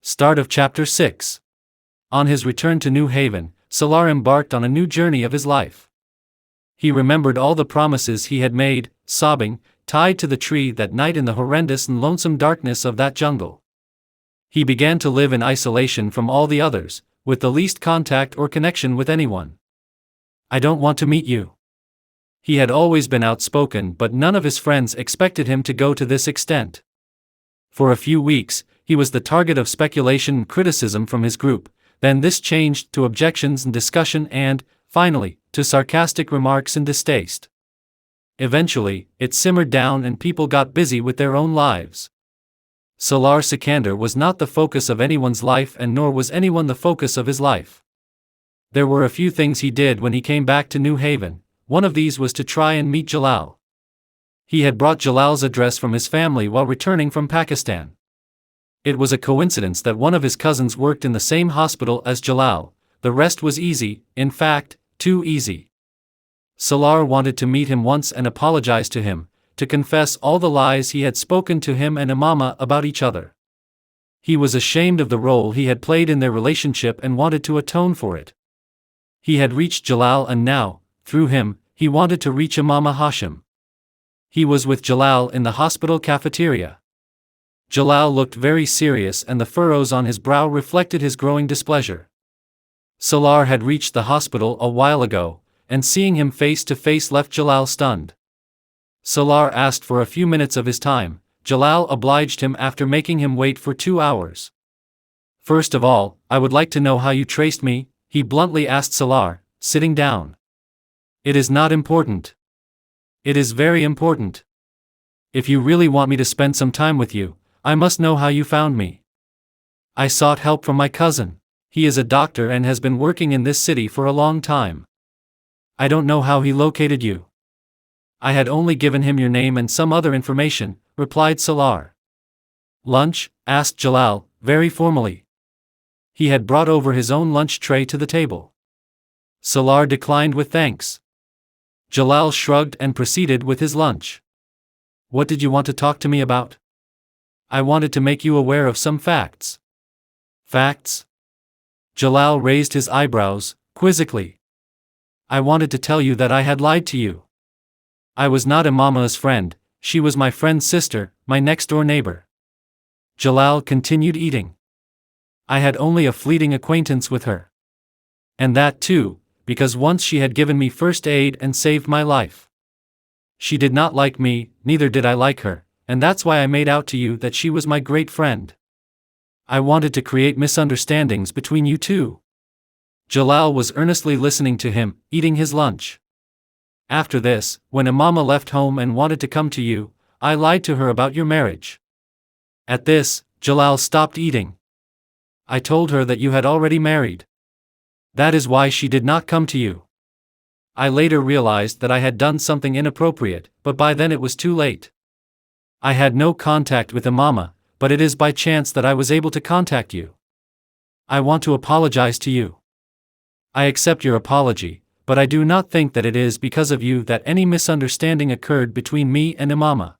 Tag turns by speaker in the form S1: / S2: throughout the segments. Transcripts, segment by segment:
S1: Start of Chapter 6. On his return to New Haven, Salaar embarked on a new journey of his life. He remembered all the promises he had made, sobbing, tied to the tree that night in the horrendous and lonesome darkness of that jungle. He began to live in isolation from all the others, with the least contact or connection with anyone. "I don't want to meet you." He had always been outspoken, but none of his friends expected him to go to this extent. For a few weeks, he was the target of speculation and criticism from his group, then this changed to objections and discussion and, finally, to sarcastic remarks and distaste. Eventually, it simmered down and people got busy with their own lives. Salaar Sikandar was not the focus of anyone's life, and nor was anyone the focus of his life. There were a few things he did when he came back to New Haven. One of these was to try and meet Jalal. He had brought Jalal's address from his family while returning from Pakistan. It was a coincidence that one of his cousins worked in the same hospital as Jalal. The rest was easy, in fact, too easy. Salaar wanted to meet him once and apologize to him, to confess all the lies he had spoken to him and Imama about each other. He was ashamed of the role he had played in their relationship and wanted to atone for it. He had reached Jalal, and now, through him, he wanted to reach Imama Hashim. He was with Jalal in the hospital cafeteria. Jalal looked very serious, and the furrows on his brow reflected his growing displeasure. Salaar had reached the hospital a while ago, and seeing him face to face left Jalal stunned. Salaar asked for a few minutes of his time. Jalal obliged him after making him wait for 2 hours. "First of all, I would like to know how you traced me," he bluntly asked Salaar, sitting down. "It is not important." "It is very important. If you really want me to spend some time with you, I must know how you found me." "I sought help from my cousin. He is a doctor and has been working in this city for a long time." "I don't know how he located you." "I had only given him your name and some other information," replied Salaar. "Lunch?" asked Jalal, very formally. He had brought over his own lunch tray to the table. Salaar declined with thanks. Jalal shrugged and proceeded with his lunch. "What did you want to talk to me about?" "I wanted to make you aware of some facts." "Facts?" Jalal raised his eyebrows, quizzically. "I wanted to tell you that I had lied to you. I was not Imama's friend, she was my friend's sister, my next-door neighbor." Jalal continued eating. "I had only a fleeting acquaintance with her. And that too, because once she had given me first aid and saved my life. She did not like me, neither did I like her, and that's why I made out to you that she was my great friend. I wanted to create misunderstandings between you two." Jalal was earnestly listening to him, eating his lunch. "After this, when Imama left home and wanted to come to you, I lied to her about your marriage." At this, Jalal stopped eating. "I told her that you had already married. That is why she did not come to you. I later realized that I had done something inappropriate, but by then it was too late. I had no contact with Imama, but it is by chance that I was able to contact you. I want to apologize to you. I accept your apology, but I do not think that it is because of you that any misunderstanding occurred between me and Imama.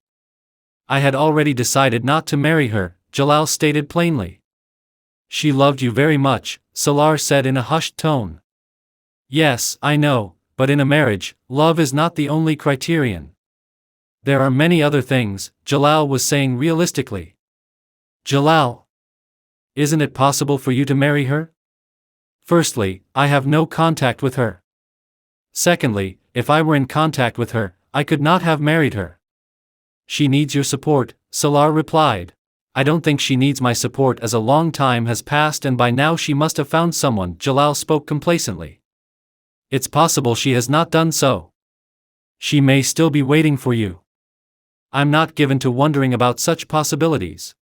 S1: I had already decided not to marry her," Jalal stated plainly. "She loved you very much," Salaar said in a hushed tone. "Yes, I know, but in a marriage, love is not the only criterion. There are many other things," Jalal was saying realistically. "Jalal, isn't it possible for you to marry her? Firstly, I have no contact with her. Secondly, if I were in contact with her, I could not have married her." "She needs your support," Salaar replied. "I don't think she needs my support, as a long time has passed and by now she must have found someone," Jalal spoke complacently. "It's possible she has not done so. She may still be waiting for you. I'm not given to wondering about such possibilities.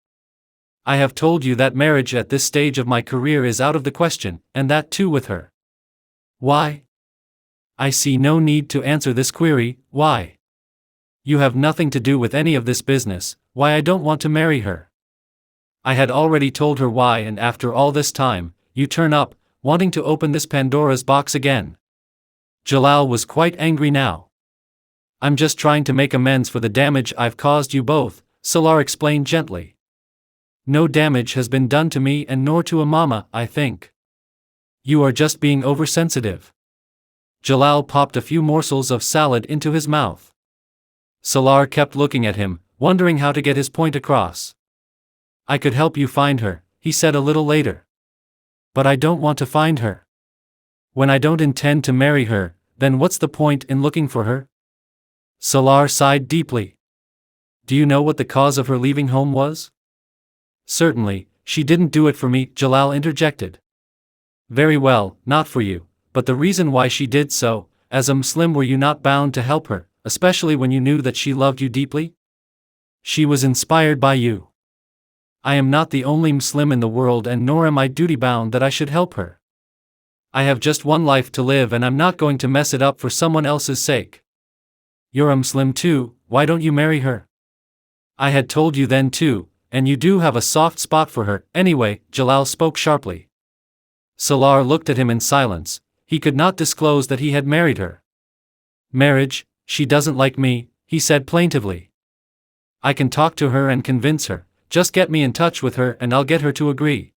S1: I have told you that marriage at this stage of my career is out of the question, and that too with her." "Why?" "I see no need to answer this query, why? You have nothing to do with any of this business, why I don't want to marry her. I had already told her why, and after all this time, you turn up, wanting to open this Pandora's box again." Jalal was quite angry now. "I'm just trying to make amends for the damage I've caused you both," Salaar explained gently. No damage has been done to me and nor to Imama, I think. You are just being oversensitive. Jalal popped a few morsels of salad into his mouth. Salaar kept looking at him, wondering how to get his point across. I could help you find her, he said a little later. But I don't want to find her. When I don't intend to marry her, then what's the point in looking for her? Salaar sighed deeply. Do you know what the cause of her leaving home was? Certainly, she didn't do it for me, Jalal interjected. Very well, not for you, but the reason why she did so, as a Muslim were you not bound to help her, especially when you knew that she loved you deeply? She was inspired by you. I am not the only Muslim in the world and nor am I duty-bound that I should help her. I have just one life to live and I'm not going to mess it up for someone else's sake. You're a Muslim too, why don't you marry her? I had told you then too, and you do have a soft spot for her, anyway, Jalal spoke sharply. Salaar looked at him in silence, he could not disclose that he had married her. Marriage, she doesn't like me, he said plaintively. I can talk to her and convince her, just get me in touch with her and I'll get her to agree.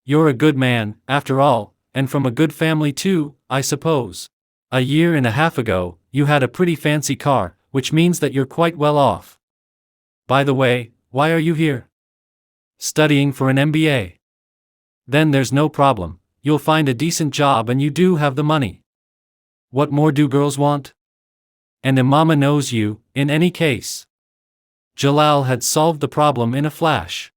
S1: You're a good man, after all, and from a good family too, I suppose. A year and a half ago, you had a pretty fancy car, which means that you're quite well off. By the way, why are you here? Studying for an MBA. Then there's no problem, you'll find a decent job and you do have the money. What more do girls want? And Imama knows you, in any case. Jalal had solved the problem in a flash.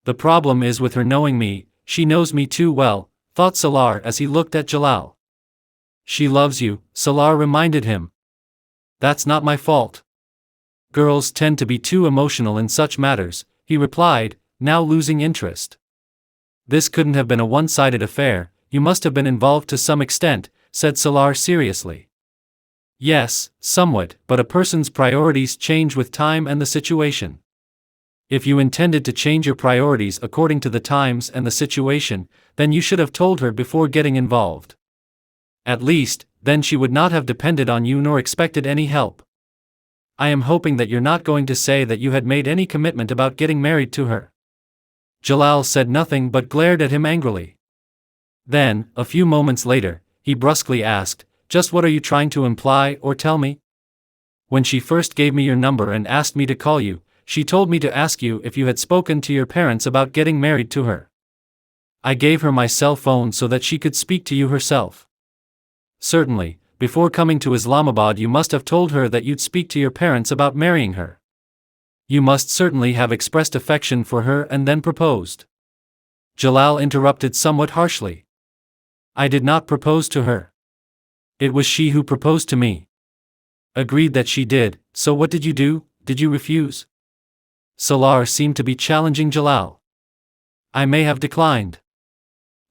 S1: The problem is with her knowing me, she knows me too well, thought Salaar as he looked at Jalal. She loves you, Salaar reminded him. That's not my fault. Girls tend to be too emotional in such matters, he replied, now losing interest. This couldn't have been a one-sided affair, you must have been involved to some extent, said Salaar seriously. Yes, somewhat, but a person's priorities change with time and the situation. If you intended to change your priorities according to the times and the situation, then you should have told her before getting involved. At least, then she would not have depended on you nor expected any help. I am hoping that you're not going to say that you had made any commitment about getting married to her. Jalal said nothing but glared at him angrily. Then, a few moments later, he brusquely asked, just what are you trying to imply or tell me? When she first gave me your number and asked me to call you, she told me to ask you if you had spoken to your parents about getting married to her. I gave her my cell phone so that she could speak to you herself. Certainly, before coming to Islamabad you must have told her that you'd speak to your parents about marrying her. You must certainly have expressed affection for her and then proposed. Jalal interrupted somewhat harshly. I did not propose to her. It was she who proposed to me. Agreed that she did, so what did you do, did you refuse? Salaar seemed to be challenging Jalal. I may have declined.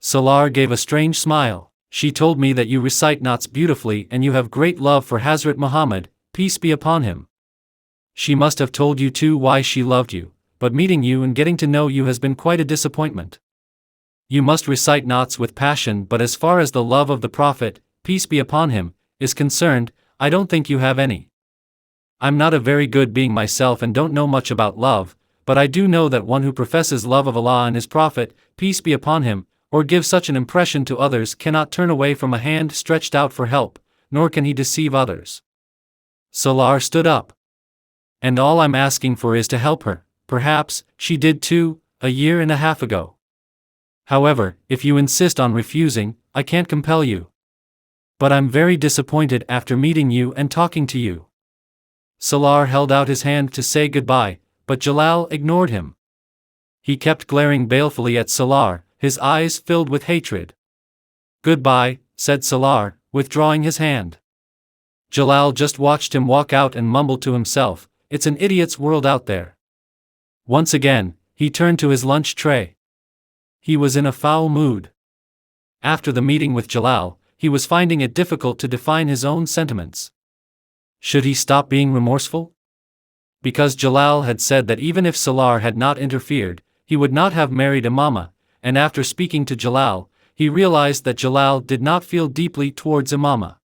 S1: Salaar gave a strange smile. She told me that you recite Nats beautifully and you have great love for Hazrat Muhammad, peace be upon him. She must have told you too why she loved you, but meeting you and getting to know you has been quite a disappointment. You must recite Nats with passion, but as far as the love of the Prophet, peace be upon him, is concerned, I don't think you have any. I'm not a very good being myself and don't know much about love, but I do know that one who professes love of Allah and his Prophet, peace be upon him, or gives such an impression to others cannot turn away from a hand stretched out for help, nor can he deceive others. Salaar stood up. And all I'm asking for is to help her, perhaps, she did too, a year and a half ago. However, if you insist on refusing, I can't compel you. But I'm very disappointed after meeting you and talking to you. Salaar held out his hand to say goodbye, but Jalal ignored him. He kept glaring balefully at Salaar, his eyes filled with hatred. Goodbye, said Salaar, withdrawing his hand. Jalal just watched him walk out and mumbled to himself, it's an idiot's world out there. Once again, he turned to his lunch tray. He was in a foul mood. After the meeting with Jalal, he was finding it difficult to define his own sentiments. Should he stop being remorseful? Because Jalal had said that even if Salaar had not interfered, he would not have married Imama, and after speaking to Jalal, he realized that Jalal did not feel deeply towards Imama.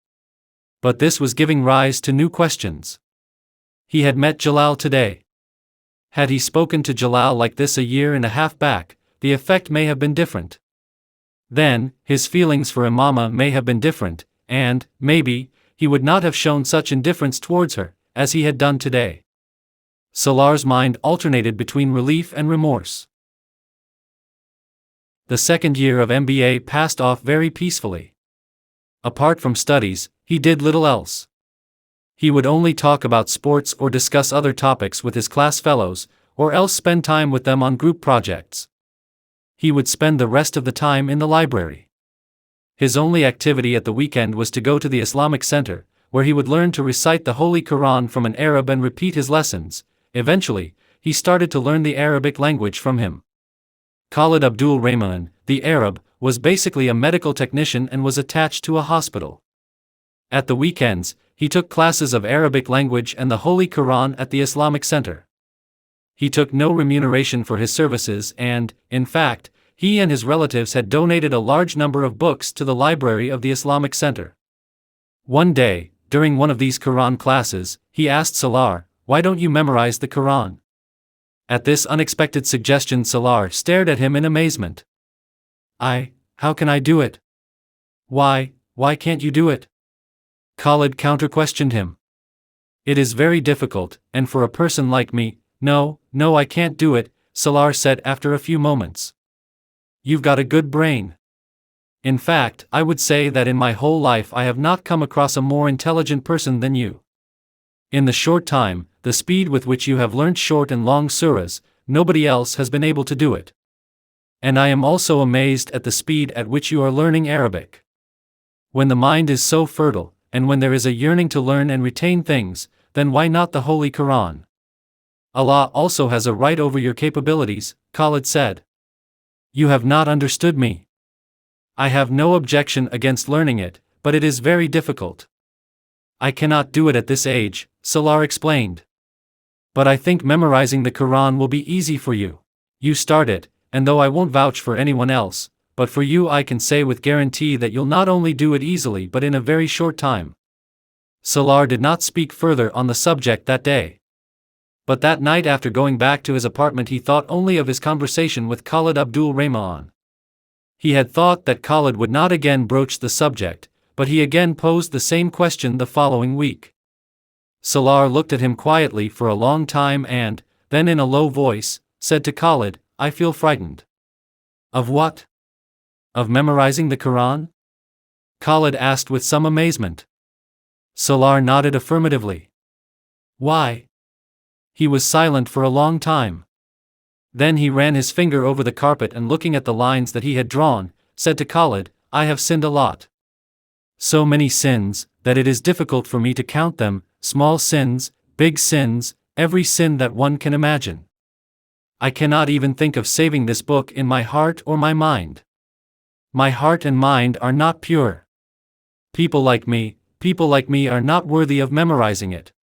S1: But this was giving rise to new questions. He had met Jalal today. Had he spoken to Jalal like this a year and a half back, the effect may have been different. Then, his feelings for Imama may have been different, and, maybe, he would not have shown such indifference towards her, as he had done today. Salaar's mind alternated between relief and remorse. The second year of MBA passed off very peacefully. Apart from studies, he did little else. He would only talk about sports or discuss other topics with his class fellows, or else spend time with them on group projects. He would spend the rest of the time in the library. His only activity at the weekend was to go to the Islamic Center, where he would learn to recite the Holy Quran from an Arab and repeat his lessons. Eventually, he started to learn the Arabic language from him. Khalid Abdul Rahman, the Arab, was basically a medical technician and was attached to a hospital. At the weekends, he took classes of Arabic language and the Holy Quran at the Islamic Center. He took no remuneration for his services and, in fact, he and his relatives had donated a large number of books to the library of the Islamic Center. One day, during one of these Quran classes, he asked Salaar, "Why don't you memorize the Quran?" At this unexpected suggestion, Salaar stared at him in amazement. How can I do it? Why can't you do it? Khalid counter-questioned him. It is very difficult, and for a person like me, no, I can't do it, Salaar said after a few moments. You've got a good brain. In fact, I would say that in my whole life I have not come across a more intelligent person than you. In the short time, the speed with which you have learnt short and long surahs, nobody else has been able to do it. And I am also amazed at the speed at which you are learning Arabic. When the mind is so fertile, and when there is a yearning to learn and retain things, then why not the Holy Quran? Allah also has a right over your capabilities, Khalid said. You have not understood me. I have no objection against learning it, but it is very difficult. I cannot do it at this age, Salaar explained. But I think memorizing the Quran will be easy for you. You start it, and though I won't vouch for anyone else, but for you I can say with guarantee that you'll not only do it easily but in a very short time. Salaar did not speak further on the subject that day. But that night after going back to his apartment he thought only of his conversation with Khalid Abdul Rahman. He had thought that Khalid would not again broach the subject, but he again posed the same question the following week. Salaar looked at him quietly for a long time and, then in a low voice, said to Khalid, I feel frightened. Of what? Of memorizing the Quran? Khalid asked with some amazement. Salaar nodded affirmatively. Why? He was silent for a long time. Then he ran his finger over the carpet and looking at the lines that he had drawn, said to Khalid, I have sinned a lot. So many sins, that it is difficult for me to count them, small sins, big sins, every sin that one can imagine. I cannot even think of saving this book in my heart or my mind. My heart and mind are not pure. People like me are not worthy of memorizing it.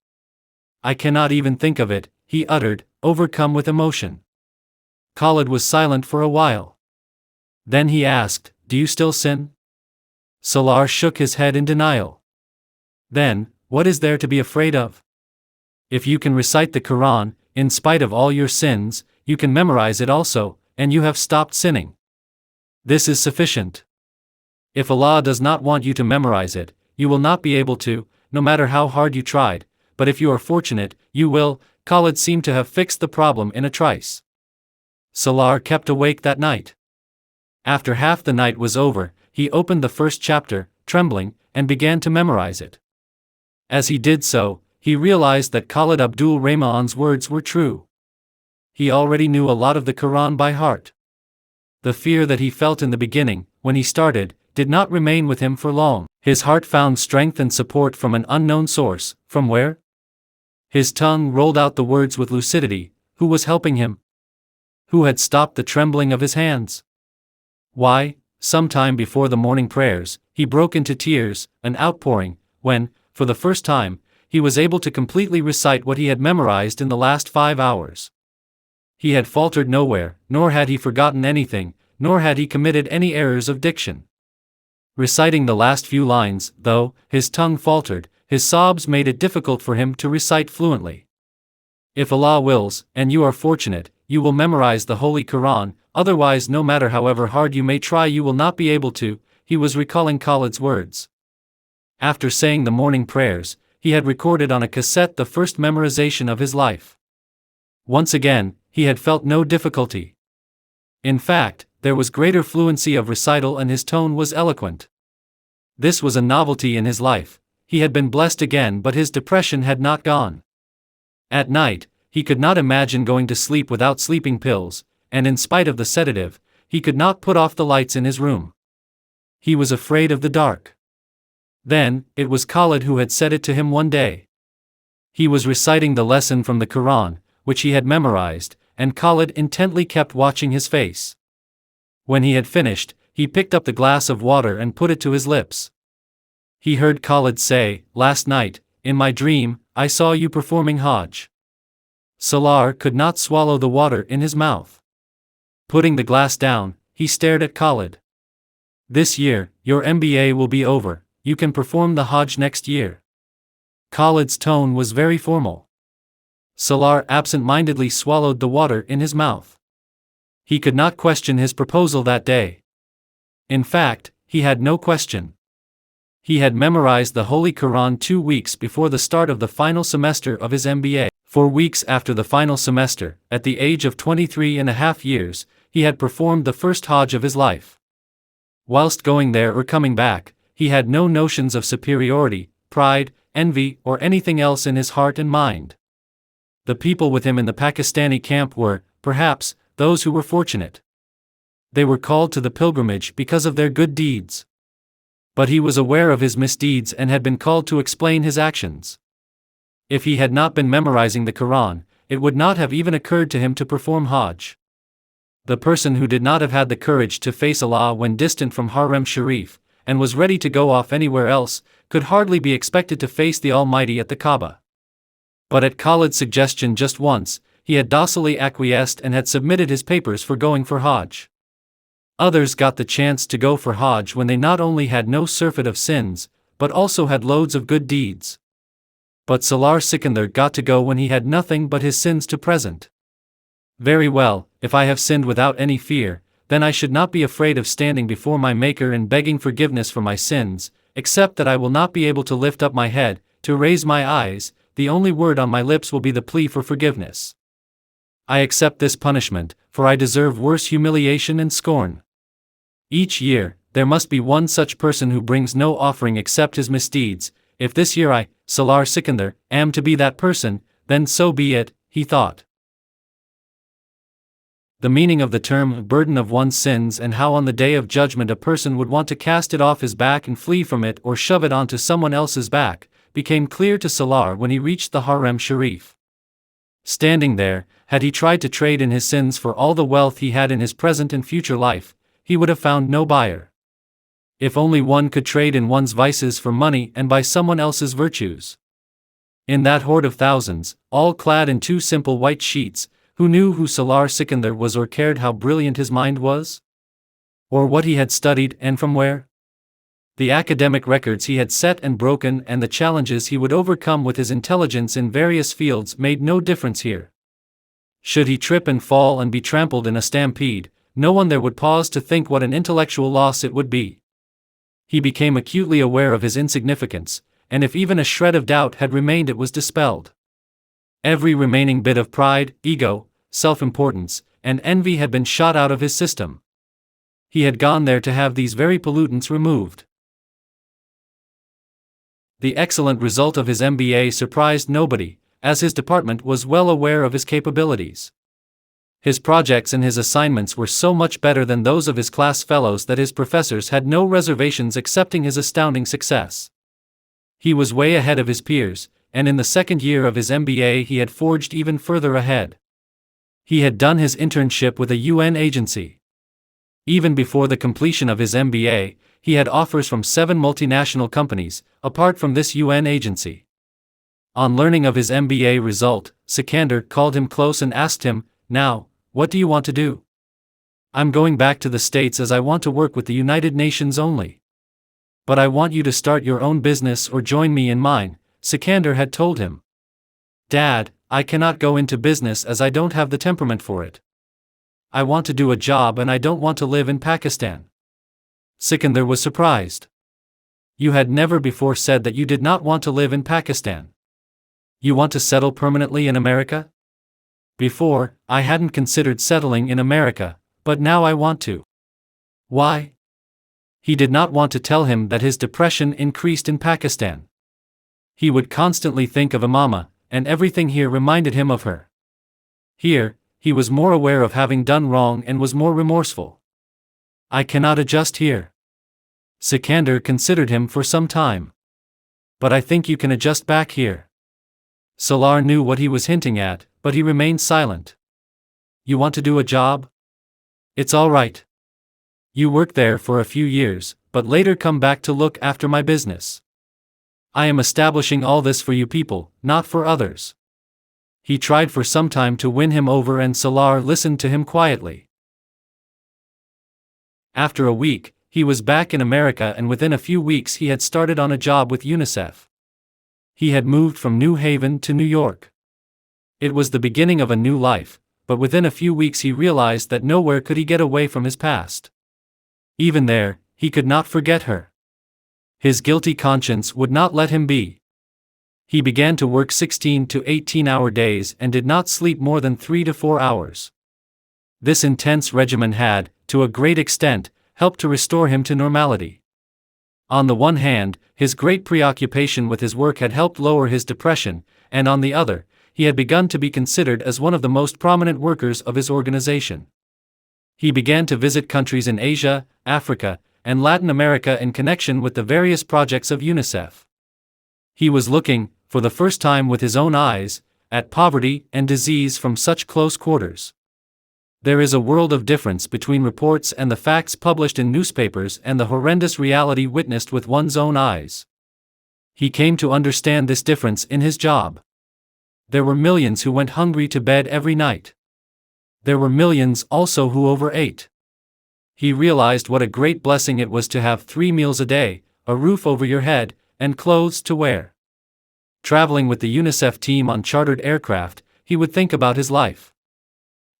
S1: I cannot even think of it, he uttered, overcome with emotion. Khalid was silent for a while. Then he asked, Do you still sin? Salaar shook his head in denial. Then, what is there to be afraid of? If you can recite the Quran, in spite of all your sins, you can memorize it also, and you have stopped sinning. This is sufficient. If Allah does not want you to memorize it, you will not be able to, no matter how hard you tried, but if you are fortunate, you will. Khalid seemed to have fixed the problem in a trice. Salaar kept awake that night. After half the night was over, he opened the first chapter, trembling, and began to memorize it. As he did so, he realized that Khalid Abdul Rahman's words were true. He already knew a lot of the Quran by heart. The fear that he felt in the beginning, when he started, did not remain with him for long. His heart found strength and support from an unknown source. From where? His tongue rolled out the words with lucidity. Who was helping him? Who had stopped the trembling of his hands? Why, some time before the morning prayers, he broke into tears, an outpouring, when, for the first time, he was able to completely recite what he had memorized in the last 5 hours. He had faltered nowhere, nor had he forgotten anything, nor had he committed any errors of diction. Reciting the last few lines, though his tongue faltered, his sobs made it difficult for him to recite fluently. If Allah wills, and you are fortunate, you will memorize the Holy Quran, otherwise no matter however hard you may try you will not be able to. He was recalling Khalid's words. After saying the morning prayers, he had recorded on a cassette the first memorization of his life. Once again, he had felt no difficulty. In fact, there was greater fluency of recital and his tone was eloquent. This was a novelty in his life. He had been blessed again, but his depression had not gone. At night, he could not imagine going to sleep without sleeping pills, and in spite of the sedative, he could not put off the lights in his room. He was afraid of the dark. Then, it was Khalid who had said it to him one day. He was reciting the lesson from the Quran, which he had memorized, and Khalid intently kept watching his face. When he had finished, he picked up the glass of water and put it to his lips. He heard Khalid say, "Last night, in my dream, I saw you performing Hajj." Salaar could not swallow the water in his mouth. Putting the glass down, he stared at Khalid. "This year, your MBA will be over, you can perform the Hajj next year." Khalid's tone was very formal. Salaar absent-mindedly swallowed the water in his mouth. He could not question his proposal that day. In fact, he had no question. He had memorized the Holy Quran 2 weeks before the start of the final semester of his MBA. 4 weeks after the final semester, at the age of 23.5 years, he had performed the first Hajj of his life. Whilst going there or coming back, he had no notions of superiority, pride, envy, or anything else in his heart and mind. The people with him in the Pakistani camp were, perhaps, those who were fortunate. They were called to the pilgrimage because of their good deeds. But he was aware of his misdeeds and had been called to explain his actions. If he had not been memorizing the Quran, it would not have even occurred to him to perform Hajj. The person who did not have had the courage to face Allah when distant from Harem Sharif, and was ready to go off anywhere else, could hardly be expected to face the Almighty at the Kaaba. But at Khalid's suggestion just once, he had docilely acquiesced and had submitted his papers for going for Hajj. Others got the chance to go for Hajj when they not only had no surfeit of sins, but also had loads of good deeds. But Salaar Sikandar got to go when he had nothing but his sins to present. Very well, if I have sinned without any fear, then I should not be afraid of standing before my Maker and begging forgiveness for my sins, except that I will not be able to lift up my head, to raise my eyes, the only word on my lips will be the plea for forgiveness. I accept this punishment, for I deserve worse humiliation and scorn. Each year, there must be one such person who brings no offering except his misdeeds. If this year I, Salaar Sikandar, am to be that person, then so be it, he thought. The meaning of the term burden of one's sins and how on the day of judgment a person would want to cast it off his back and flee from it or shove it onto someone else's back, became clear to Salaar when he reached the Harem Sharif. Standing there, had he tried to trade in his sins for all the wealth he had in his present and future life, he would have found no buyer. If only one could trade in one's vices for money and buy someone else's virtues. In that horde of thousands, all clad in 2 simple white sheets, who knew who Salaar Sikandar was or cared how brilliant his mind was? Or what he had studied and from where? The academic records he had set and broken and the challenges he would overcome with his intelligence in various fields made no difference here. Should he trip and fall and be trampled in a stampede, no one there would pause to think what an intellectual loss it would be. He became acutely aware of his insignificance, and if even a shred of doubt had remained it was dispelled. Every remaining bit of pride, ego, self-importance, and envy had been shot out of his system. He had gone there to have these very pollutants removed. The excellent result of his MBA surprised nobody, as his department was well aware of his capabilities. His projects and his assignments were so much better than those of his class fellows that his professors had no reservations accepting his astounding success. He was way ahead of his peers, and in the second year of his MBA he had forged even further ahead. He had done his internship with a UN agency. Even before the completion of his MBA, he had offers from 7 multinational companies, apart from this UN agency. On learning of his MBA result, Sikandar called him close and asked him, "Now, what do you want to do?" "I'm going back to the States as I want to work with the United Nations only." "But I want you to start your own business or join me in mine," Sikandar had told him. "Dad, I cannot go into business as I don't have the temperament for it. I want to do a job and I don't want to live in Pakistan. Sikandar was surprised. You had never before said that you did not want to live in Pakistan. You want to settle permanently in America? Before, I hadn't considered settling in America, but now I want to. Why? He did not want to tell him that his depression increased in Pakistan. He would constantly think of Imama, and everything here reminded him of her. Here, he was more aware of having done wrong and was more remorseful. I cannot adjust here. Sikandar considered him for some time. But I think you can adjust back here. Salaar knew what he was hinting at, but he remained silent. You want to do a job? It's all right. You work there for a few years, but later come back to look after my business. I am establishing all this for you people, not for others. He tried for some time to win him over and Salaar listened to him quietly. After a week, he was back in America and within a few weeks he had started on a job with UNICEF. He had moved from New Haven to New York. It was the beginning of a new life, but within a few weeks he realized that nowhere could he get away from his past. Even there, he could not forget her. His guilty conscience would not let him be. He began to work 16 to 18-hour days and did not sleep more than 3 to 4 hours. This intense regimen had, to a great extent, helped to restore him to normality. On the one hand, his great preoccupation with his work had helped lower his depression, and on the other, he had begun to be considered as one of the most prominent workers of his organization. He began to visit countries in Asia, Africa, and Latin America in connection with the various projects of UNICEF. He was looking, for the first time with his own eyes, at poverty and disease from such close quarters. There is a world of difference between reports and the facts published in newspapers and the horrendous reality witnessed with one's own eyes. He came to understand this difference in his job. There were millions who went hungry to bed every night. There were millions also who overate. He realized what a great blessing it was to have 3 meals a day, a roof over your head, and clothes to wear. Traveling with the UNICEF team on chartered aircraft, he would think about his life.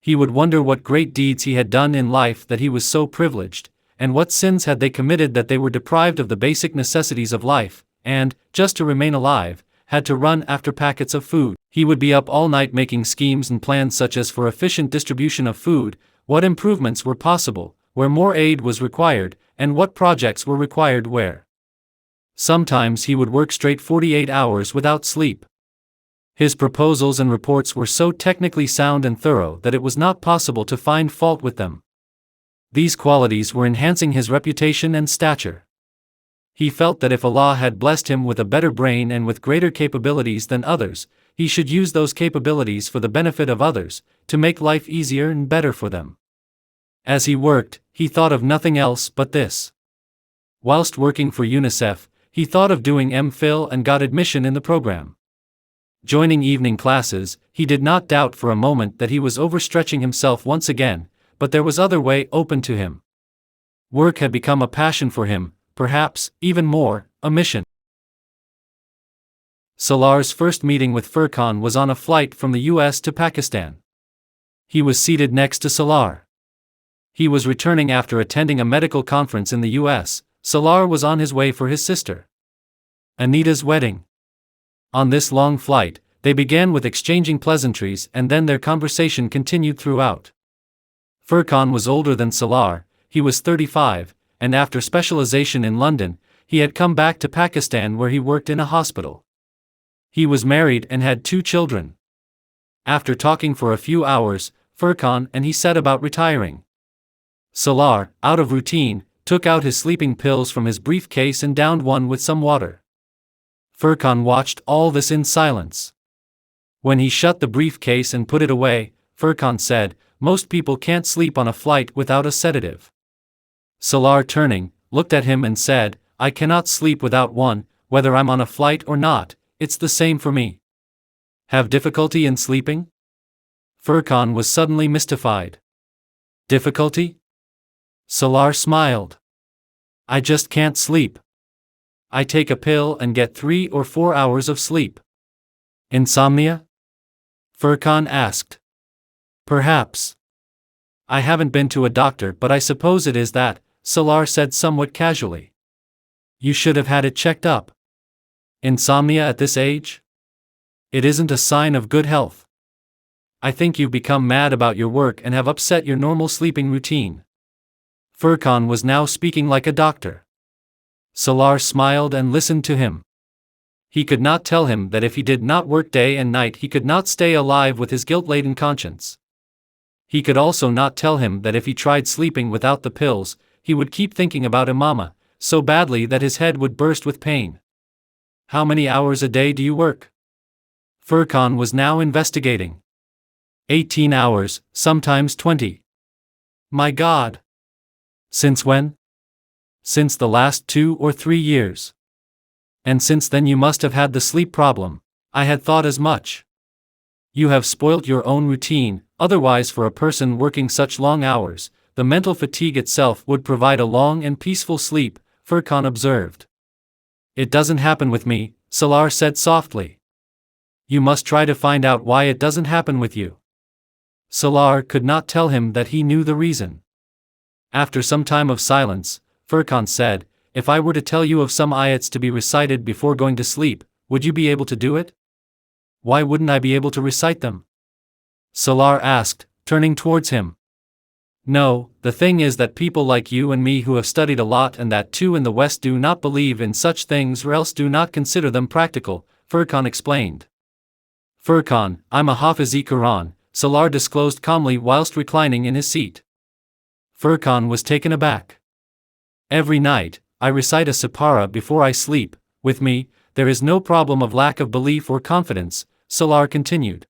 S1: He would wonder what great deeds he had done in life that he was so privileged, and what sins had they committed that they were deprived of the basic necessities of life, and, just to remain alive, had to run after packets of food. He would be up all night making schemes and plans such as for efficient distribution of food, what improvements were possible, where more aid was required, and what projects were required where. Sometimes he would work straight 48 hours without sleep. His proposals and reports were so technically sound and thorough that it was not possible to find fault with them. These qualities were enhancing his reputation and stature. He felt that if Allah had blessed him with a better brain and with greater capabilities than others, he should use those capabilities for the benefit of others, to make life easier and better for them. As he worked, he thought of nothing else but this. Whilst working for UNICEF, he thought of doing M.Phil and got admission in the program. Joining evening classes, he did not doubt for a moment that he was overstretching himself once again, but there was other way open to him. Work had become a passion for him, perhaps, even more, a mission. Salaar's first meeting with Furqan was on a flight from the US to Pakistan. He was seated next to Salaar. He was returning after attending a medical conference in the US. Salaar was on his way for his sister Anita's wedding. On this long flight, they began with exchanging pleasantries and then their conversation continued throughout. Furqan was older than Salaar, he was 35, and after specialization in London, he had come back to Pakistan where he worked in a hospital. He was married and had 2 children. After talking for a few hours, Furqan and he set about retiring. Salaar, out of routine, took out his sleeping pills from his briefcase and downed one with some water. Furqan watched all this in silence. When he shut the briefcase and put it away, Furqan said, "Most people can't sleep on a flight without a sedative." Salaar turning, looked at him and said, "I cannot sleep without one, whether I'm on a flight or not, it's the same for me." Have difficulty in sleeping? Furqan was suddenly mystified. Difficulty? Salaar smiled. "I just can't sleep. I take a pill and get 3 or 4 hours of sleep." Insomnia? Furqan asked. Perhaps. I haven't been to a doctor, but I suppose it is that, Salaar said somewhat casually. You should have had it checked up. Insomnia at this age? It isn't a sign of good health. I think you've become mad about your work and have upset your normal sleeping routine. Furqan was now speaking like a doctor. Salaar smiled and listened to him. He could not tell him that if he did not work day and night he could not stay alive with his guilt-laden conscience. He could also not tell him that if he tried sleeping without the pills, he would keep thinking about Imama, so badly that his head would burst with pain. How many hours a day do you work? Furqan was now investigating. 18 hours, sometimes 20. My God! Since when? Since the last 2 or 3 years. And since then you must have had the sleep problem. I had thought as much. You have spoilt your own routine, otherwise for a person working such long hours, the mental fatigue itself would provide a long and peaceful sleep, Furqan observed. It doesn't happen with me, Salaar said softly. You must try to find out why it doesn't happen with you. Salaar could not tell him that he knew the reason. After some time of silence, Furqan said, if I were to tell you of some ayats to be recited before going to sleep, would you be able to do it? Why wouldn't I be able to recite them? Salaar asked, turning towards him. No, the thing is that people like you and me who have studied a lot and that too in the West do not believe in such things or else do not consider them practical, Furqan explained. Furqan, I'm a Hafiz-e-Quran, Salaar disclosed calmly whilst reclining in his seat. Furqan was taken aback. Every night, I recite a sipara before I sleep. With me, there is no problem of lack of belief or confidence, Salaar continued.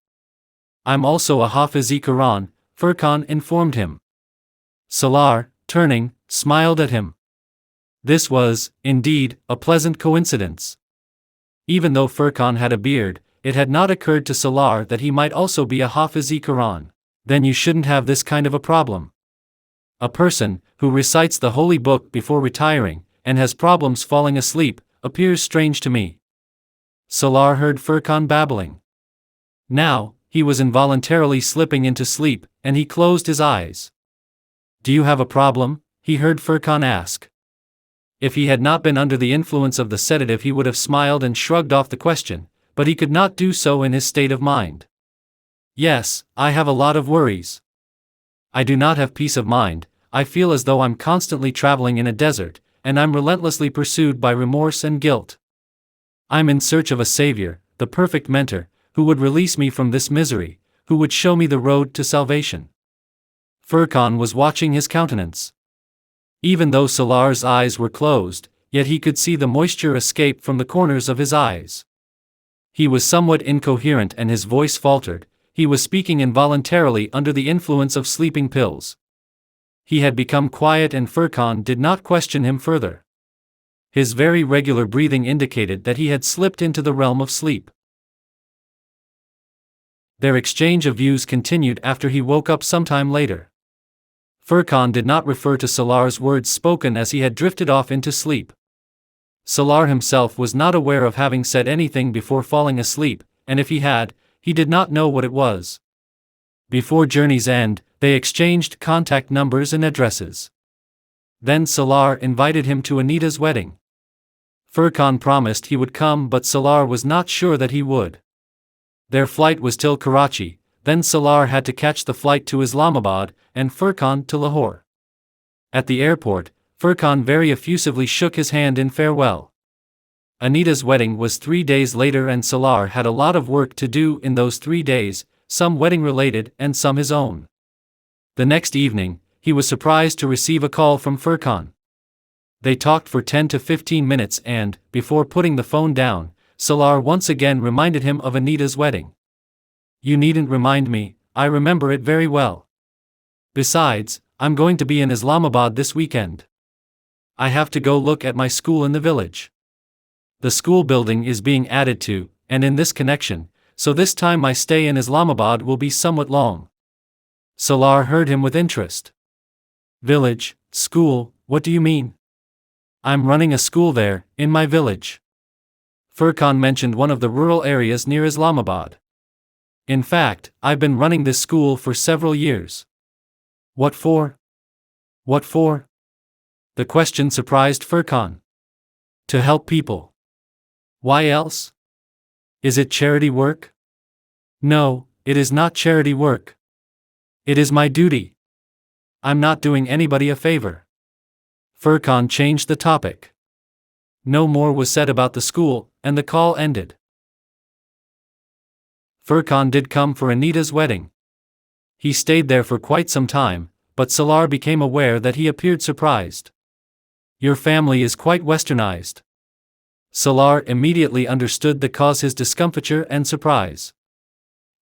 S1: I'm also a Hafiz-e-Quran, Furqan informed him. Salaar, turning, smiled at him. This was, indeed, a pleasant coincidence. Even though Furqan had a beard, it had not occurred to Salaar that he might also be a Hafiz-e-Quran. Then you shouldn't have this kind of a problem. A person who recites the holy book before retiring and has problems falling asleep appears strange to me. Salaar heard Furqan babbling. Now, he was involuntarily slipping into sleep, and he closed his eyes. Do you have a problem? He heard Furqan ask. If he had not been under the influence of the sedative he would have smiled and shrugged off the question, but he could not do so in his state of mind. Yes, I have a lot of worries. I do not have peace of mind. I feel as though I'm constantly traveling in a desert, and I'm relentlessly pursued by remorse and guilt. I'm in search of a savior, the perfect mentor, who would release me from this misery, who would show me the road to salvation. Furqan was watching his countenance. Even though Salaar's eyes were closed, yet he could see the moisture escape from the corners of his eyes. He was somewhat incoherent and his voice faltered. He was speaking involuntarily under the influence of sleeping pills. He had become quiet and Furqan did not question him further. His very regular breathing indicated that he had slipped into the realm of sleep. Their exchange of views continued after he woke up sometime later. Furqan did not refer to Salaar's words spoken as he had drifted off into sleep. Salaar himself was not aware of having said anything before falling asleep, and if he had, he did not know what it was. Before journey's end, they exchanged contact numbers and addresses. Then Salaar invited him to Anita's wedding. Furqan promised he would come, but Salaar was not sure that he would. Their flight was till Karachi, then Salaar had to catch the flight to Islamabad, and Furqan to Lahore. At the airport, Furqan very effusively shook his hand in farewell. Anita's wedding was 3 days later and Salaar had a lot of work to do in those 3 days, some wedding-related and some his own. The next evening, he was surprised to receive a call from Furqan. They talked for 10 to 15 minutes and, before putting the phone down, Salaar once again reminded him of Anita's wedding. You needn't remind me, I remember it very well. Besides, I'm going to be in Islamabad this weekend. I have to go look at my school in the village. The school building is being added to, and in this connection, so this time my stay in Islamabad will be somewhat long. Salaar heard him with interest. Village, school, what do you mean? I'm running a school there, in my village. Furqan mentioned one of the rural areas near Islamabad. In fact, I've been running this school for several years. What for? What for? The question surprised Furkan. To help people. Why else? Is it charity work? No, it is not charity work. It is my duty. I'm not doing anybody a favor. Furkan changed the topic. No more was said about the school, and the call ended. Furkan did come for Anita's wedding. He stayed there for quite some time, but Salaar became aware that he appeared surprised. Your family is quite westernized. Salaar immediately understood the cause his discomfiture and surprise.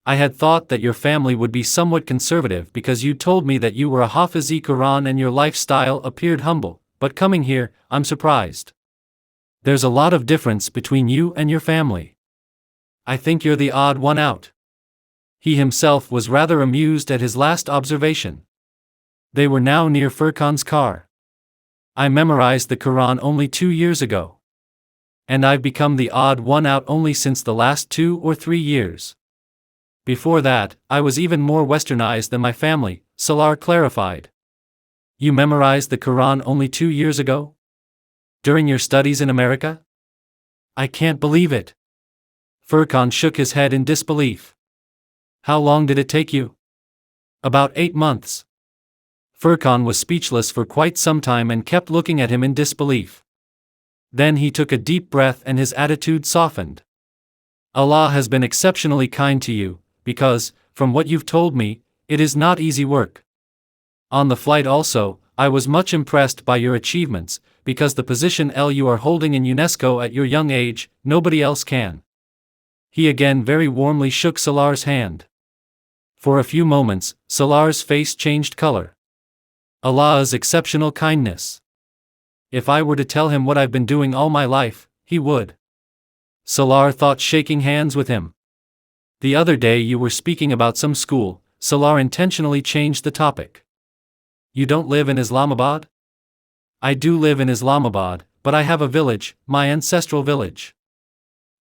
S1: I had thought that your family would be somewhat conservative because you told me that you were a Hafiz-e-Quran and your lifestyle appeared humble, but coming here, I'm surprised. There's a lot of difference between you and your family. I think you're the odd one out. He himself was rather amused at his last observation. They were now near Furkan's car. I memorized the Quran only 2 years ago. And I've become the odd one out only since the last 2 or 3 years. Before that, I was even more westernized than my family, Salaar clarified. You memorized the Quran only 2 years ago? During your studies in America? I can't believe it. Furkan shook his head in disbelief. How long did it take you? About 8 months. Furkan was speechless for quite some time and kept looking at him in disbelief. Then he took a deep breath and his attitude softened. Allah has been exceptionally kind to you, because, from what you've told me, it is not easy work. On the flight also, I was much impressed by your achievements, because the position you are holding in UNESCO at your young age, nobody else can. He again very warmly shook Salaar's hand. For a few moments, Salaar's face changed color. Allah's exceptional kindness. If I were to tell him what I've been doing all my life, he would. Salaar thought shaking hands with him. The other day you were speaking about some school. Salaar intentionally changed the topic. You don't live in Islamabad? I do live in Islamabad, but I have a village, my ancestral village.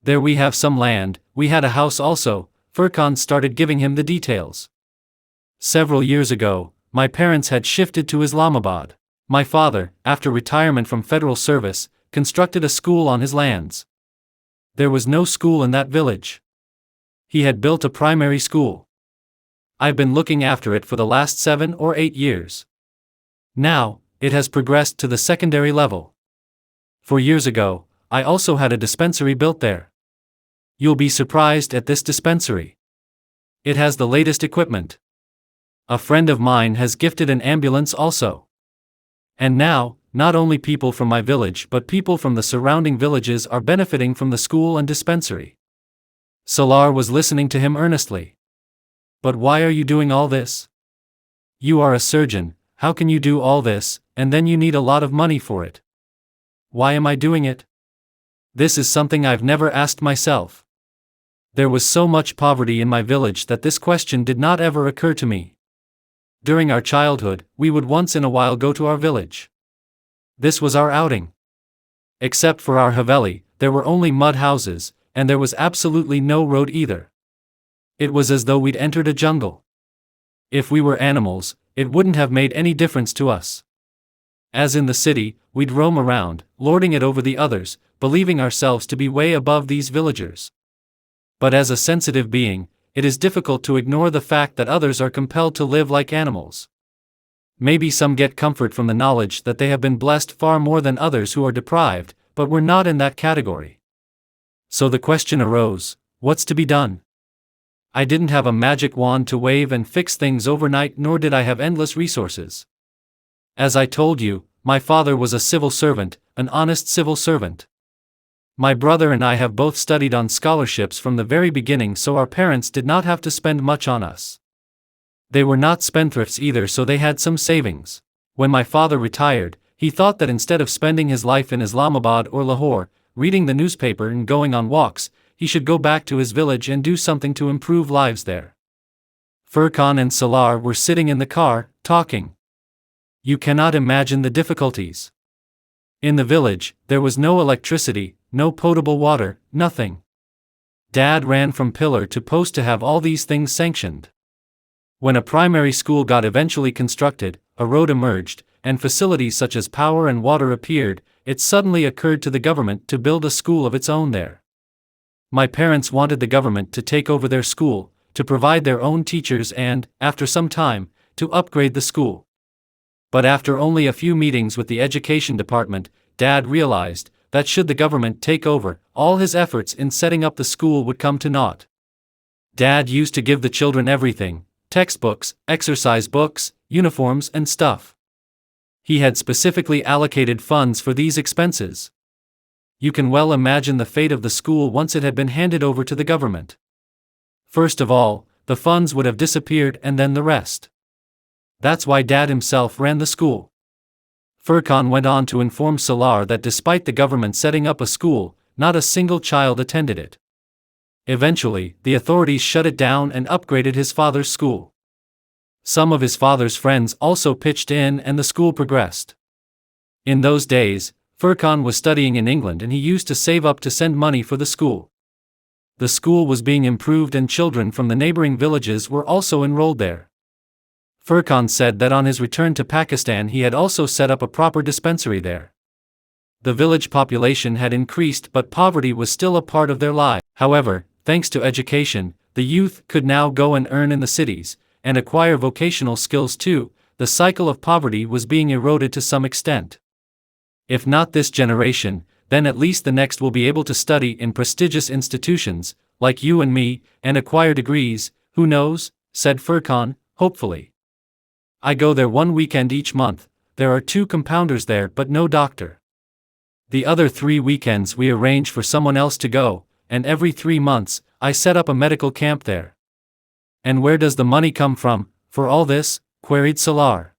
S1: There we have some land, we had a house also. Furkan started giving him the details. Several years ago, my parents had shifted to Islamabad. My father, after retirement from federal service, constructed a school on his lands. There was no school in that village. He had built a primary school. I've been looking after it for the last 7 or 8 years. Now, it has progressed to the secondary level. 4 years ago, I also had a dispensary built there. You'll be surprised at this dispensary. It has the latest equipment. A friend of mine has gifted an ambulance also. And now, not only people from my village but people from the surrounding villages are benefiting from the school and dispensary. Salaar was listening to him earnestly. But why are you doing all this? You are a surgeon, how can you do all this, and then you need a lot of money for it? Why am I doing it? This is something I've never asked myself. There was so much poverty in my village that this question did not ever occur to me. During our childhood, we would once in a while go to our village. This was our outing. Except for our Haveli, there were only mud houses, and there was absolutely no road either. It was as though we'd entered a jungle. If we were animals, it wouldn't have made any difference to us. As in the city, we'd roam around, lording it over the others, believing ourselves to be way above these villagers. But as a sensitive being, it is difficult to ignore the fact that others are compelled to live like animals. Maybe some get comfort from the knowledge that they have been blessed far more than others who are deprived, but we're not in that category. So the question arose, what's to be done? I didn't have a magic wand to wave and fix things overnight, nor did I have endless resources. As I told you, my father was a civil servant, an honest civil servant. My brother and I have both studied on scholarships from the very beginning, so our parents did not have to spend much on us. They were not spendthrifts either, so they had some savings. When my father retired, he thought that instead of spending his life in Islamabad or Lahore, reading the newspaper and going on walks, he should go back to his village and do something to improve lives there. Furkan and Salaar were sitting in the car, talking. You cannot imagine the difficulties. In the village, there was no electricity, no potable water, nothing. Dad ran from pillar to post to have all these things sanctioned. When a primary school got eventually constructed, a road emerged, and facilities such as power and water appeared, it suddenly occurred to the government to build a school of its own there. My parents wanted the government to take over their school, to provide their own teachers and, after some time, to upgrade the school. But after only a few meetings with the education department, Dad realized that should the government take over, all his efforts in setting up the school would come to naught. Dad used to give the children everything: textbooks, exercise books, uniforms and stuff. He had specifically allocated funds for these expenses. You can well imagine the fate of the school once it had been handed over to the government. First of all, the funds would have disappeared and then the rest. That's why Dad himself ran the school. Furkan went on to inform Salaar that despite the government setting up a school, not a single child attended it. Eventually, the authorities shut it down and upgraded his father's school. Some of his father's friends also pitched in and the school progressed. In those days, Furkan was studying in England and he used to save up to send money for the school. The school was being improved and children from the neighboring villages were also enrolled there. Furkan said that on his return to Pakistan he had also set up a proper dispensary there. The village population had increased but poverty was still a part of their lives. However, thanks to education, the youth could now go and earn in the cities, and acquire vocational skills too. The cycle of poverty was being eroded to some extent. If not this generation, then at least the next will be able to study in prestigious institutions, like you and me, and acquire degrees, who knows, said Furkan, hopefully. I go there one weekend each month. There are 2 compounders there but no doctor. The other 3 weekends we arrange for someone else to go, and every 3 months, I set up a medical camp there. And where does the money come from, for all this? Queried Salaar.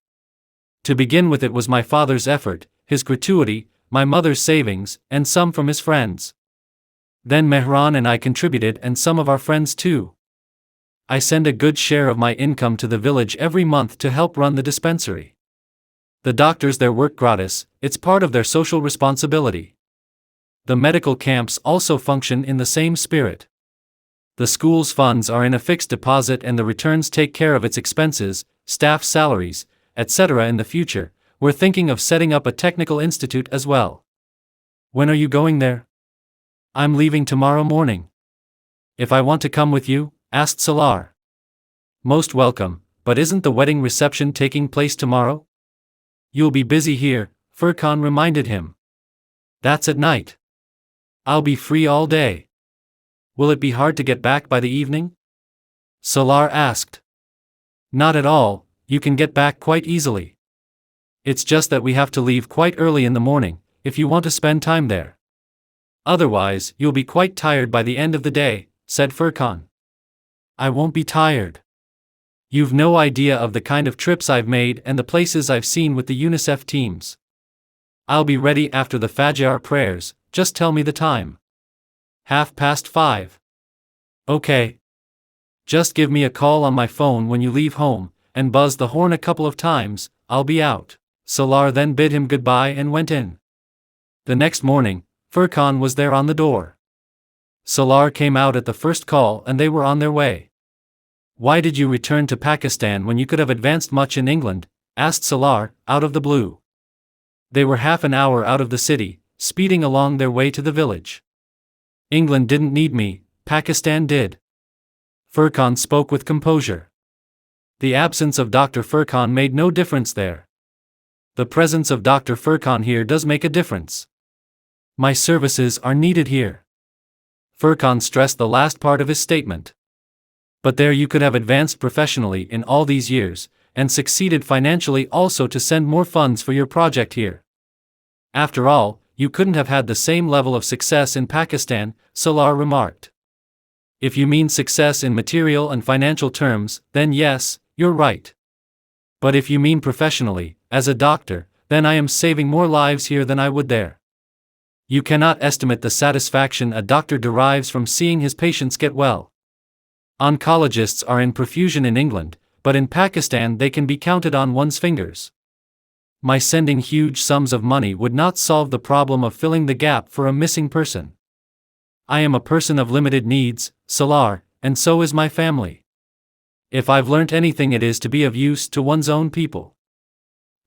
S1: To begin with, it was my father's effort, his gratuity, my mother's savings, and some from his friends. Then Mehran and I contributed and some of our friends too. I send a good share of my income to the village every month to help run the dispensary. The doctors there work gratis, it's part of their social responsibility. The medical camps also function in the same spirit. The school's funds are in a fixed deposit and the returns take care of its expenses, staff salaries, etc. In the future, we're thinking of setting up a technical institute as well. When are you going there? I'm leaving tomorrow morning. If I want to come with you? Asked Salaar. Most welcome, but isn't the wedding reception taking place tomorrow? You'll be busy here, Furkan reminded him. That's at night. I'll be free all day. Will it be hard to get back by the evening? Salaar asked. Not at all, you can get back quite easily. It's just that we have to leave quite early in the morning, if you want to spend time there. Otherwise, you'll be quite tired by the end of the day, said Furkan. I won't be tired. You've no idea of the kind of trips I've made and the places I've seen with the UNICEF teams. I'll be ready after the Fajr prayers, just tell me the time. 5:30. Okay. Just give me a call on my phone when you leave home, and buzz the horn a couple of times, I'll be out. Salaar then bid him goodbye and went in. The next morning, Furkan was there on the door. Salaar came out at the first call and they were on their way. Why did you return to Pakistan when you could have advanced much in England? Asked Salaar, out of the blue. They were half an hour out of the city, speeding along their way to the village. England didn't need me, Pakistan did. Furkan spoke with composure. The absence of Dr. Furkan made no difference there. The presence of Dr. Furkan here does make a difference. My services are needed here. Furkan stressed the last part of his statement. But there you could have advanced professionally in all these years, and succeeded financially also to send more funds for your project here. After all, you couldn't have had the same level of success in Pakistan, Salaar remarked. If you mean success in material and financial terms, then yes, you're right. But if you mean professionally, as a doctor, then I am saving more lives here than I would there. You cannot estimate the satisfaction a doctor derives from seeing his patients get well. Oncologists are in profusion in England, but in Pakistan they can be counted on one's fingers. My sending huge sums of money would not solve the problem of filling the gap for a missing person. I am a person of limited needs, Salaar, and so is my family. If I've learnt anything, it is to be of use to one's own people.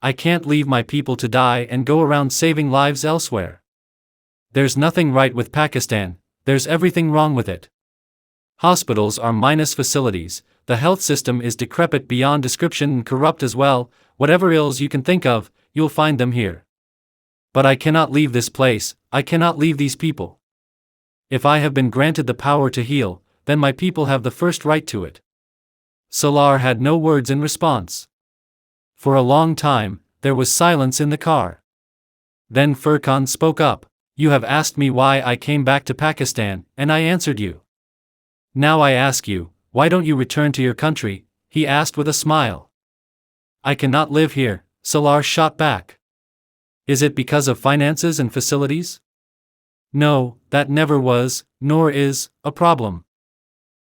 S1: I can't leave my people to die and go around saving lives elsewhere. There's nothing right with Pakistan, there's everything wrong with it. Hospitals are minus facilities, the health system is decrepit beyond description and corrupt as well. Whatever ills you can think of, you'll find them here. But I cannot leave this place, I cannot leave these people. If I have been granted the power to heal, then my people have the first right to it. Salaar had no words in response. For a long time, there was silence in the car. Then Furqan spoke up. You have asked me why I came back to Pakistan, and I answered you. Now I ask you, why don't you return to your country? He asked with a smile. I cannot live here, Salaar shot back. Is it because of finances and facilities? No, that never was, nor is, a problem.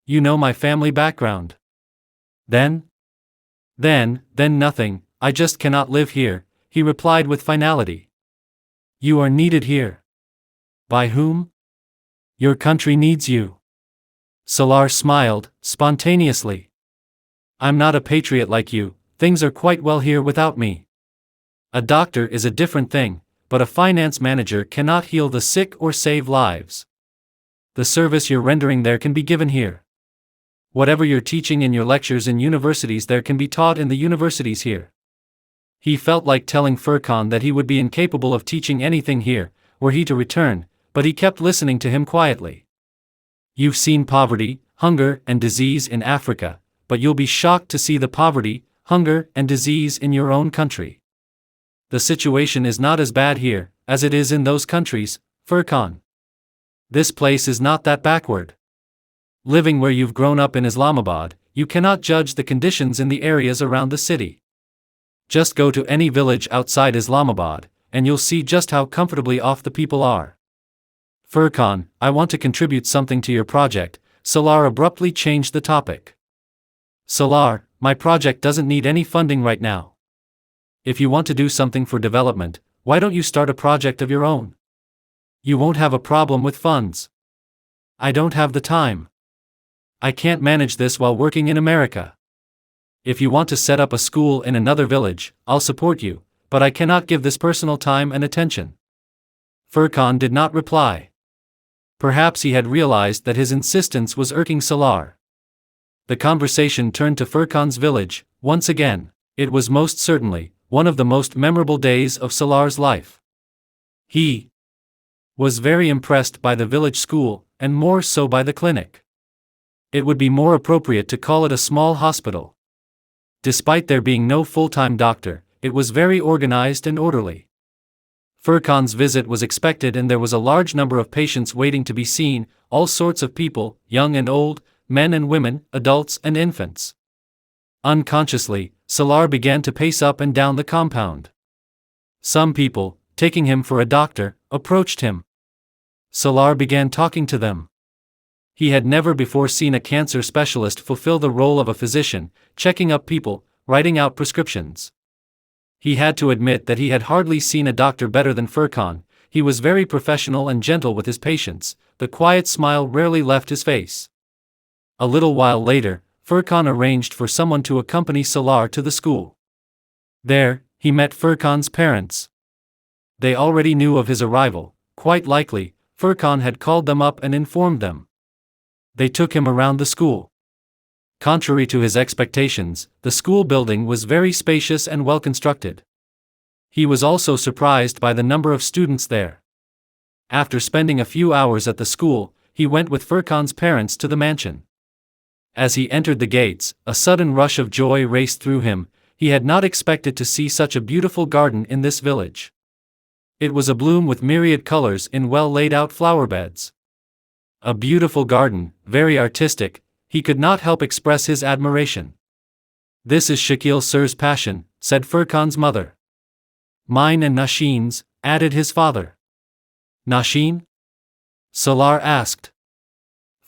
S1: You know my family background. Then nothing, I just cannot live here, he replied with finality. You are needed here. By whom? Your country needs you. Salaar smiled, spontaneously. I'm not a patriot like you, things are quite well here without me. A doctor is a different thing, but a finance manager cannot heal the sick or save lives. The service you're rendering there can be given here. Whatever you're teaching in your lectures in universities there can be taught in the universities here. He felt like telling Furqan that he would be incapable of teaching anything here, were he to return, but he kept listening to him quietly. You've seen poverty, hunger, and disease in Africa, but you'll be shocked to see the poverty, hunger, and disease in your own country. The situation is not as bad here, as it is in those countries, Furqan. This place is not that backward. Living where you've grown up in Islamabad, you cannot judge the conditions in the areas around the city. Just go to any village outside Islamabad, and you'll see just how comfortably off the people are. Furqan, I want to contribute something to your project. Salaar abruptly changed the topic. Salaar, my project doesn't need any funding right now. If you want to do something for development, why don't you start a project of your own? You won't have a problem with funds. I don't have the time. I can't manage this while working in America. If you want to set up a school in another village, I'll support you, but I cannot give this personal time and attention. Furqan did not reply. Perhaps he had realized that his insistence was irking Salaar. The conversation turned to Furqan's village, once again. It was most certainly one of the most memorable days of Salaar's life. He was very impressed by the village school, and more so by the clinic. It would be more appropriate to call it a small hospital. Despite there being no full-time doctor, it was very organized and orderly. Furqan's visit was expected and there was a large number of patients waiting to be seen, all sorts of people, young and old, men and women, adults and infants. Unconsciously, Salaar began to pace up and down the compound. Some people, taking him for a doctor, approached him. Salaar began talking to them. He had never before seen a cancer specialist fulfill the role of a physician, checking up people, writing out prescriptions. He had to admit that he had hardly seen a doctor better than Furqan. He was very professional and gentle with his patients, the quiet smile rarely left his face. A little while later, Furqan arranged for someone to accompany Salaar to the school. There, he met Furqan's parents. They already knew of his arrival, quite likely, Furqan had called them up and informed them. They took him around the school. Contrary to his expectations, the school building was very spacious and well constructed. He was also surprised by the number of students there. After spending a few hours at the school, he went with Furqan's parents to the mansion. As he entered the gates, a sudden rush of joy raced through him. He had not expected to see such a beautiful garden in this village. It was abloom with myriad colors in well laid out flower beds. A beautiful garden, very artistic. He could not help express his admiration. This is Shakil Sir's passion, said Furqan's mother. Mine and Nashin's, added his father. Nashin? Salaar asked.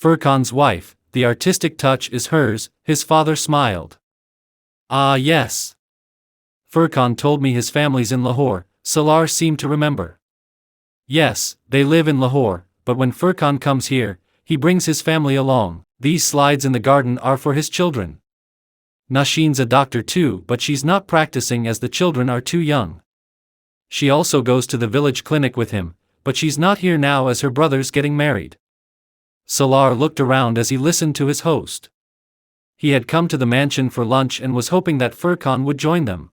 S1: Furqan's wife, the artistic touch is hers, his father smiled. Ah yes. Furqan told me his family's in Lahore, Salaar seemed to remember. Yes, they live in Lahore, but when Furkan comes here, he brings his family along. These slides in the garden are for his children. Nashin's a doctor too, but she's not practicing as the children are too young. She also goes to the village clinic with him, but she's not here now as her brother's getting married. Salaar looked around as he listened to his host. He had come to the mansion for lunch and was hoping that Furkan would join them.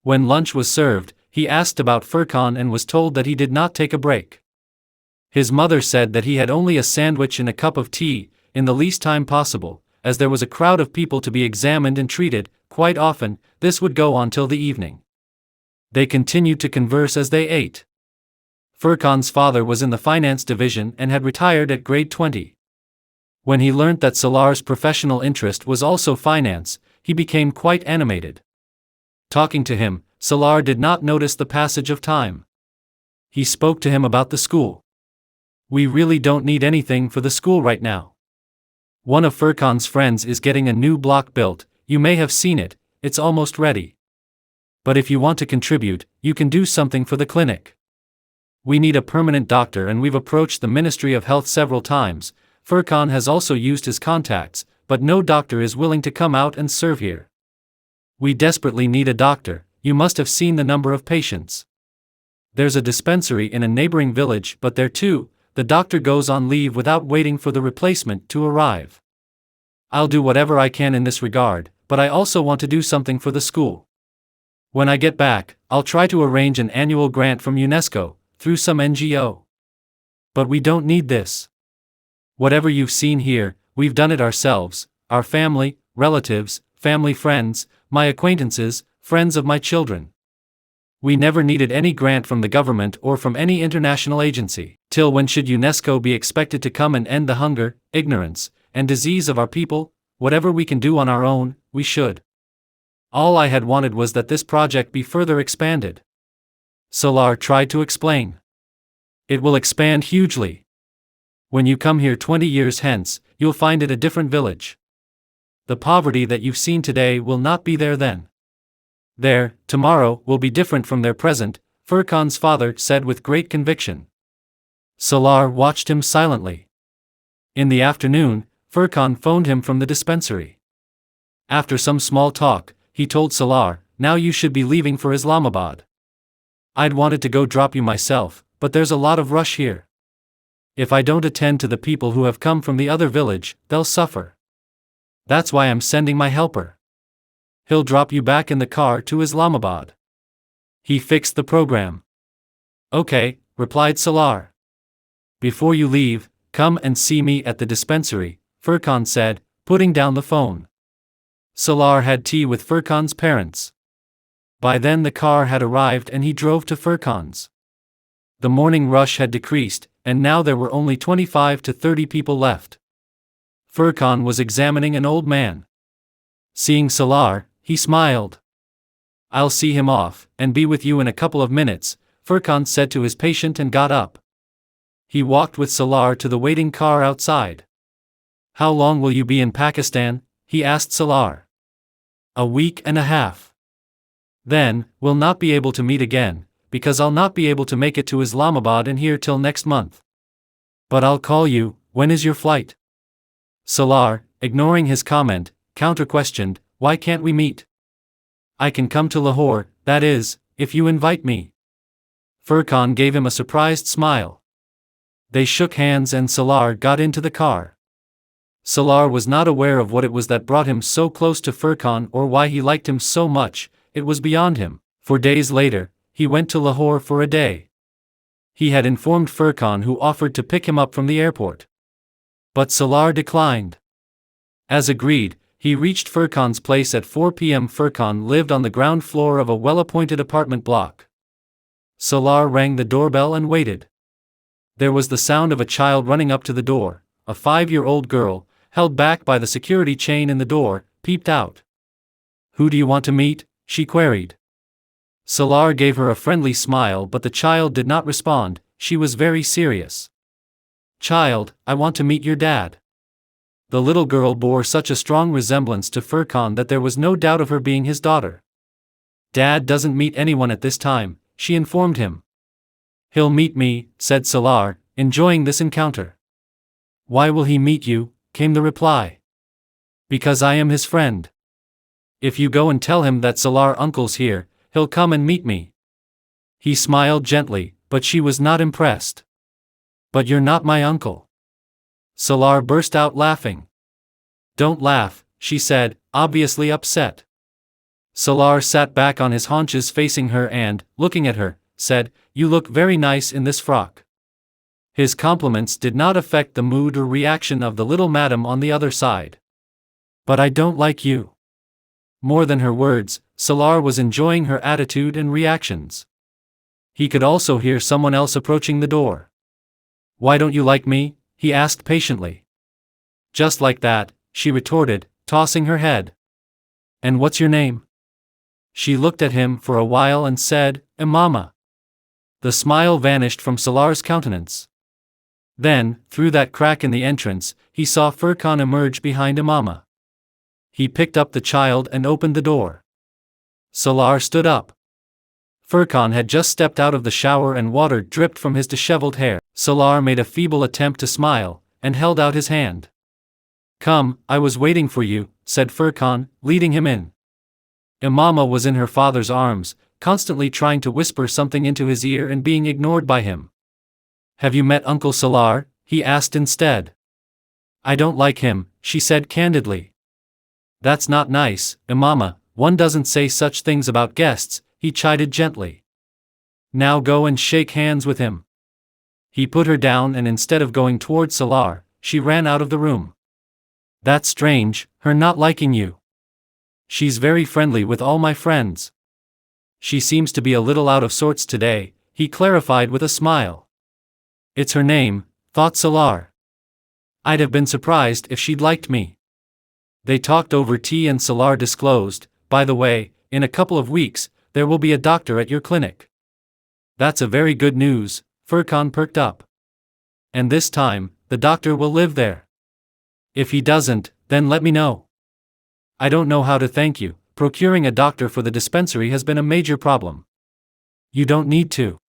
S1: When lunch was served, he asked about Furkan and was told that he did not take a break. His mother said that he had only a sandwich and a cup of tea, in the least time possible, as there was a crowd of people to be examined and treated. Quite often, this would go on till the evening. They continued to converse as they ate. Furkan's father was in the finance division and had retired at grade 20. When he learnt that Salaar's professional interest was also finance, he became quite animated. Talking to him, Salaar did not notice the passage of time. He spoke to him about the school. We really don't need anything for the school right now. One of Furkan's friends is getting a new block built, you may have seen it, it's almost ready. But if you want to contribute, you can do something for the clinic. We need a permanent doctor and we've approached the Ministry of Health several times. Furkan has also used his contacts, but no doctor is willing to come out and serve here. We desperately need a doctor. You must have seen the number of patients. There's a dispensary in a neighboring village, but there too, the doctor goes on leave without waiting for the replacement to arrive. I'll do whatever I can in this regard, but I also want to do something for the school. When I get back, I'll try to arrange an annual grant from UNESCO, through some NGO. But we don't need this. Whatever you've seen here, we've done it ourselves, our family, relatives, family friends, my acquaintances, friends of my children. We never needed any grant from the government or from any international agency. Till when should UNESCO be expected to come and end the hunger, ignorance, and disease of our people? Whatever we can do on our own, we should. All I had wanted was that this project be further expanded. Salaar tried to explain. It will expand hugely. When you come here 20 years hence, you'll find it a different village. The poverty that you've seen today will not be there then. There, tomorrow, will be different from their present, Furkan's father said with great conviction. Salaar watched him silently. In the afternoon, Furkan phoned him from the dispensary. After some small talk, he told Salaar, now you should be leaving for Islamabad. I'd wanted to go drop you myself, but there's a lot of rush here. If I don't attend to the people who have come from the other village, they'll suffer. That's why I'm sending my helper. He'll drop you back in the car to Islamabad. He fixed the program. Okay, replied Salaar. Before you leave, come and see me at the dispensary, Furkan said, putting down the phone. Salaar had tea with Furkan's parents. By then the car had arrived and he drove to Furkan's. The morning rush had decreased, and now there were only 25 to 30 people left. Furkan was examining an old man. Seeing Salaar, he smiled. I'll see him off, and be with you in a couple of minutes, Furkan said to his patient and got up. He walked with Salaar to the waiting car outside. How long will you be in Pakistan? He asked Salaar. A week and a half. Then, we'll not be able to meet again, because I'll not be able to make it to Islamabad and here till next month. But I'll call you. When is your flight? Salaar, ignoring his comment, counter-questioned, why can't we meet? I can come to Lahore, that is, if you invite me. Furkan gave him a surprised smile. They shook hands and Salaar got into the car. Salaar was not aware of what it was that brought him so close to Furkan or why he liked him so much, it was beyond him. 4 days later, he went to Lahore for a day. He had informed Furkan, who offered to pick him up from the airport. But Salaar declined. As agreed, he reached Furkan's place at 4 p.m. Furkan lived on the ground floor of a well-appointed apartment block. Salaar rang the doorbell and waited. There was the sound of a child running up to the door. A 5-year-old girl, held back by the security chain in the door, peeped out. Who do you want to meet? She queried. Salaar gave her a friendly smile, but the child did not respond. She was very serious. Child, I want to meet your dad. The little girl bore such a strong resemblance to Furkan that there was no doubt of her being his daughter. Dad doesn't meet anyone at this time, she informed him. He'll meet me, said Salaar, enjoying this encounter. Why will he meet you? Came the reply. Because I am his friend. If you go and tell him that Salaar uncle's here, he'll come and meet me. He smiled gently, but she was not impressed. But you're not my uncle. Salaar burst out laughing. Don't laugh, she said, obviously upset. Salaar sat back on his haunches facing her and, looking at her, said, You look very nice in this frock. His compliments did not affect the mood or reaction of the little madam on the other side. But I don't like you. More than her words, Salaar was enjoying her attitude and reactions. He could also hear someone else approaching the door. Why don't you like me? He asked patiently. Just like that, she retorted, tossing her head. And what's your name? She looked at him for a while and said, Imama. The smile vanished from Salaar's countenance. Then, through that crack in the entrance, he saw Furqan emerge behind Imama. He picked up the child and opened the door. Salaar stood up. Furqan had just stepped out of the shower and water dripped from his disheveled hair. Salaar made a feeble attempt to smile, and held out his hand. Come, I was waiting for you, said Furqan, leading him in. Imama was in her father's arms, constantly trying to whisper something into his ear and being ignored by him. Have you met Uncle Salaar? He asked instead. I don't like him, she said candidly. That's not nice, Imama, one doesn't say such things about guests, he chided gently. Now go and shake hands with him. He put her down and instead of going toward Salaar, she ran out of the room. That's strange, her not liking you. She's very friendly with all my friends. She seems to be a little out of sorts today, he clarified with a smile. It's her name, thought Salaar. I'd have been surprised if she'd liked me. They talked over tea and Salaar disclosed, by the way, in a couple of weeks, there will be a doctor at your clinic. That's a very good news, Furqan perked up. And this time, the doctor will live there. If he doesn't, then let me know. I don't know how to thank you, procuring a doctor for the dispensary has been a major problem. You don't need to.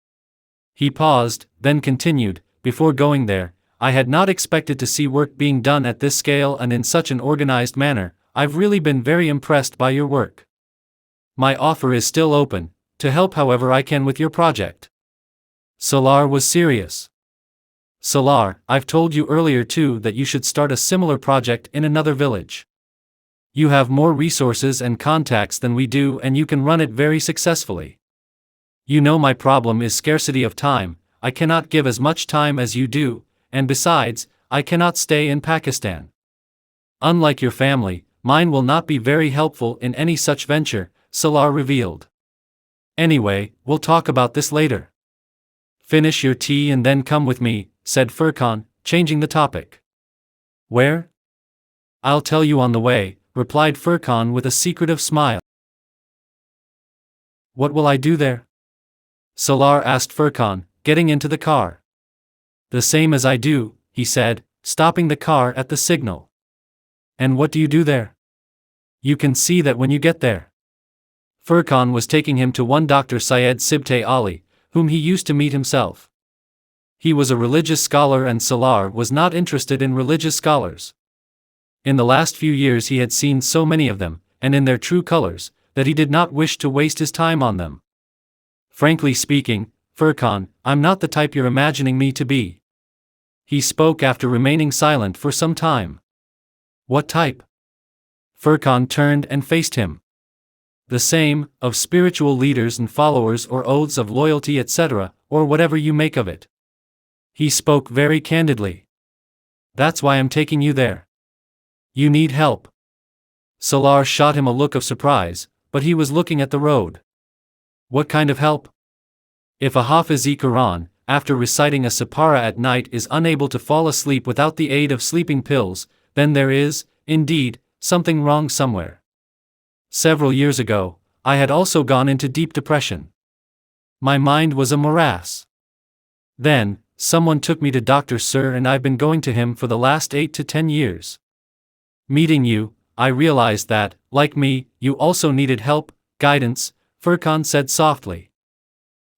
S1: He paused, then continued, before going there, I had not expected to see work being done at this scale and in such an organized manner. I've really been very impressed by your work. My offer is still open, to help however I can with your project. Salaar was serious. Salaar, I've told you earlier too that you should start a similar project in another village. You have more resources and contacts than we do and you can run it very successfully. You know my problem is scarcity of time, I cannot give as much time as you do, and besides, I cannot stay in Pakistan. Unlike your family, mine will not be very helpful in any such venture, Salaar revealed. Anyway, we'll talk about this later. Finish your tea and then come with me, said Furqan, changing the topic. Where? I'll tell you on the way, replied Furqan with a secretive smile. What will I do there? Salaar asked Furqan, getting into the car. The same as I do, he said, stopping the car at the signal. And what do you do there? You can see that when you get there. Furqan was taking him to one Dr. Syed Sibte Ali, whom he used to meet himself. He was a religious scholar and Salaar was not interested in religious scholars. In the last few years he had seen so many of them, and in their true colors, that he did not wish to waste his time on them. Frankly speaking, Furqan, I'm not the type you're imagining me to be. He spoke after remaining silent for some time. What type? Furqan turned and faced him. The same, of spiritual leaders and followers or oaths of loyalty etc., or whatever you make of it. He spoke very candidly. That's why I'm taking you there. You need help. Salaar shot him a look of surprise, but he was looking at the road. What kind of help? If a Hafiz-e-Quran, after reciting a Sipara at night is unable to fall asleep without the aid of sleeping pills, then there is, indeed, something wrong somewhere. Several years ago, I had also gone into deep depression. My mind was a morass. Then, someone took me to Dr. Sir and I've been going to him for the last 8 to 10 years. Meeting you, I realized that, like me, you also needed help, guidance, Furqan said softly.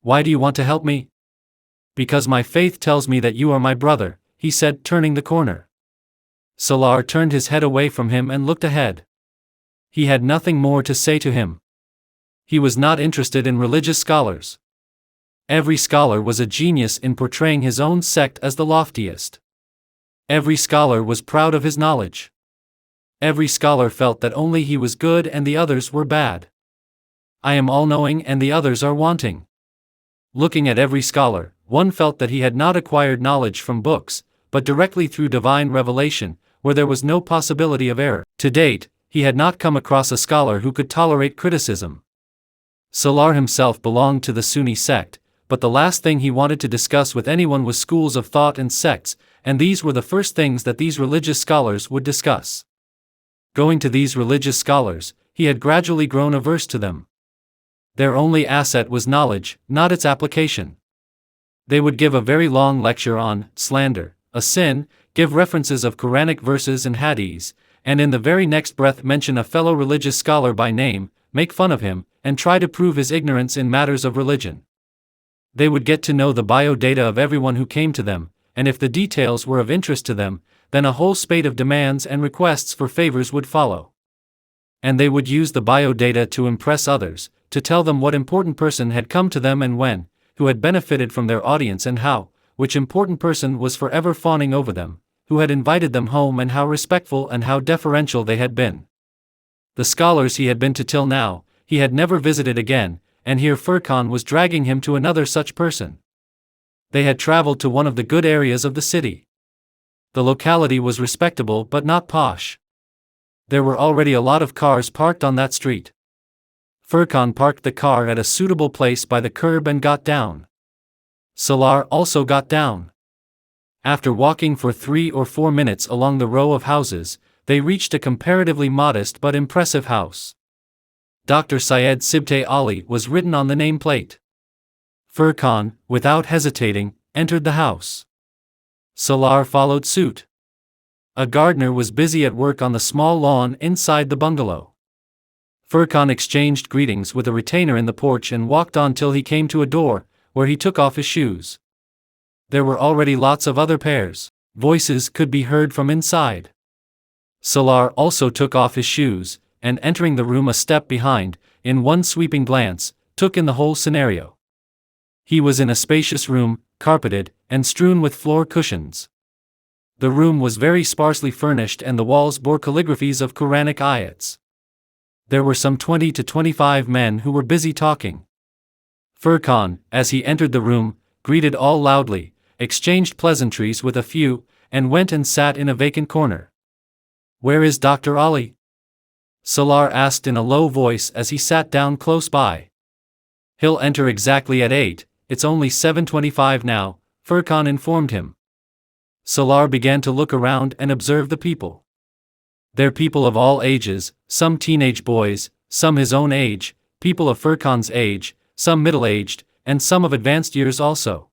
S1: Why do you want to help me? Because my faith tells me that you are my brother, he said, turning the corner. Salaar turned his head away from him and looked ahead. He had nothing more to say to him. He was not interested in religious scholars. Every scholar was a genius in portraying his own sect as the loftiest. Every scholar was proud of his knowledge. Every scholar felt that only he was good and the others were bad. I am all-knowing and the others are wanting. Looking at every scholar, one felt that he had not acquired knowledge from books, but directly through divine revelation, where there was no possibility of error. To date, he had not come across a scholar who could tolerate criticism. Salaar himself belonged to the Sunni sect, but the last thing he wanted to discuss with anyone was schools of thought and sects, and these were the first things that these religious scholars would discuss. Going to these religious scholars, he had gradually grown averse to them. Their only asset was knowledge, not its application. They would give a very long lecture on slander, a sin, give references of Quranic verses and hadiths, and in the very next breath mention a fellow religious scholar by name, make fun of him, and try to prove his ignorance in matters of religion. They would get to know the biodata of everyone who came to them, and if the details were of interest to them, then a whole spate of demands and requests for favors would follow. And they would use the biodata to impress others, to tell them what important person had come to them and when, who had benefited from their audience and how, which important person was forever fawning over them, who had invited them home and how respectful and how deferential they had been. The scholars he had been to till now, he had never visited again, and here Furqan was dragging him to another such person. They had traveled to one of the good areas of the city. The locality was respectable but not posh. There were already a lot of cars parked on that street. Furqan parked the car at a suitable place by the curb and got down. Salaar also got down. After walking for 3 or 4 minutes along the row of houses, they reached a comparatively modest but impressive house. Dr. Syed Sibte Ali was written on the nameplate. Furqan, without hesitating, entered the house. Salaar followed suit. A gardener was busy at work on the small lawn inside the bungalow. Furqan exchanged greetings with a retainer in the porch and walked on till he came to a door, where he took off his shoes. There were already lots of other pairs. Voices could be heard from inside. Salaar also took off his shoes, and entering the room a step behind, in one sweeping glance, took in the whole scenario. He was in a spacious room, carpeted, and strewn with floor cushions. The room was very sparsely furnished and the walls bore calligraphies of Quranic ayats. There were some 20 to 25 men who were busy talking. Furqan, as he entered the room, greeted all loudly, exchanged pleasantries with a few, and went and sat in a vacant corner. "Where is Dr. Ali?" Salaar asked in a low voice as he sat down close by. "He'll enter exactly at 8, it's only 7:25 now," Furqan informed him. Salaar began to look around and observe the people. They're people of all ages, some teenage boys, some his own age, people of Furqan's age, some middle-aged, and some of advanced years also.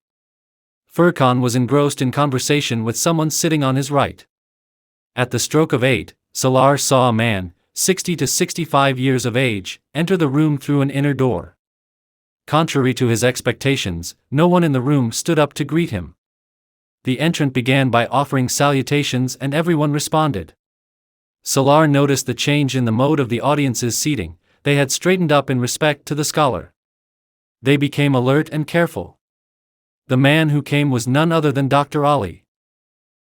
S1: Furqan was engrossed in conversation with someone sitting on his right. At the stroke of 8, Salaar saw a man, 60 to 65 years of age, enter the room through an inner door. Contrary to his expectations, no one in the room stood up to greet him. The entrant began by offering salutations and everyone responded. Salaar noticed the change in the mode of the audience's seating. They had straightened up in respect to the scholar. They became alert and careful. The man who came was none other than Dr. Ali.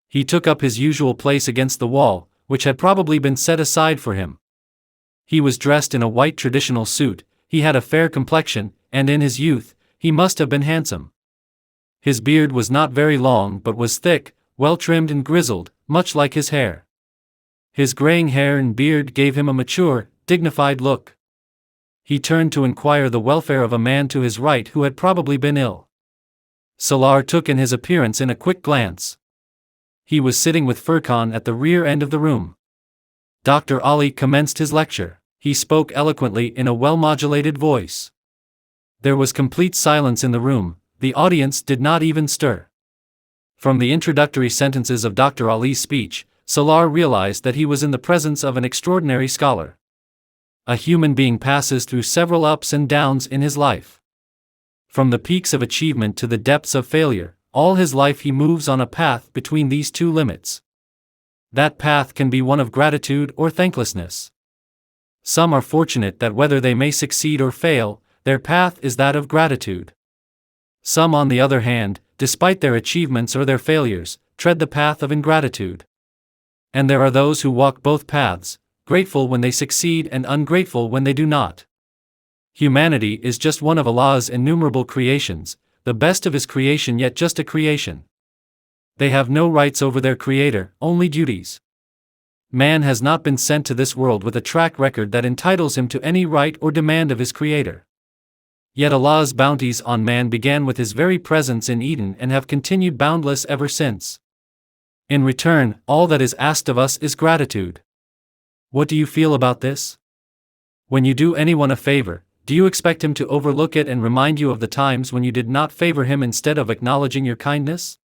S1: He took up his usual place against the wall, which had probably been set aside for him. He was dressed in a white traditional suit, he had a fair complexion, and in his youth, he must have been handsome. His beard was not very long but was thick, well trimmed and grizzled, much like his hair. His graying hair and beard gave him a mature, dignified look. He turned to inquire the welfare of a man to his right who had probably been ill. Salaar took in his appearance in a quick glance. He was sitting with Furqan at the rear end of the room. Dr. Ali commenced his lecture. He spoke eloquently in a well-modulated voice. There was complete silence in the room, the audience did not even stir. From the introductory sentences of Dr. Ali's speech, Salaar realized that he was in the presence of an extraordinary scholar. A human being passes through several ups and downs in his life. From the peaks of achievement to the depths of failure, all his life he moves on a path between these two limits. That path can be one of gratitude or thanklessness. Some are fortunate that whether they may succeed or fail, their path is that of gratitude. Some, on the other hand, despite their achievements or their failures, tread the path of ingratitude. And there are those who walk both paths, grateful when they succeed and ungrateful when they do not. Humanity is just one of Allah's innumerable creations, the best of His creation yet just a creation. They have no rights over their Creator, only duties. Man has not been sent to this world with a track record that entitles him to any right or demand of his Creator. Yet Allah's bounties on man began with His very presence in Eden and have continued boundless ever since. In return, all that is asked of us is gratitude. What do you feel about this? When you do anyone a favor, do you expect him to overlook it and remind you of the times when you did not favor him instead of acknowledging your kindness?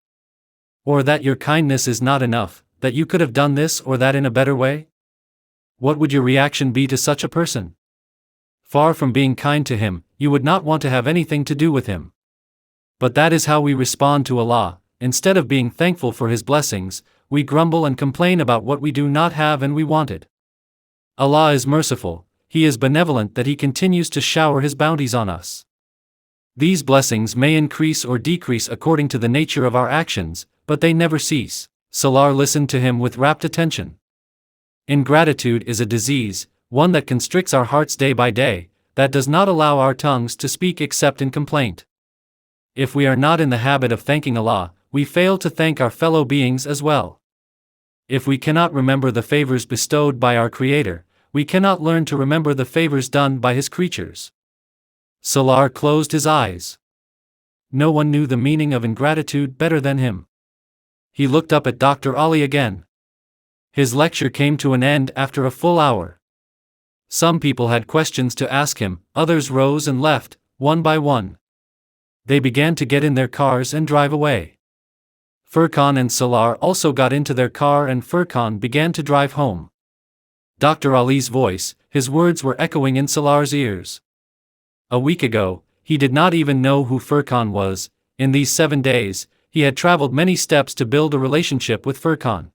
S1: Or that your kindness is not enough, that you could have done this or that in a better way? What would your reaction be to such a person? Far from being kind to him, you would not want to have anything to do with him. But that is how we respond to Allah. Instead of being thankful for His blessings, we grumble and complain about what we do not have and we wanted. Allah is merciful, He is benevolent that He continues to shower His bounties on us. These blessings may increase or decrease according to the nature of our actions, but they never cease. Salaar listened to him with rapt attention. Ingratitude is a disease, one that constricts our hearts day by day, that does not allow our tongues to speak except in complaint. If we are not in the habit of thanking Allah, we fail to thank our fellow beings as well. If we cannot remember the favors bestowed by our Creator, we cannot learn to remember the favors done by His creatures. Salaar closed his eyes. No one knew the meaning of ingratitude better than him. He looked up at Dr. Ali again. His lecture came to an end after a full hour. Some people had questions to ask him, others rose and left, one by one. They began to get in their cars and drive away. Furqan and Salaar also got into their car and Furqan began to drive home. Dr. Ali's voice, his words were echoing in Salaar's ears. A week ago, he did not even know who Furqan was. In these 7 days, he had traveled many steps to build a relationship with Furqan.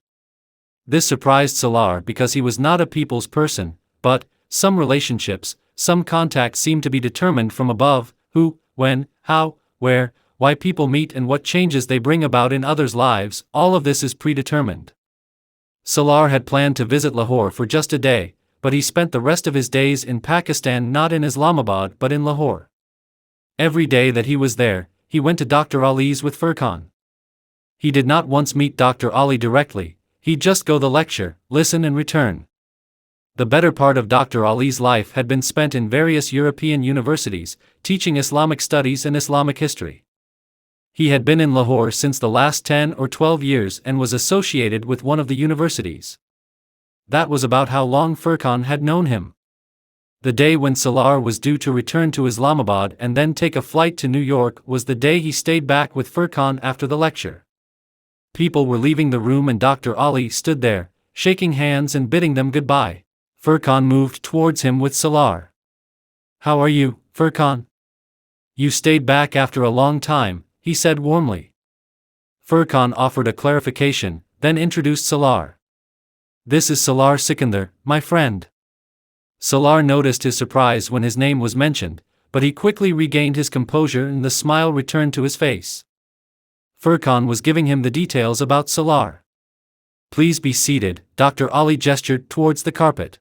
S1: This surprised Salaar because he was not a people's person, but some relationships, some contacts seem to be determined from above: who, when, how, where, why people meet and what changes they bring about in others' lives. All of this is predetermined. Salaar had planned to visit Lahore for just a day, but he spent the rest of his days in Pakistan, not in Islamabad but in Lahore. Every day that he was there, he went to Dr. Ali's with Furqan. He did not once meet Dr. Ali directly, he'd just go the lecture, listen and return. The better part of Dr. Ali's life had been spent in various European universities, teaching Islamic studies and Islamic history. He had been in Lahore since the last 10 or 12 years and was associated with one of the universities. That was about how long Furqan had known him. The day when Salaar was due to return to Islamabad and then take a flight to New York was the day he stayed back with Furqan after the lecture. People were leaving the room and Dr. Ali stood there, shaking hands and bidding them goodbye. Furqan moved towards him with Salaar. "How are you, Furqan? You stayed back after a long time," he said warmly. Furqan offered a clarification, then introduced Salaar. "This is Salaar Sikandar, my friend." Salaar noticed his surprise when his name was mentioned, but he quickly regained his composure and the smile returned to his face. Furqan was giving him the details about Salaar. "Please be seated," Dr. Ali gestured towards the carpet.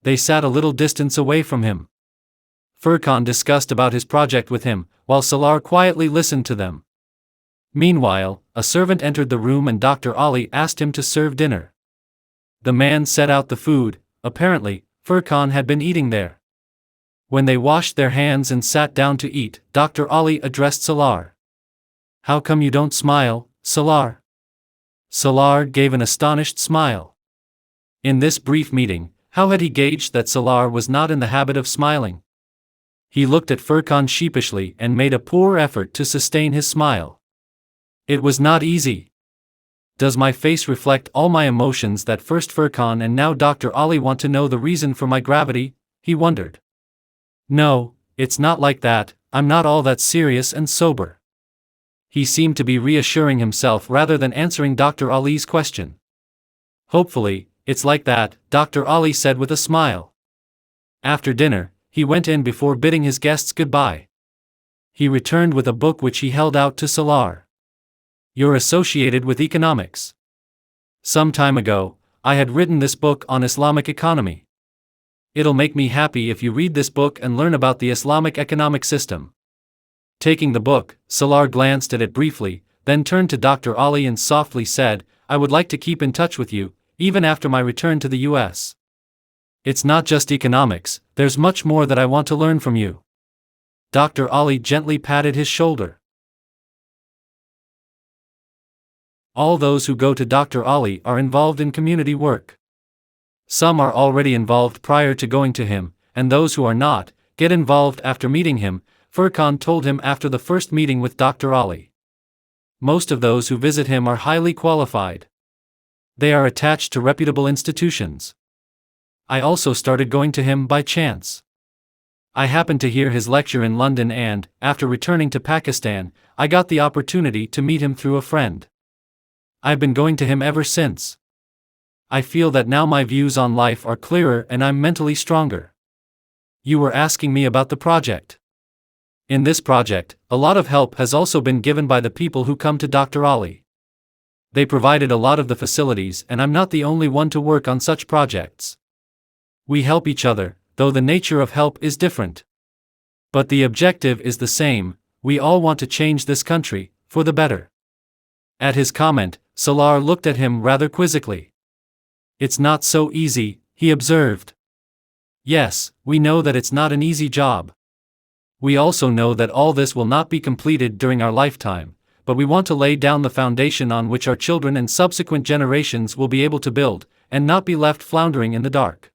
S1: They sat a little distance away from him. Furqan discussed about his project with him, while Salaar quietly listened to them. Meanwhile, a servant entered the room and Dr. Ali asked him to serve dinner. The man set out the food. Apparently, Furqan had been eating there. When they washed their hands and sat down to eat, Dr. Ali addressed Salaar. "How come you don't smile, Salaar?" Salaar gave an astonished smile. In this brief meeting, how had he gauged that Salaar was not in the habit of smiling? He looked at Furqan sheepishly and made a poor effort to sustain his smile. It was not easy. Does my face reflect all my emotions that first Furqan and now Dr. Ali want to know the reason for my gravity? He wondered. No, it's not like that, I'm not all that serious and sober." He seemed to be reassuring himself rather than answering Dr. Ali's question. "Hopefully, it's like that," Dr. Ali said with a smile. After dinner, he went in before bidding his guests goodbye. He returned with a book which he held out to Salaar. "You're associated with economics. Some time ago, I had written this book on Islamic economy. It'll make me happy if you read this book and learn about the Islamic economic system." Taking the book, Salaar glanced at it briefly, then turned to Dr. Ali and softly said, "I would like to keep in touch with you, even after my return to the US. It's not just economics, there's much more that I want to learn from you." Dr. Ali gently patted his shoulder. All those who go to Dr. Ali are involved in community work. Some are already involved prior to going to him, and those who are not, get involved after meeting him, Furqan told him after the first meeting with Dr. Ali. Most of those who visit him are highly qualified. They are attached to reputable institutions. I also started going to him by chance. I happened to hear his lecture in London and, after returning to Pakistan, I got the opportunity to meet him through a friend. I've been going to him ever since. I feel that now my views on life are clearer and I'm mentally stronger. You were asking me about the project. In this project, a lot of help has also been given by the people who come to Dr. Ali. They provided a lot of the facilities and I'm not the only one to work on such projects. We help each other, though the nature of help is different. But the objective is the same, we all want to change this country, for the better." At his comment, Salaar looked at him rather quizzically. "It's not so easy," he observed. "Yes, we know that it's not an easy job. We also know that all this will not be completed during our lifetime, but we want to lay down the foundation on which our children and subsequent generations will be able to build, and not be left floundering in the dark.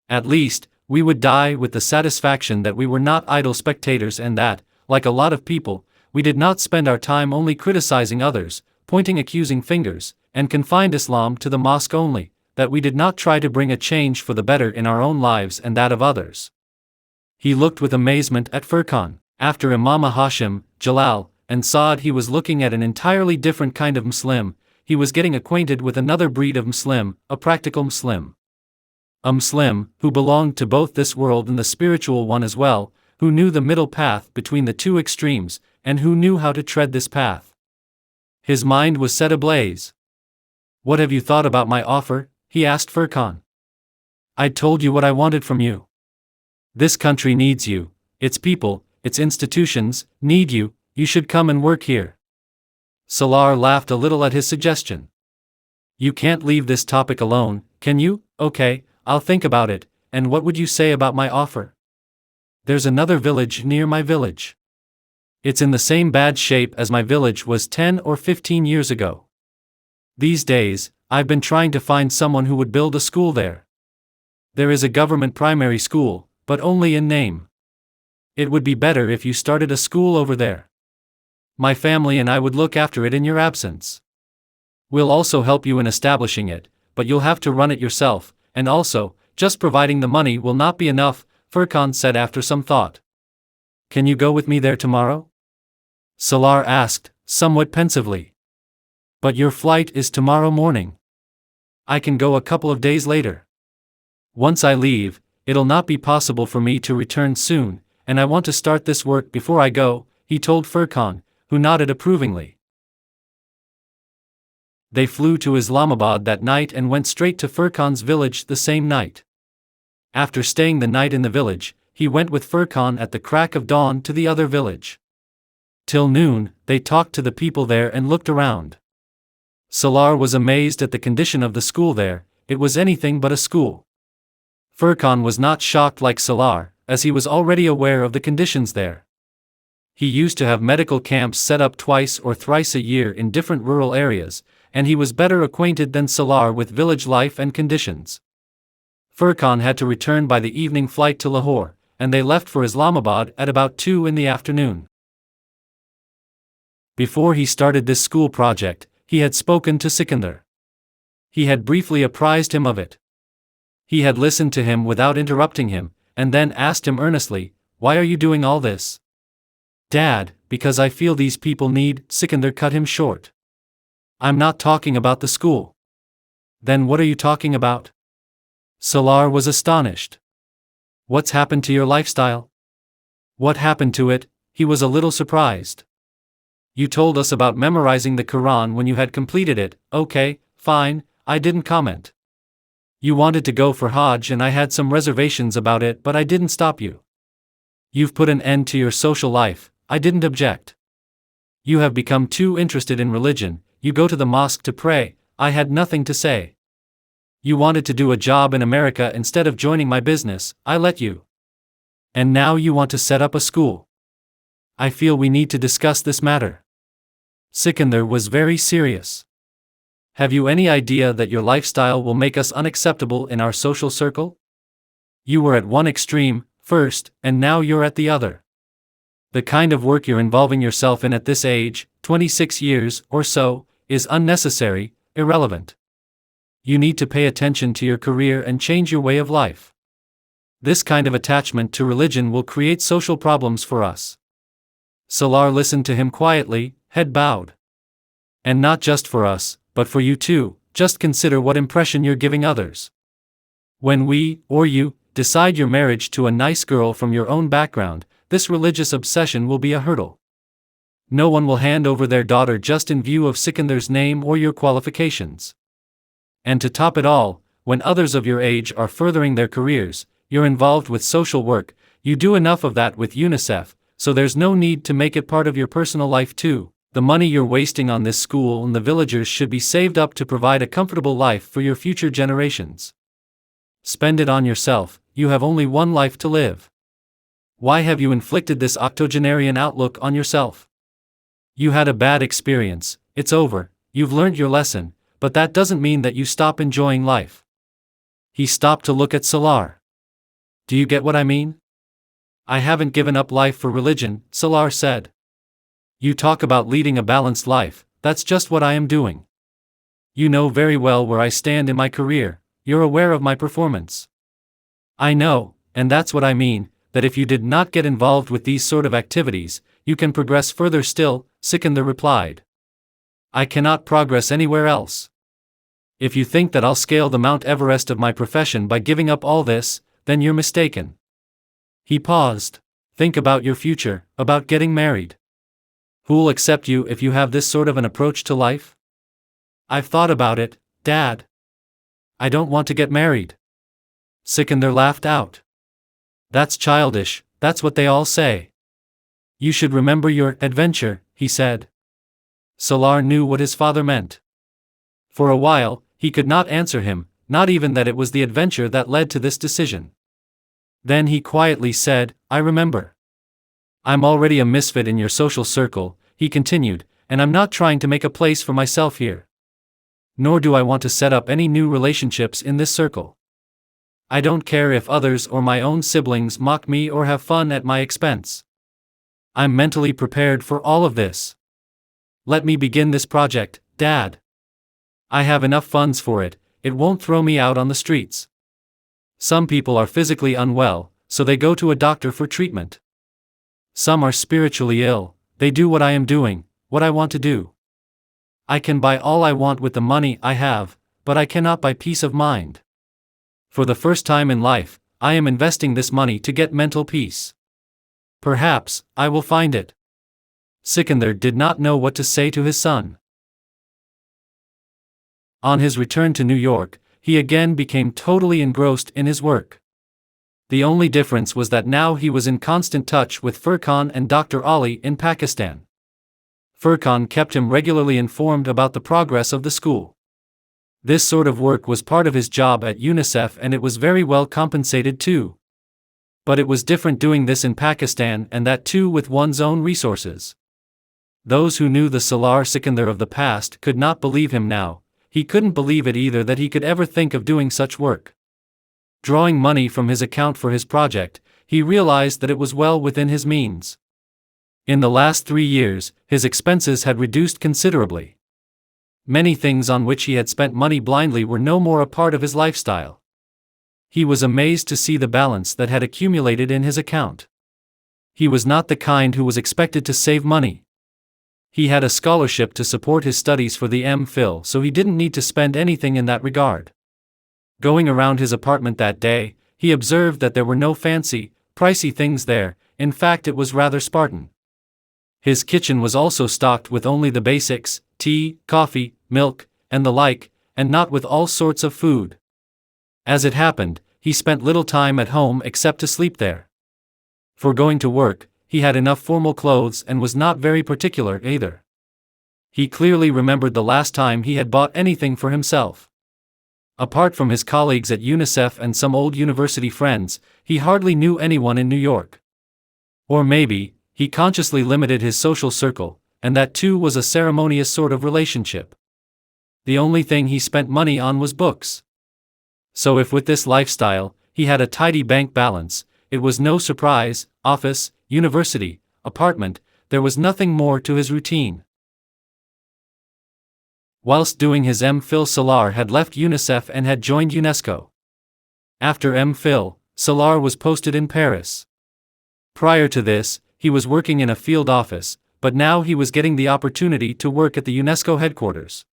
S1: At least, we would die with the satisfaction that we were not idle spectators and that, like a lot of people, we did not spend our time only criticizing others, pointing accusing fingers, and confined Islam to the mosque only, that we did not try to bring a change for the better in our own lives and that of others." He looked with amazement at Furqan. After Imama Hashim, Jalal, and Saad he was looking at an entirely different kind of Muslim. He was getting acquainted with another breed of Muslim, a practical Muslim. A Muslim, who belonged to both this world and the spiritual one as well, who knew the middle path between the two extremes, and who knew how to tread this path. His mind was set ablaze. "What have you thought about my offer?" he asked Furqan. "I'd told you what I wanted from you. This country needs you, its people, its institutions, need you, you should come and work here." Salaar laughed a little at his suggestion. "You can't leave this topic alone, can you? Okay, I'll think about it, and what would you say about my offer? There's another village near my village. It's in the same bad shape as my village was 10 or 15 years ago. These days, I've been trying to find someone who would build a school there. There is a government primary school, but only in name. It would be better if you started a school over there. My family and I would look after it in your absence. We'll also help you in establishing it, but you'll have to run it yourself, and also, just providing the money will not be enough," Furqan said after some thought. "Can you go with me there tomorrow?" Salaar asked, somewhat pensively. "But your flight is tomorrow morning. I can go a couple of days later. Once I leave, it'll not be possible for me to return soon, and I want to start this work before I go," he told Furqan, who nodded approvingly. They flew to Islamabad that night and went straight to Furqan's village the same night. After staying the night in the village, he went with Furqan at the crack of dawn to the other village. Till noon, they talked to the people there and looked around. Salaar was amazed at the condition of the school there, it was anything but a school. Furqan was not shocked like Salaar, as he was already aware of the conditions there. He used to have medical camps set up twice or thrice a year in different rural areas, and he was better acquainted than Salaar with village life and conditions. Furqan had to return by the evening flight to Lahore, and they left for Islamabad at about 2 in the afternoon. Before he started this school project, he had spoken to Sikandar. He had briefly apprised him of it. He had listened to him without interrupting him, and then asked him earnestly, "Why are you doing all this? Dad, because I feel these people need, Sikandar cut him short. I'm not talking about the school. Then what are you talking about? Salaar was astonished. What's happened to your lifestyle? What happened to it? He was a little surprised. You told us about memorizing the Quran when you had completed it. Okay, fine, I didn't comment. You wanted to go for Hajj and I had some reservations about it, but I didn't stop you. You've put an end to your social life, I didn't object. You have become too interested in religion, you go to the mosque to pray, I had nothing to say. You wanted to do a job in America instead of joining my business, I let you. And now you want to set up a school. I feel we need to discuss this matter. Sikandar was very serious. Have you any idea that your lifestyle will make us unacceptable in our social circle? You were at one extreme, first, and now you're at the other. The kind of work you're involving yourself in at this age, 26 years or so, is unnecessary, irrelevant. You need to pay attention to your career and change your way of life. This kind of attachment to religion will create social problems for us. Salaar listened to him quietly, head bowed. And not just for us, but for you too, just consider what impression you're giving others. When we, or you, decide your marriage to a nice girl from your own background, this religious obsession will be a hurdle. No one will hand over their daughter just in view of Sikandar's name or your qualifications. And to top it all, when others of your age are furthering their careers, you're involved with social work, you do enough of that with UNICEF, so there's no need to make it part of your personal life too. The money you're wasting on this school and the villagers should be saved up to provide a comfortable life for your future generations. Spend it on yourself, you have only one life to live. Why have you inflicted this octogenarian outlook on yourself? You had a bad experience, it's over, you've learned your lesson, but that doesn't mean that you stop enjoying life. He stopped to look at Salaar. Do you get what I mean? I haven't given up life for religion, Salaar said. You talk about leading a balanced life, that's just what I am doing. You know very well where I stand in my career, you're aware of my performance. I know, and that's what I mean, that if you did not get involved with these sort of activities, you can progress further still, Sikandar replied. I cannot progress anywhere else. If you think that I'll scale the Mount Everest of my profession by giving up all this, then you're mistaken. He paused. Think about your future, about getting married. Who'll accept you if you have this sort of an approach to life? I've thought about it, Dad. I don't want to get married. Sikandar laughed out. That's childish, that's what they all say. You should remember your adventure, he said. Salaar knew what his father meant. For a while, he could not answer him, not even that it was the adventure that led to this decision. Then he quietly said, I remember. I'm already a misfit in your social circle, he continued, and I'm not trying to make a place for myself here. Nor do I want to set up any new relationships in this circle. I don't care if others or my own siblings mock me or have fun at my expense. I'm mentally prepared for all of this. Let me begin this project, Dad. I have enough funds for it, it won't throw me out on the streets. Some people are physically unwell, so they go to a doctor for treatment. Some are spiritually ill, they do what I am doing, what I want to do. I can buy all I want with the money I have, but I cannot buy peace of mind. For the first time in life, I am investing this money to get mental peace. Perhaps, I will find it. Sikandar did not know what to say to his son. On his return to New York, he again became totally engrossed in his work. The only difference was that now he was in constant touch with Furqan and Dr. Ali in Pakistan. Furqan kept him regularly informed about the progress of the school. This sort of work was part of his job at UNICEF and it was very well compensated too. But it was different doing this in Pakistan and that too with one's own resources. Those who knew the Salaar Sikandar of the past could not believe him now, he couldn't believe it either that he could ever think of doing such work. Drawing money from his account for his project, he realized that it was well within his means. In the last 3 years, his expenses had reduced considerably. Many things on which he had spent money blindly were no more a part of his lifestyle. He was amazed to see the balance that had accumulated in his account. He was not the kind who was expected to save money. He had a scholarship to support his studies for the M.Phil, so he didn't need to spend anything in that regard. Going around his apartment that day, he observed that there were no fancy, pricey things there. In fact, it was rather Spartan. His kitchen was also stocked with only the basics: tea, coffee, milk, and the like, and not with all sorts of food. As it happened, he spent little time at home except to sleep there. For going to work, he had enough formal clothes and was not very particular either. He clearly remembered the last time he had bought anything for himself. Apart from his colleagues at UNICEF and some old university friends, he hardly knew anyone in New York. Or maybe, he consciously limited his social circle, and that too was a ceremonious sort of relationship. The only thing he spent money on was books. So if with this lifestyle, he had a tidy bank balance, it was no surprise: office, university, apartment, there was nothing more to his routine. Whilst doing his M.Phil, Salaar had left UNICEF and had joined UNESCO. After M.Phil, Salaar was posted in Paris. Prior to this, he was working in a field office, but now he was getting the opportunity to work at the UNESCO headquarters.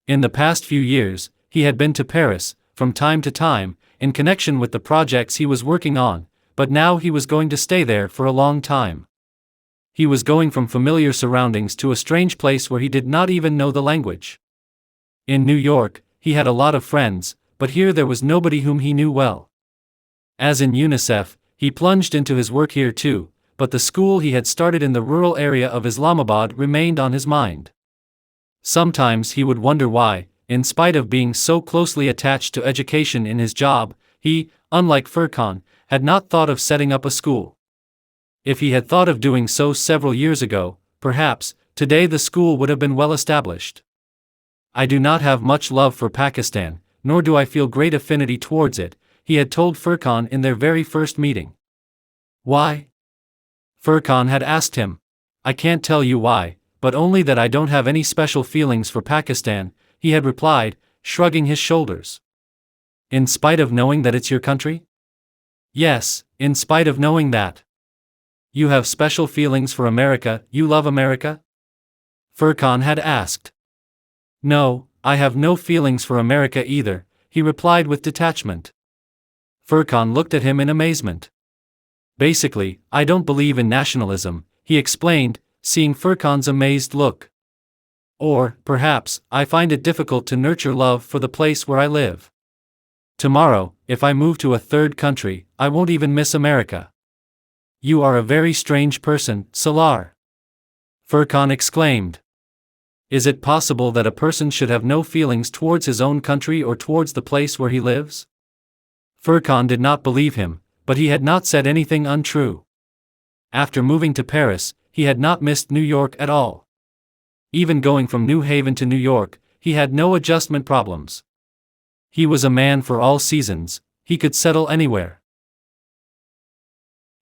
S1: In the past few years, he had been to Paris, from time to time, in connection with the projects he was working on, but now he was going to stay there for a long time. He was going from familiar surroundings to a strange place where he did not even know the language. In New York, he had a lot of friends, but here there was nobody whom he knew well. As in UNICEF, he plunged into his work here too, but the school he had started in the rural area of Islamabad remained on his mind. Sometimes he would wonder why, in spite of being so closely attached to education in his job, he, unlike Furkan, had not thought of setting up a school. If he had thought of doing so several years ago, perhaps, today the school would have been well established. "I do not have much love for Pakistan, nor do I feel great affinity towards it," he had told Furkan in their very first meeting. "Why?" Furkan had asked him. "I can't tell you why, but only that I don't have any special feelings for Pakistan," he had replied, shrugging his shoulders. "In spite of knowing that it's your country?" "Yes, in spite of knowing that." "You have special feelings for America, you love America?" Furkan had asked. "No, I have no feelings for America either," he replied with detachment. Furkan looked at him in amazement. "Basically, I don't believe in nationalism," he explained, seeing Furkan's amazed look. "Or, perhaps, I find it difficult to nurture love for the place where I live. Tomorrow, if I move to a third country, I won't even miss America." "You are a very strange person, Salaar," Furkan exclaimed. "Is it possible that a person should have no feelings towards his own country or towards the place where he lives?" Furkan did not believe him, but he had not said anything untrue. After moving to Paris, he had not missed New York at all. Even going from New Haven to New York, he had no adjustment problems. He was a man for all seasons, he could settle anywhere.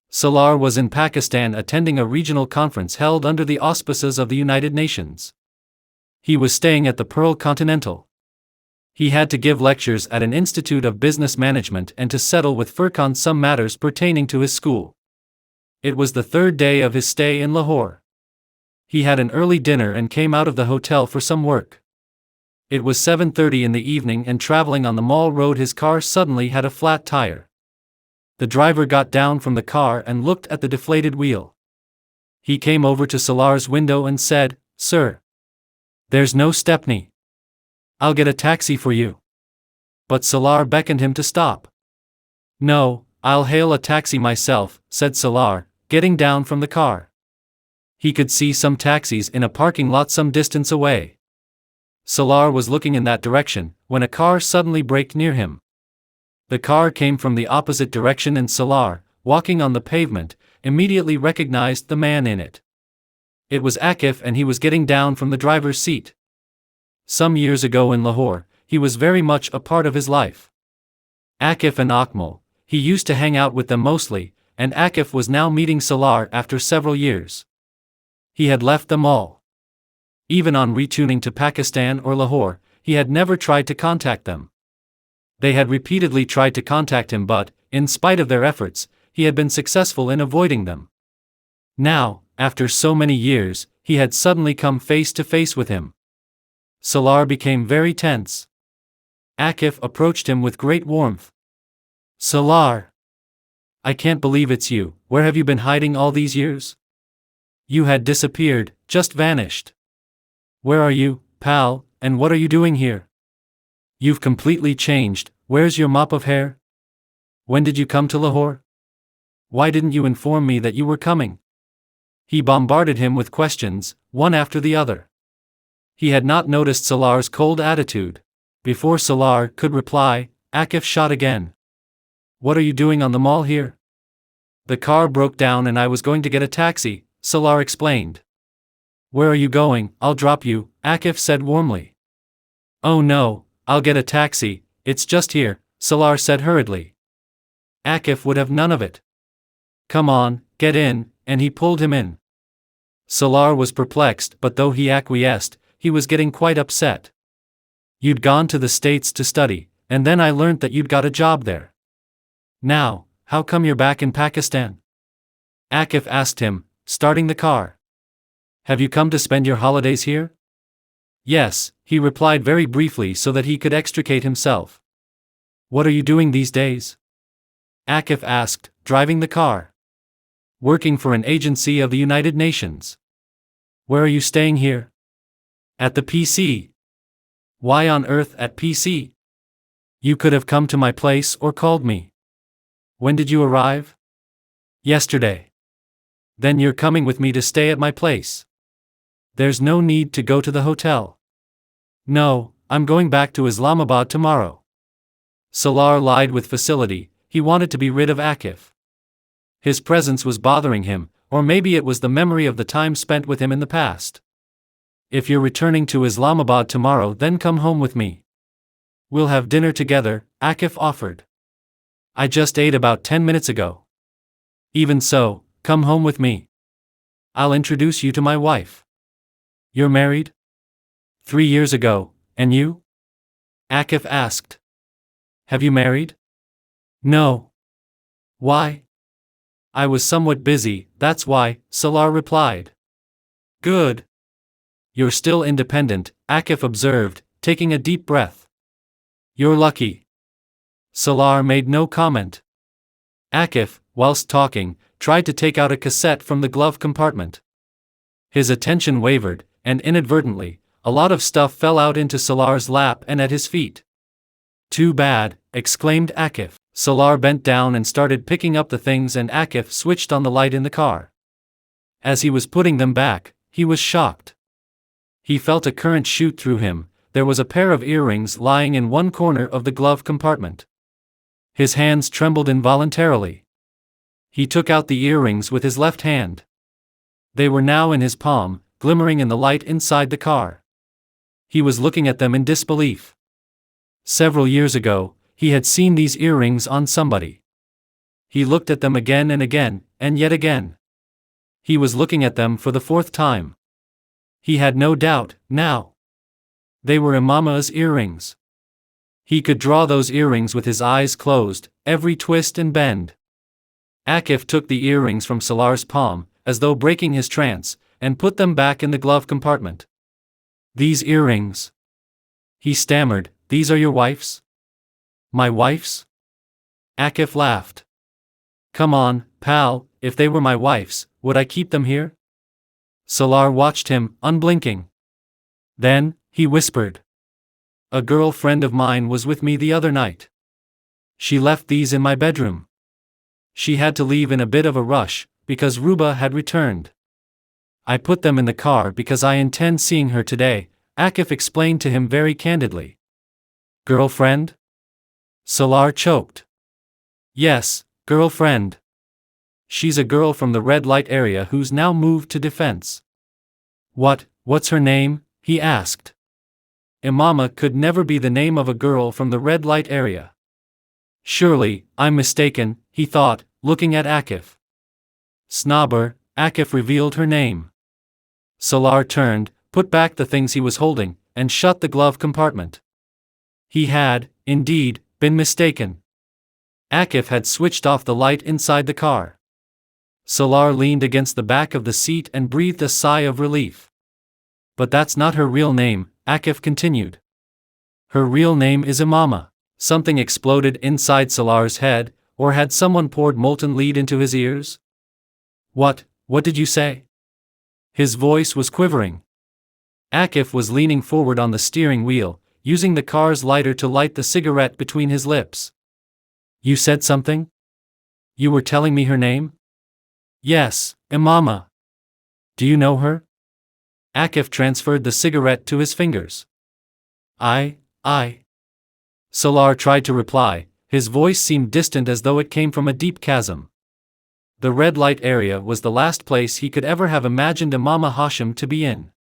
S1: Salaar was in Pakistan attending a regional conference held under the auspices of the United Nations. He was staying at the Pearl Continental. He had to give lectures at an institute of business management and to settle with Furkan some matters pertaining to his school. It was the third day of his stay in Lahore. He had an early dinner and came out of the hotel for some work. It was 7:30 in the evening, and traveling on the Mall Road his car suddenly had a flat tire. The driver got down from the car and looked at the deflated wheel. He came over to Salaar's window and said, "Sir, there's no stepney. I'll get a taxi for you." But Salaar beckoned him to stop. "No, I'll hail a taxi myself," said Salaar, getting down from the car. He could see some taxis in a parking lot some distance away. Salaar was looking in that direction, when a car suddenly braked near him. The car came from the opposite direction, and Salaar, walking on the pavement, immediately recognized the man in it. It was Akif, and he was getting down from the driver's seat. Some years ago in Lahore, he was very much a part of his life. Akif and Akmal, he used to hang out with them mostly, and Akif was now meeting Salaar after several years. He had left them all. Even on returning to Pakistan or Lahore, he had never tried to contact them. They had repeatedly tried to contact him, but, in spite of their efforts, he had been successful in avoiding them. Now, after so many years, he had suddenly come face to face with him. Salaar became very tense. Akif approached him with great warmth. Salaar! I can't believe it's you. Where have you been hiding all these years? You had disappeared, just vanished. Where are you, pal, and what are you doing here? You've completely changed. Where's your mop of hair? When did you come to Lahore? Why didn't you inform me that you were coming? He bombarded him with questions, one after the other. He had not noticed Salaar's cold attitude. Before Salaar could reply, Akif shot again. What are you doing on the mall here? The car broke down and I was going to get a taxi, Salaar explained. Where are you going? I'll drop you, Akif said warmly. Oh no, I'll get a taxi, it's just here, Salaar said hurriedly. Akif would have none of it. Come on, get in, and he pulled him in. Salaar was perplexed, but though he acquiesced, he was getting quite upset. You'd gone to the States to study, and then I learnt that you'd got a job there. Now, how come you're back in Pakistan? Akif asked him, starting the car. Have you come to spend your holidays here? Yes, he replied very briefly so that he could extricate himself. What are you doing these days? Akif asked, driving the car. Working for an agency of the United Nations. Where are you staying here? At the PC. Why on earth at PC? You could have come to my place or called me. When did you arrive? Yesterday. Then you're coming with me to stay at my place. There's no need to go to the hotel. No, I'm going back to Islamabad tomorrow. Salaar lied with facility. He wanted to be rid of Akif. His presence was bothering him, or maybe it was the memory of the time spent with him in the past. If you're returning to Islamabad tomorrow, then come home with me. We'll have dinner together, Akif offered. I just ate about 10 minutes ago. Even so, come home with me. I'll introduce you to my wife. You're married? 3 years ago, and you? Akif asked. Have you married? No. Why? I was somewhat busy, that's why, Salaar replied. Good. You're still independent, Akif observed, taking a deep breath. You're lucky. Salaar made no comment. Akif, whilst talking, tried to take out a cassette from the glove compartment. His attention wavered, and inadvertently, a lot of stuff fell out into Salaar's lap and at his feet. Too bad, exclaimed Akif. Salaar bent down and started picking up the things, and Akif switched on the light in the car. As he was putting them back, he was shocked. He felt a current shoot through him. There was a pair of earrings lying in one corner of the glove compartment. His hands trembled involuntarily. He took out the earrings with his left hand. They were now in his palm, glimmering in the light inside the car. He was looking at them in disbelief. Several years ago, he had seen these earrings on somebody. He looked at them again and again, and yet again. He was looking at them for the 4th time. He had no doubt, now. They were Imama's earrings. He could draw those earrings with his eyes closed, every twist and bend. Akif took the earrings from Salaar's palm, as though breaking his trance, and put them back in the glove compartment. These earrings. He stammered, these are your wife's? My wife's? Akif laughed. Come on, pal, if they were my wife's, would I keep them here? Salaar watched him, unblinking. Then, he whispered. A girlfriend of mine was with me the other night. She left these in my bedroom. She had to leave in a bit of a rush, because Ruba had returned. I put them in the car because I intend seeing her today, Akif explained to him very candidly. Girlfriend? Salaar choked. Yes, girlfriend. She's a girl from the red light area who's now moved to defense. What's her name? He asked. Imama could never be the name of a girl from the red light area. Surely, I'm mistaken, he thought, looking at Akif. Snobber, Akif revealed her name. Salaar turned, put back the things he was holding, and shut the glove compartment. He had, indeed, been mistaken. Akif had switched off the light inside the car. Salaar leaned against the back of the seat and breathed a sigh of relief. But that's not her real name, Akif continued. Her real name is Imama. Something exploded inside Salaar's head, or had someone poured molten lead into his ears? What did you say? His voice was quivering. Akif was leaning forward on the steering wheel, using the car's lighter to light the cigarette between his lips. You said something? You were telling me her name? Yes, Imama. Do you know her? Akif transferred the cigarette to his fingers. I. Salaar tried to reply, his voice seemed distant as though it came from a deep chasm. The red light area was the last place he could ever have imagined Imama Hashim to be in.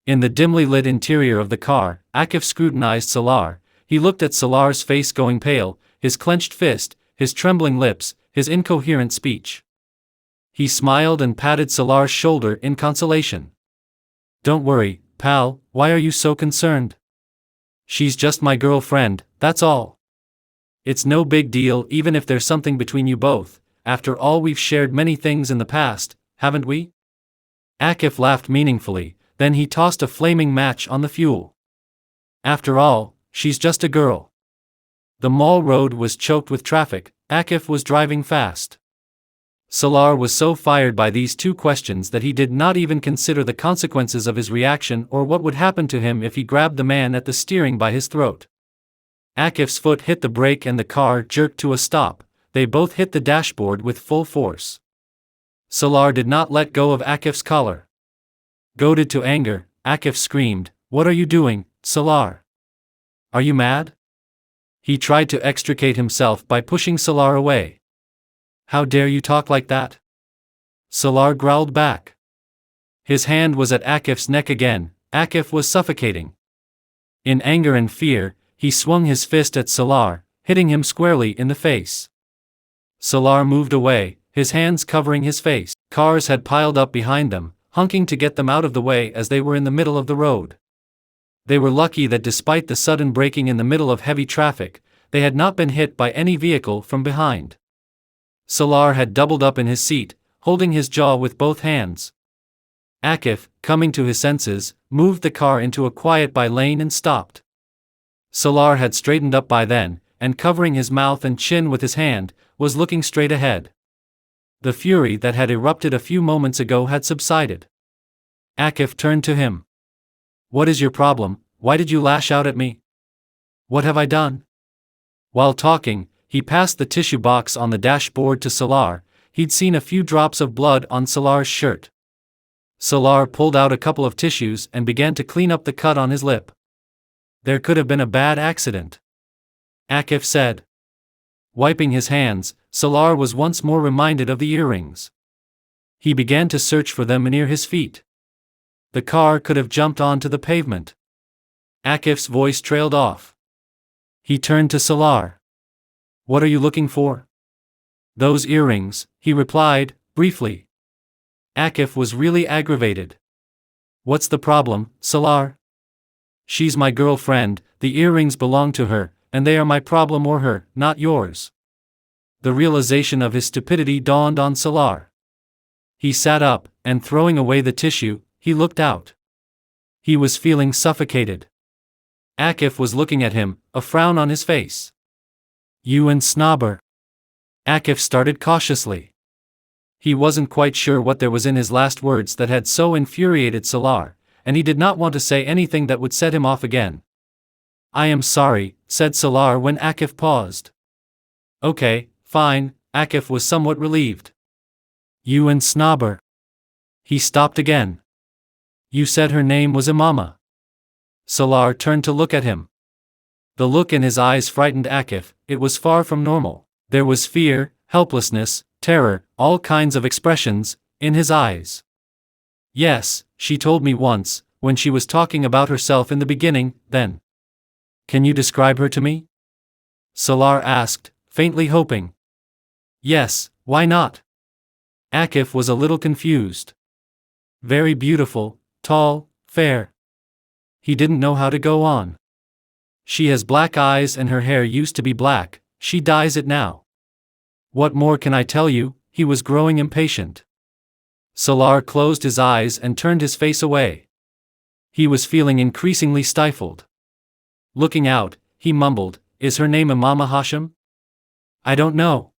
S1: In the dimly lit interior of the car, Akif scrutinized Salaar. He looked at Salaar's face going pale, his clenched fist, his trembling lips, his incoherent speech. He smiled and patted Salaar's shoulder in consolation. Don't worry, pal, why are you so concerned? She's just my girlfriend, that's all. It's no big deal even if there's something between you both. After all, we've shared many things in the past, haven't we? Akif laughed meaningfully, then he tossed a flaming match on the fuel. After all, she's just a girl. The mall road was choked with traffic. Akif was driving fast. Salaar was so fired by these two questions that he did not even consider the consequences of his reaction or what would happen to him if he grabbed the man at the steering by his throat. Akif's foot hit the brake and the car jerked to a stop. They both hit the dashboard with full force. Salaar did not let go of Akif's collar. Goaded to anger, Akif screamed, "What are you doing, Salaar? Are you mad?" He tried to extricate himself by pushing Salaar away. How dare you talk like that? Salaar growled back. His hand was at Akif's neck again. Akif was suffocating. In anger and fear, he swung his fist at Salaar, hitting him squarely in the face. Salaar moved away, his hands covering his face. Cars had piled up behind them, honking to get them out of the way as they were in the middle of the road. They were lucky that despite the sudden braking in the middle of heavy traffic, they had not been hit by any vehicle from behind. Salaar had doubled up in his seat, holding his jaw with both hands. Akif, coming to his senses, moved the car into a quiet by-lane and stopped. Salaar had straightened up by then, and covering his mouth and chin with his hand, was looking straight ahead. The fury that had erupted a few moments ago had subsided. Akif turned to him. What is your problem? Why did you lash out at me? What have I done? While talking, he passed the tissue box on the dashboard to Salaar. He'd seen a few drops of blood on Salaar's shirt. Salaar pulled out a couple of tissues and began to clean up the cut on his lip. There could have been a bad accident, Akif said. Wiping his hands, Salaar was once more reminded of the earrings. He began to search for them near his feet. The car could have jumped onto the pavement. Akif's voice trailed off. He turned to Salaar. What are you looking for? Those earrings, he replied, briefly. Akif was really aggravated. What's the problem, Salaar? She's my girlfriend, the earrings belong to her, and they are my problem or her, not yours. The realization of his stupidity dawned on Salaar. He sat up, and throwing away the tissue, he looked out. He was feeling suffocated. Akif was looking at him, a frown on his face. You and Snobber. Akif started cautiously. He wasn't quite sure what there was in his last words that had so infuriated Salaar, and he did not want to say anything that would set him off again. I am sorry, said Salaar when Akif paused. Okay, fine, Akif was somewhat relieved. You and Snobber. He stopped again. You said her name was Imama. Salaar turned to look at him. The look in his eyes frightened Akif. It was far from normal. There was fear, helplessness, terror, all kinds of expressions, in his eyes. Yes, she told me once, when she was talking about herself in the beginning, then. Can you describe her to me? Salaar asked, faintly hoping. Yes, why not? Akif was a little confused. Very beautiful, tall, fair. He didn't know how to go on. She has black eyes and her hair used to be black, she dyes it now. What more can I tell you? he was growing impatient. Salaar closed his eyes and turned his face away. He was feeling increasingly stifled. Looking out, he mumbled, "Is her name Imama Hashim?" "I don't know.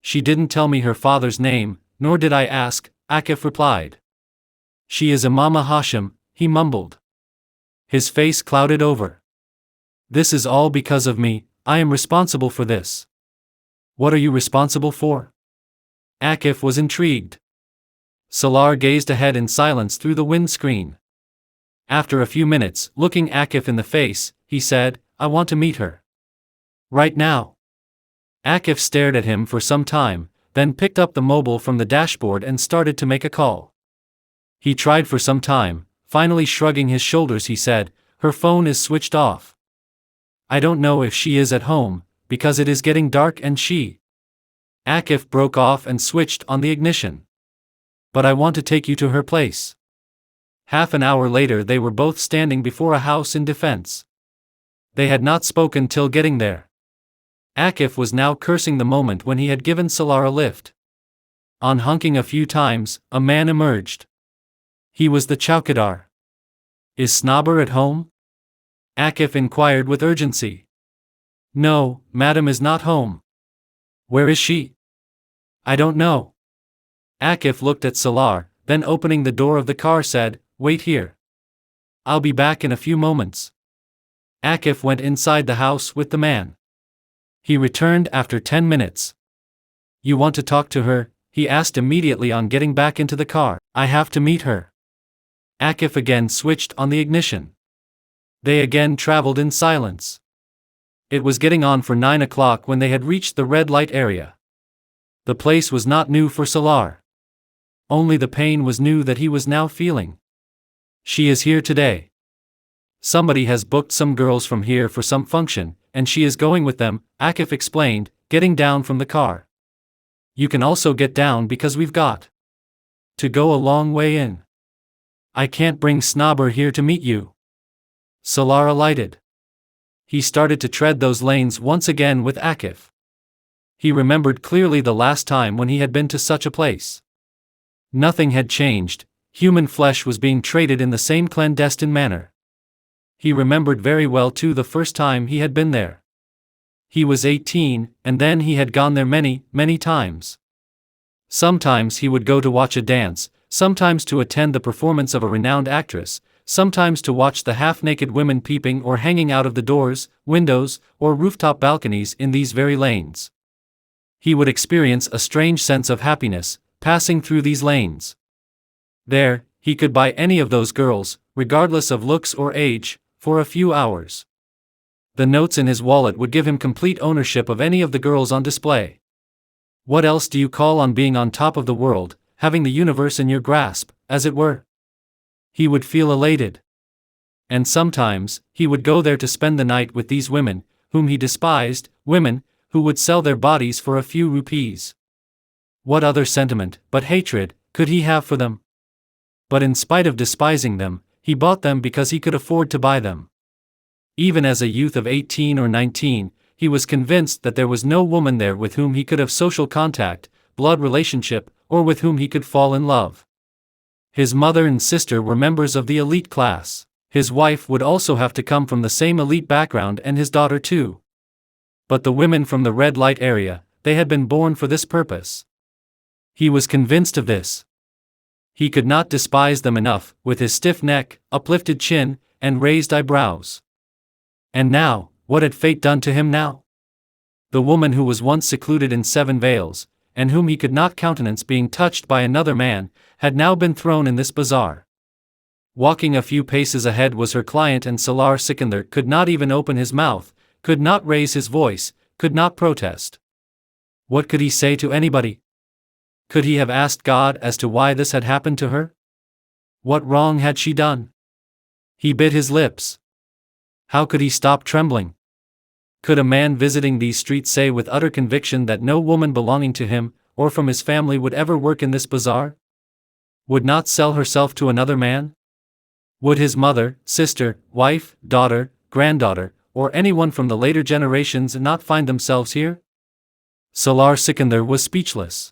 S1: She didn't tell me her father's name, nor did I ask," Akif replied. "She is Imama Hashim," he mumbled. His face clouded over. "This is all because of me, I am responsible for this." "What are you responsible for?" Akif was intrigued. Salaar gazed ahead in silence through the windscreen. After a few minutes, looking Akif in the face, he said, "I want to meet her. Right now." Akif stared at him for some time, then picked up the mobile from the dashboard and started to make a call. He tried for some time, finally shrugging his shoulders he said, "Her phone is switched off. I don't know if she is at home, because it is getting dark and she—" Akif broke off and switched on the ignition. "But I want to take you to her place." Half an hour later they were both standing before a house in defense. They had not spoken till getting there. Akif was now cursing the moment when he had given Salaar a lift. On honking a few times, a man emerged. He was the chowkidar. "Is S.A.W at home?" Akif inquired with urgency. "No, madam is not home." "Where is she?" "I don't know." Akif looked at Salaar, then opening the door of the car said, "Wait here. I'll be back in a few moments." Akif went inside the house with the man. He returned after 10 minutes. "You want to talk to her?" he asked immediately on getting back into the car. "I have to meet her." Akif again switched on the ignition. They again traveled in silence. It was getting on for 9 o'clock when they had reached the red light area. The place was not new for Salaar. Only the pain was new that he was now feeling. "She is here today. Somebody has booked some girls from here for some function, and she is going with them," Akif explained, getting down from the car. "You can also get down because we've got to go a long way in. I can't bring S.A.W here to meet you." Salaar alighted. He started to tread those lanes once again with Akif. He remembered clearly the last time when he had been to such a place. Nothing had changed, human flesh was being traded in the same clandestine manner. He remembered very well too the first time he had been there. He was 18, and then he had gone there many, many times. Sometimes he would go to watch a dance, sometimes to attend the performance of a renowned actress, sometimes to watch the half-naked women peeping or hanging out of the doors, windows, or rooftop balconies in these very lanes. He would experience a strange sense of happiness, passing through these lanes. There, he could buy any of those girls, regardless of looks or age, for a few hours. The notes in his wallet would give him complete ownership of any of the girls on display. What else do you call on being on top of the world, having the universe in your grasp, as it were? He would feel elated. And sometimes, he would go there to spend the night with these women, whom he despised, women, who would sell their bodies for a few rupees. What other sentiment, but hatred, could he have for them? But in spite of despising them, he bought them because he could afford to buy them. Even as a youth of 18 or 19, he was convinced that there was no woman there with whom he could have social contact, blood relationship, or with whom he could fall in love. His mother and sister were members of the elite class. His wife would also have to come from the same elite background and his daughter too. But the women from the red light area, they had been born for this purpose. He was convinced of this. He could not despise them enough, with his stiff neck, uplifted chin, and raised eyebrows. And now, what had fate done to him now? The woman who was once secluded in 7 veils, and whom he could not countenance being touched by another man, had now been thrown in this bazaar. Walking a few paces ahead was her client, and Salaar Sikandar could not even open his mouth, could not raise his voice, could not protest. What could he say to anybody? Could he have asked God as to why this had happened to her? What wrong had she done? He bit his lips. How could he stop trembling? Could a man visiting these streets say with utter conviction that no woman belonging to him, or from his family, would ever work in this bazaar? Would not sell herself to another man? Would his mother, sister, wife, daughter, granddaughter, or anyone from the later generations not find themselves here? Salaar Sikandar was speechless.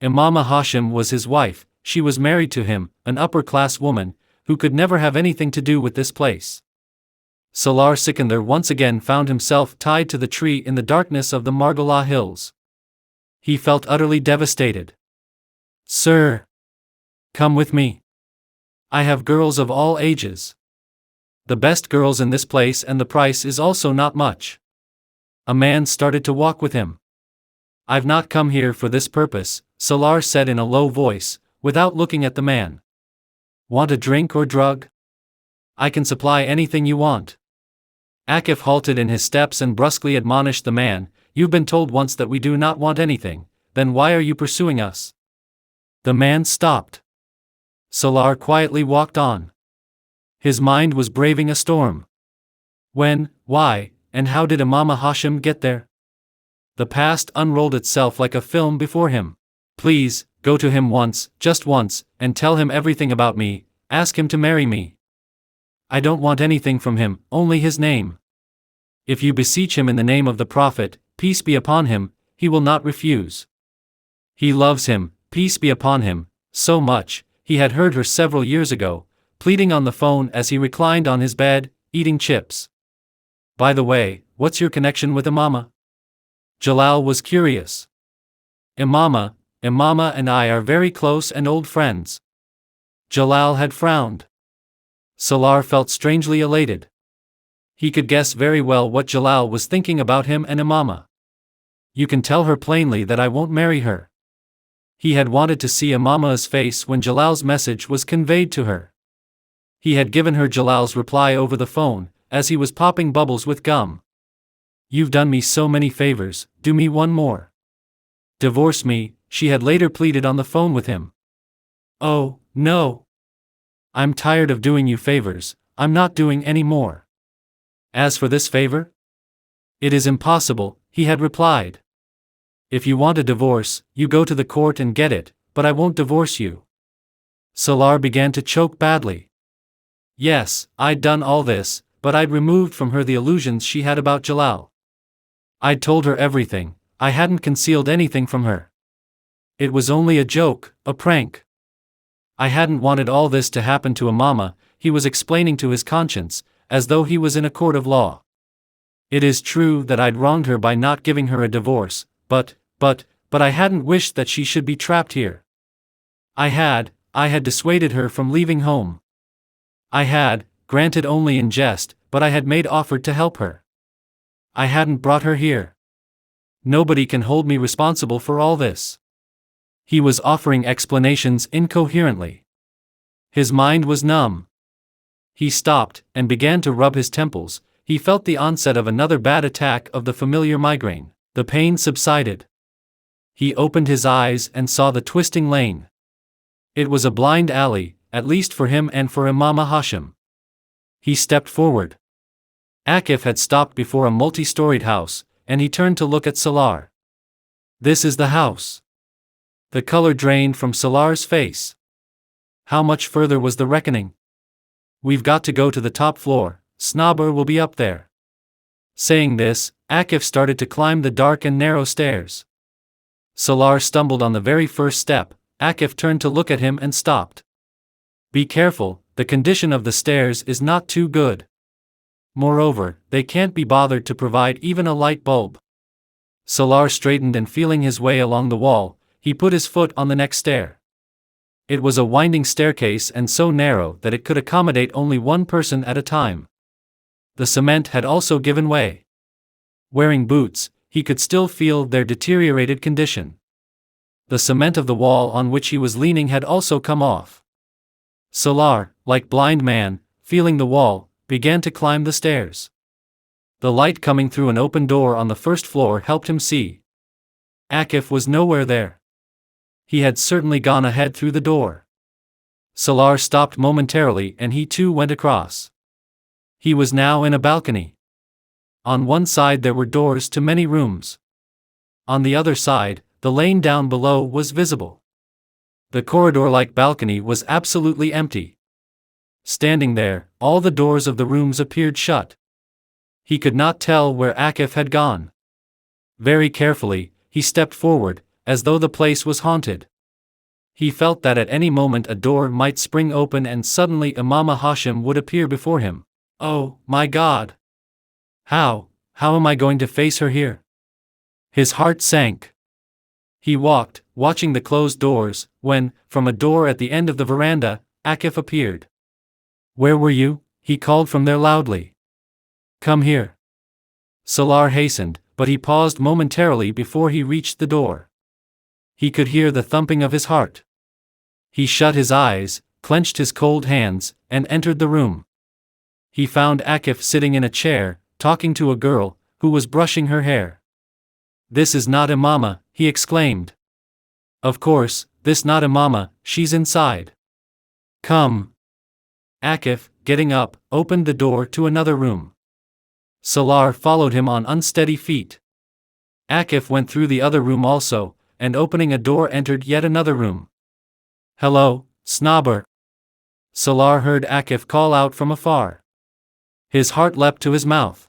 S1: Imama Hashim was his wife. She was married to him, an upper-class woman, who could never have anything to do with this place. Salaar Sikandar once again found himself tied to the tree in the darkness of the Margala hills. He felt utterly devastated. "Sir, come with me. I have girls of all ages. The best girls in this place, and the price is also not much." A man started to walk with him. "I've not come here for this purpose," Salaar said in a low voice, without looking at the man. "Want a drink or drug? I can supply anything you want." Akif halted in his steps and brusquely admonished the man, "You've been told once that we do not want anything, then why are you pursuing us?" The man stopped. Salaar quietly walked on. His mind was braving a storm. When, why, and how did Imama Hashim get there? The past unrolled itself like a film before him. "Please, go to him once, just once, and tell him everything about me. Ask him to marry me. I don't want anything from him, only his name. If you beseech him in the name of the Prophet, peace be upon him, he will not refuse. He loves him, peace be upon him, so much." He had heard her several years ago, pleading on the phone as he reclined on his bed, eating chips. "By the way, what's your connection with Imama?" Jalal was curious. Imama and I are very close and old friends." Jalal had frowned. Salaar felt strangely elated. He could guess very well what Jalal was thinking about him and Imama. "You can tell her plainly that I won't marry her." He had wanted to see Imama's face when Jalal's message was conveyed to her. He had given her Jalal's reply over the phone, as he was popping bubbles with gum. "You've done me so many favors, do me one more. Divorce me," she had later pleaded on the phone with him. "Oh, no. I'm tired of doing you favors, I'm not doing any more. As for this favor? It is impossible," he had replied. "If you want a divorce, you go to the court and get it, but I won't divorce you." Salaar began to choke badly. Yes, I'd done all this, but I'd removed from her the illusions she had about Jalal. I'd told her everything, I hadn't concealed anything from her. It was only a joke, a prank. I hadn't wanted all this to happen to Imama, he was explaining to his conscience, as though he was in a court of law. It is true that I'd wronged her by not giving her a divorce, but I hadn't wished that she should be trapped here. I had dissuaded her from leaving home. I had, granted only in jest, but I had made offered to help her. I hadn't brought her here. Nobody can hold me responsible for all this." He was offering explanations incoherently. His mind was numb. He stopped, and began to rub his temples. He felt the onset of another bad attack of the familiar migraine. The pain subsided. He opened his eyes and saw the twisting lane. It was a blind alley, at least for him and for Imama Hashim. He stepped forward. Akif had stopped before a multi-storied house, and he turned to look at Salaar. "This is the house." The color drained from Salaar's face. How much further was the reckoning? "We've got to go to the top floor, S.A.W will be up there." Saying this, Akif started to climb the dark and narrow stairs. Salaar stumbled on the very first step. Akif turned to look at him and stopped. "Be careful, the condition of the stairs is not too good. Moreover, they can't be bothered to provide even a light bulb." Salaar straightened, and feeling his way along the wall, he put his foot on the next stair. It was a winding staircase and so narrow that it could accommodate only one person at a time. The cement had also given way. Wearing boots, he could still feel their deteriorated condition. The cement of the wall on which he was leaning had also come off. Salaar, like blind man, feeling the wall, began to climb the stairs. The light coming through an open door on the first floor helped him see. Akif was nowhere there. He had certainly gone ahead through the door. Salaar stopped momentarily, and he too went across. He was now in a balcony. On one side there were doors to many rooms. On the other side, the lane down below was visible. The corridor-like balcony was absolutely empty. Standing there, all the doors of the rooms appeared shut. He could not tell where Akif had gone. Very carefully, he stepped forward, as though the place was haunted. He felt that at any moment a door might spring open and suddenly Imama Hashim would appear before him. Oh, my God! How am I going to face her here? His heart sank. He walked, watching the closed doors, when, from a door at the end of the veranda, Akif appeared. Where were you? He called from there loudly. Come here. Salaar hastened, but he paused momentarily before he reached the door. He could hear the thumping of his heart. He shut his eyes, clenched his cold hands, and entered the room. He found Akif sitting in a chair, talking to a girl, who was brushing her hair. This is not Imama, he exclaimed. Of course, this not Imama, she's inside. Come. Akif, getting up, opened the door to another room. Salaar followed him on unsteady feet. Akif went through the other room also, and opening a door entered yet another room. Hello, S.A.W. Salaar heard Akif call out from afar. His heart leapt to his mouth.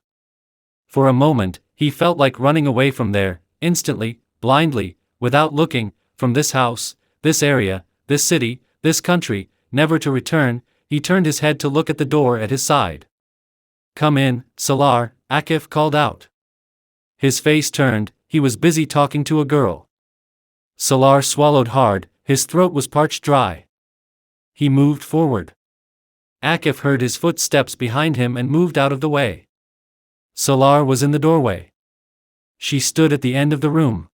S1: For a moment, he felt like running away from there, instantly, blindly, without looking, from this house, this area, this city, this country, never to return. He turned his head to look at the door at his side. Come in, Salaar, Akif called out. His face turned, he was busy talking to a girl. Salaar swallowed hard, his throat was parched dry. He moved forward. Akif heard his footsteps behind him and moved out of the way. Salaar was in the doorway. She stood at the end of the room.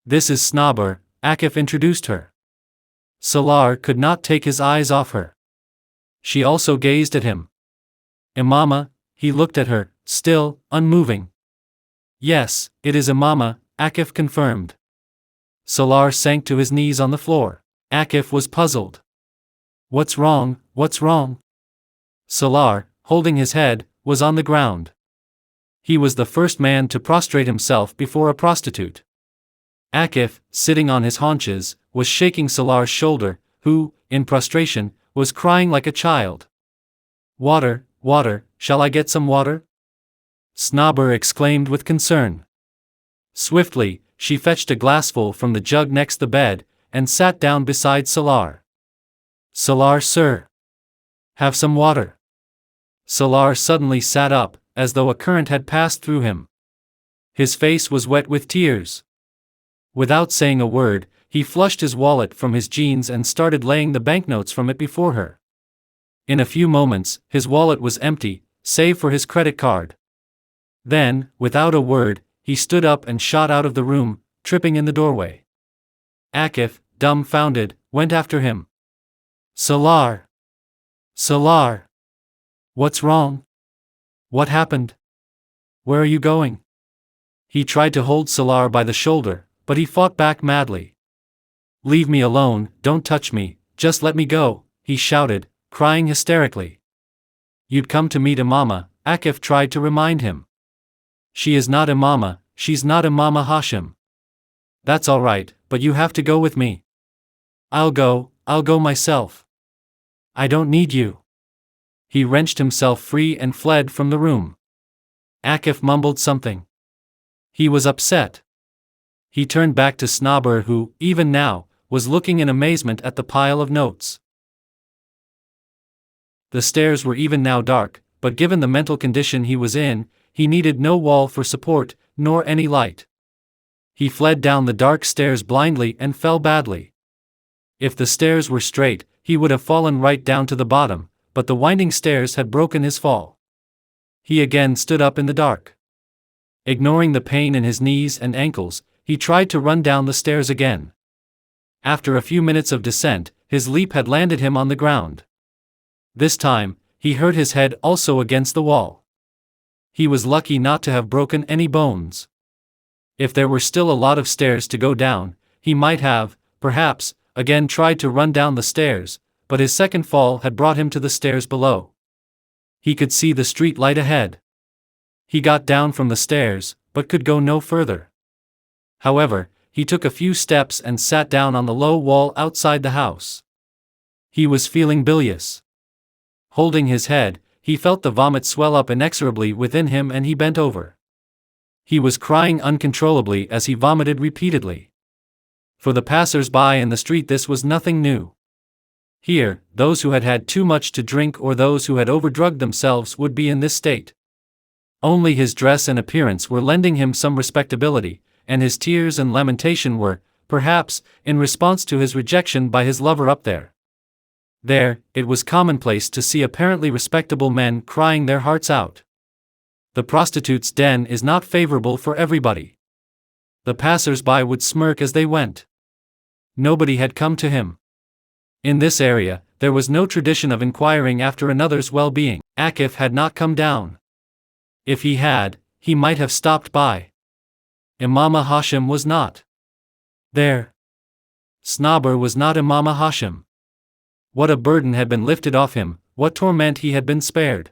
S1: This is S.A.W, Akif introduced her. Salaar could not take his eyes off her. She also gazed at him. Imama, he looked at her, still, unmoving. Yes, it is Imama, Akif confirmed. Salaar sank to his knees on the floor. Akif was puzzled. What's wrong, what's wrong? Salaar, holding his head, was on the ground. He was the first man to prostrate himself before a prostitute. Akif, sitting on his haunches, was shaking Salaar's shoulder, who, in prostration, was crying like a child. Water, water, shall I get some water? S.A.W exclaimed with concern. Swiftly, she fetched a glassful from the jug next the bed, and sat down beside Salaar. Salaar, sir. Have some water. Salaar suddenly sat up, as though a current had passed through him. His face was wet with tears. Without saying a word, he flushed his wallet from his jeans and started laying the banknotes from it before her. In a few moments, his wallet was empty, save for his credit card. Then, without a word, he stood up and shot out of the room, tripping in the doorway. Akif, dumbfounded, went after him. Salaar! Salaar! What's wrong? What happened? Where are you going? He tried to hold Salaar by the shoulder, but he fought back madly. Leave me alone, don't touch me, just let me go, he shouted, crying hysterically. You'd come to meet Imama, Akif tried to remind him. She is not Imama, she's not Imama Hashim. That's all right, but you have to go with me. I'll go myself. I don't need you. He wrenched himself free and fled from the room. Akif mumbled something. He was upset. He turned back to S.A.W, who, even now, was looking in amazement at the pile of notes. The stairs were even now dark, but given the mental condition he was in, he needed no wall for support, nor any light. He fled down the dark stairs blindly and fell badly. If the stairs were straight, he would have fallen right down to the bottom, but the winding stairs had broken his fall. He again stood up in the dark. Ignoring the pain in his knees and ankles, he tried to run down the stairs again. After a few minutes of descent, his leap had landed him on the ground. This time, he hurt his head also against the wall. He was lucky not to have broken any bones. If there were still a lot of stairs to go down, he might have, perhaps, again tried to run down the stairs, but his second fall had brought him to the stairs below. He could see the street light ahead. He got down from the stairs, but could go no further. However, he took a few steps and sat down on the low wall outside the house. He was feeling bilious. Holding his head, he felt the vomit swell up inexorably within him and he bent over. He was crying uncontrollably as he vomited repeatedly. For the passers-by in the street this was nothing new. Here, those who had had too much to drink or those who had overdrugged themselves would be in this state. Only his dress and appearance were lending him some respectability, and his tears and lamentation were, perhaps, in response to his rejection by his lover up there. There, it was commonplace to see apparently respectable men crying their hearts out. The prostitute's den is not favorable for everybody. The passers-by would smirk as they went. Nobody had come to him. In this area, there was no tradition of inquiring after another's well-being. Akif had not come down. If he had, he might have stopped by. Imama Hashim was not there. Snobber was not Imama Hashim. What a burden had been lifted off him, what torment he had been spared.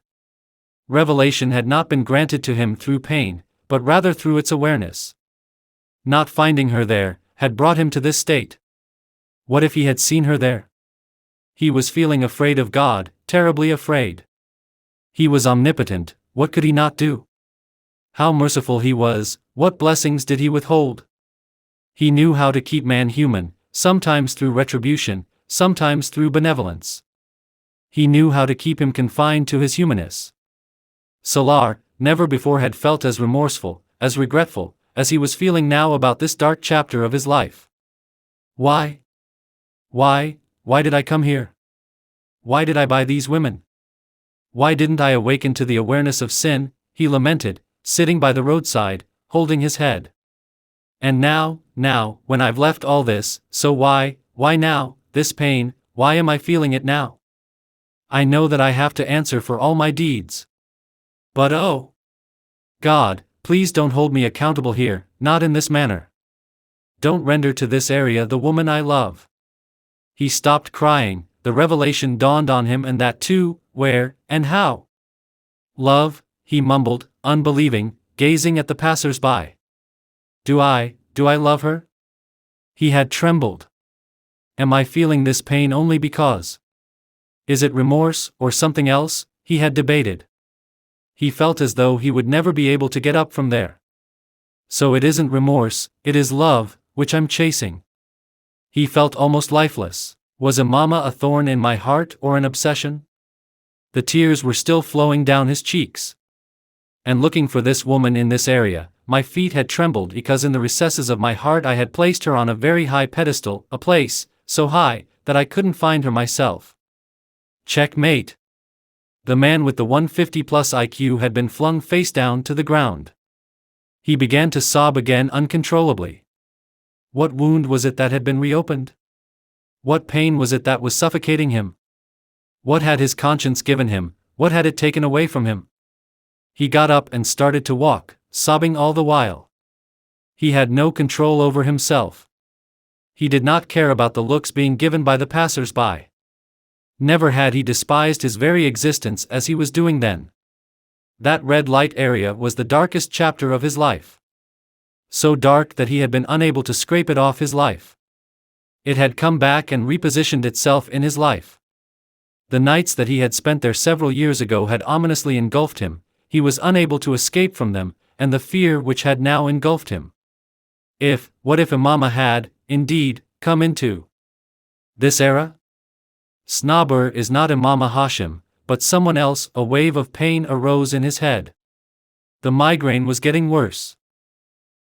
S1: Revelation had not been granted to him through pain, but rather through its awareness. Not finding her there, had brought him to this state. What if he had seen her there? He was feeling afraid of God, terribly afraid. He was omnipotent, what could he not do? How merciful he was, what blessings did he withhold? He knew how to keep man human, sometimes through retribution, sometimes through benevolence. He knew how to keep him confined to his humanness. Salaar never before had felt as remorseful, as regretful, as he was feeling now about this dark chapter of his life. Why? Why did I come here? Why did I buy these women? Why didn't I awaken to the awareness of sin? He lamented, sitting by the roadside, holding his head. And now, when I've left all this, so why now, this pain, why am I feeling it now? I know that I have to answer for all my deeds. But oh! God, please don't hold me accountable here, not in this manner. Don't render to this area the woman I love. He stopped crying, the revelation dawned on him, and that too, where, and how. Love, he mumbled, unbelieving, gazing at the passers-by. Do I love her? He had trembled. Am I feeling this pain only because? Is it remorse, or something else? He had debated. He felt as though he would never be able to get up from there. So it isn't remorse, it is love, which I'm chasing. He felt almost lifeless. Was Imama a thorn in my heart or an obsession? The tears were still flowing down his cheeks. And looking for this woman in this area, my feet had trembled because in the recesses of my heart I had placed her on a very high pedestal, a place so high that I couldn't find her myself. Checkmate. The man with the 150-plus IQ had been flung face down to the ground. He began to sob again uncontrollably. What wound was it that had been reopened? What pain was it that was suffocating him? What had his conscience given him, what had it taken away from him? He got up and started to walk, sobbing all the while. He had no control over himself. He did not care about the looks being given by the passers-by. Never had he despised his very existence as he was doing then. That red light area was the darkest chapter of his life. So dark that he had been unable to scrape it off his life. It had come back and repositioned itself in his life. The nights that he had spent there several years ago had ominously engulfed him, he was unable to escape from them, and the fear which had now engulfed him. What if Imama had, indeed, come into this era? Snobber is not Imama Hashim, but someone else. A wave of pain arose in his head. The migraine was getting worse.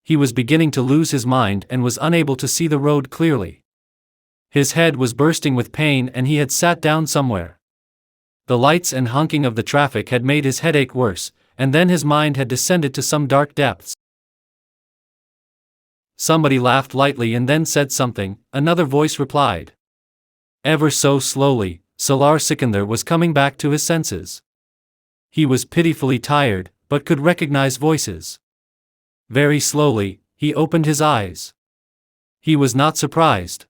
S1: He was beginning to lose his mind and was unable to see the road clearly. His head was bursting with pain and he had sat down somewhere. The lights and honking of the traffic had made his headache worse, and then his mind had descended to some dark depths. Somebody laughed lightly and then said something. Another voice replied. Ever so slowly, Salaar Sikandar was coming back to his senses. He was pitifully tired, but could recognize voices. Very slowly, he opened his eyes. He was not surprised.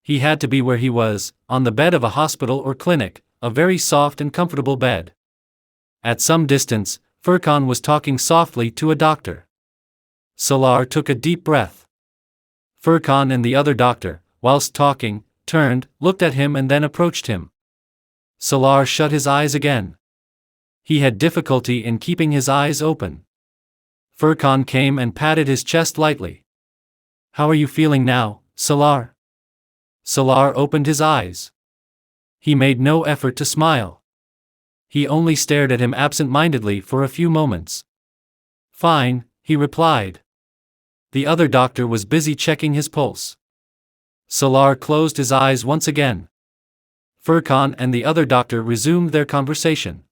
S1: He had to be where he was, on the bed of a hospital or clinic, a very soft and comfortable bed. At some distance, Furqan was talking softly to a doctor. Salaar took a deep breath. Furqan and the other doctor, whilst talking, turned, looked at him and then approached him. Salaar shut his eyes again. He had difficulty in keeping his eyes open. Furqan came and patted his chest lightly. How are you feeling now, Salaar?" Salaar opened his eyes. He made no effort to smile. He only stared at him absent-mindedly for a few moments. "Fine," he replied. The other doctor was busy checking his pulse. Salaar closed his eyes once again. Furkan and the other doctor resumed their conversation.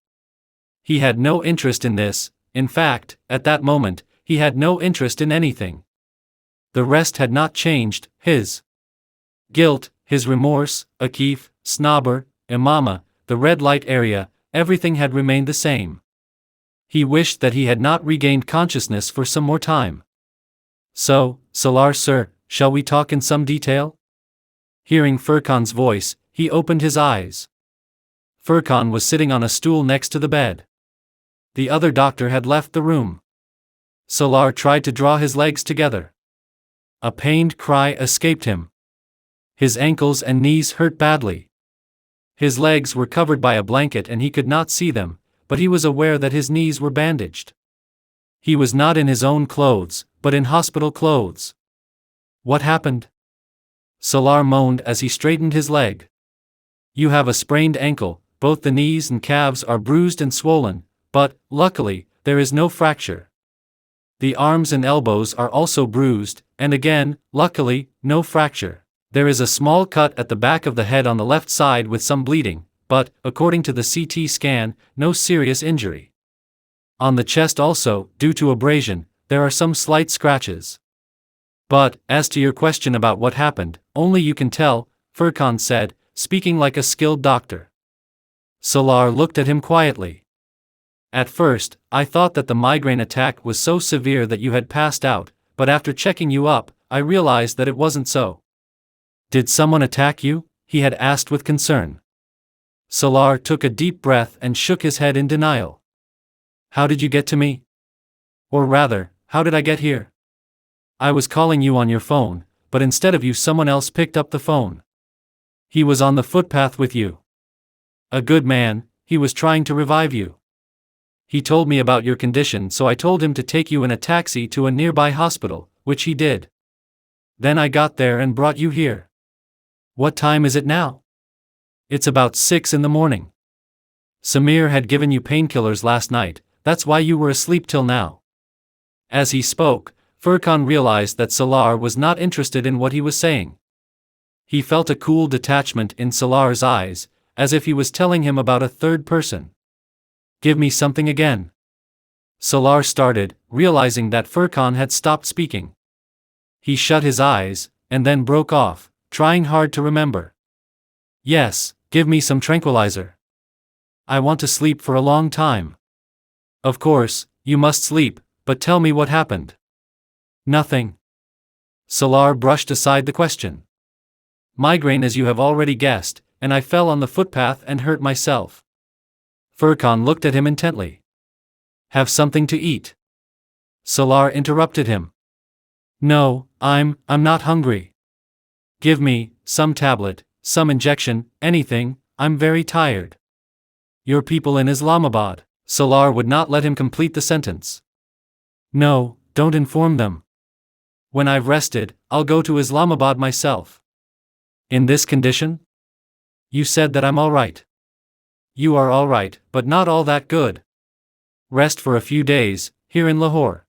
S1: He had no interest in this. In fact, at that moment, he had no interest in anything. The rest had not changed: his guilt, his remorse, Akif, Snobber, Imama, the red light area, everything had remained the same. He wished that he had not regained consciousness for some more time. "So, Salaar sir, shall we talk in some detail?" Hearing Furkan's voice, he opened his eyes. Furkan was sitting on a stool next to the bed. The other doctor had left the room. Salaar tried to draw his legs together. A pained cry escaped him. His ankles and knees hurt badly. His legs were covered by a blanket and he could not see them, but he was aware that his knees were bandaged. He was not in his own clothes, but in hospital clothes. "What happened?" Salaar moaned as he straightened his leg. "You have a sprained ankle, both the knees and calves are bruised and swollen, but, luckily, there is no fracture. The arms and elbows are also bruised, and again, luckily, no fracture. There is a small cut at the back of the head on the left side with some bleeding, but, according to the CT scan, no serious injury. On the chest also, due to abrasion, there are some slight scratches. But, as to your question about what happened, only you can tell," Furkan said, speaking like a skilled doctor. Salaar looked at him quietly. "At first, I thought that the migraine attack was so severe that you had passed out, but after checking you up, I realized that it wasn't so." "Did someone attack you?" he had asked with concern. Salaar took a deep breath and shook his head in denial. "How did you get to me? Or rather, how did I get here? I was calling you on your phone, but instead of you someone else picked up the phone. He was on the footpath with you. A good man, he was trying to revive you. He told me about your condition, so I told him to take you in a taxi to a nearby hospital, which he did. Then I got there and brought you here. What time is it now?" "It's about 6 in the morning. Samir had given you painkillers last night, that's why you were asleep till now." As he spoke, Furkan realized that Salaar was not interested in what he was saying. He felt a cool detachment in Salaar's eyes, as if he was telling him about a third person. "Give me something again." Salaar started, realizing that Furkan had stopped speaking. He shut his eyes, and then broke off, trying hard to remember. "Yes, give me some tranquilizer. I want to sleep for a long time." "Of course, you must sleep, but tell me what happened." "Nothing." Salaar brushed aside the question. "Migraine, as you have already guessed, and I fell on the footpath and hurt myself." Furkan looked at him intently. "Have something to eat." Salaar interrupted him. "No, I'm not hungry. Give me some tablet, some injection, anything, I'm very tired." "Your people in Islamabad." Salaar would not let him complete the sentence. "No, don't inform them. When I've rested, I'll go to Islamabad myself." "In this condition? You said that I'm all right." "You are all right, but not all that good. Rest for a few days, here in Lahore.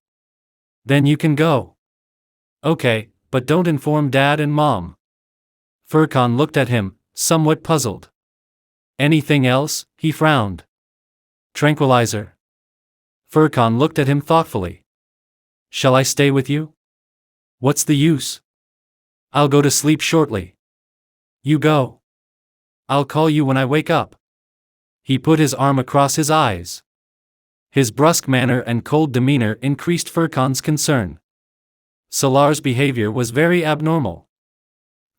S1: Then you can go." "Okay, but don't inform Dad and Mom." Furkan looked at him, somewhat puzzled. "Anything else?" he frowned. "Tranquilizer." Furkan looked at him thoughtfully. "Shall I stay with you?" "What's the use? I'll go to sleep shortly." "You go. I'll call you when I wake up." He put his arm across his eyes. His brusque manner and cold demeanor increased Furkan's concern. Salaar's behavior was very abnormal.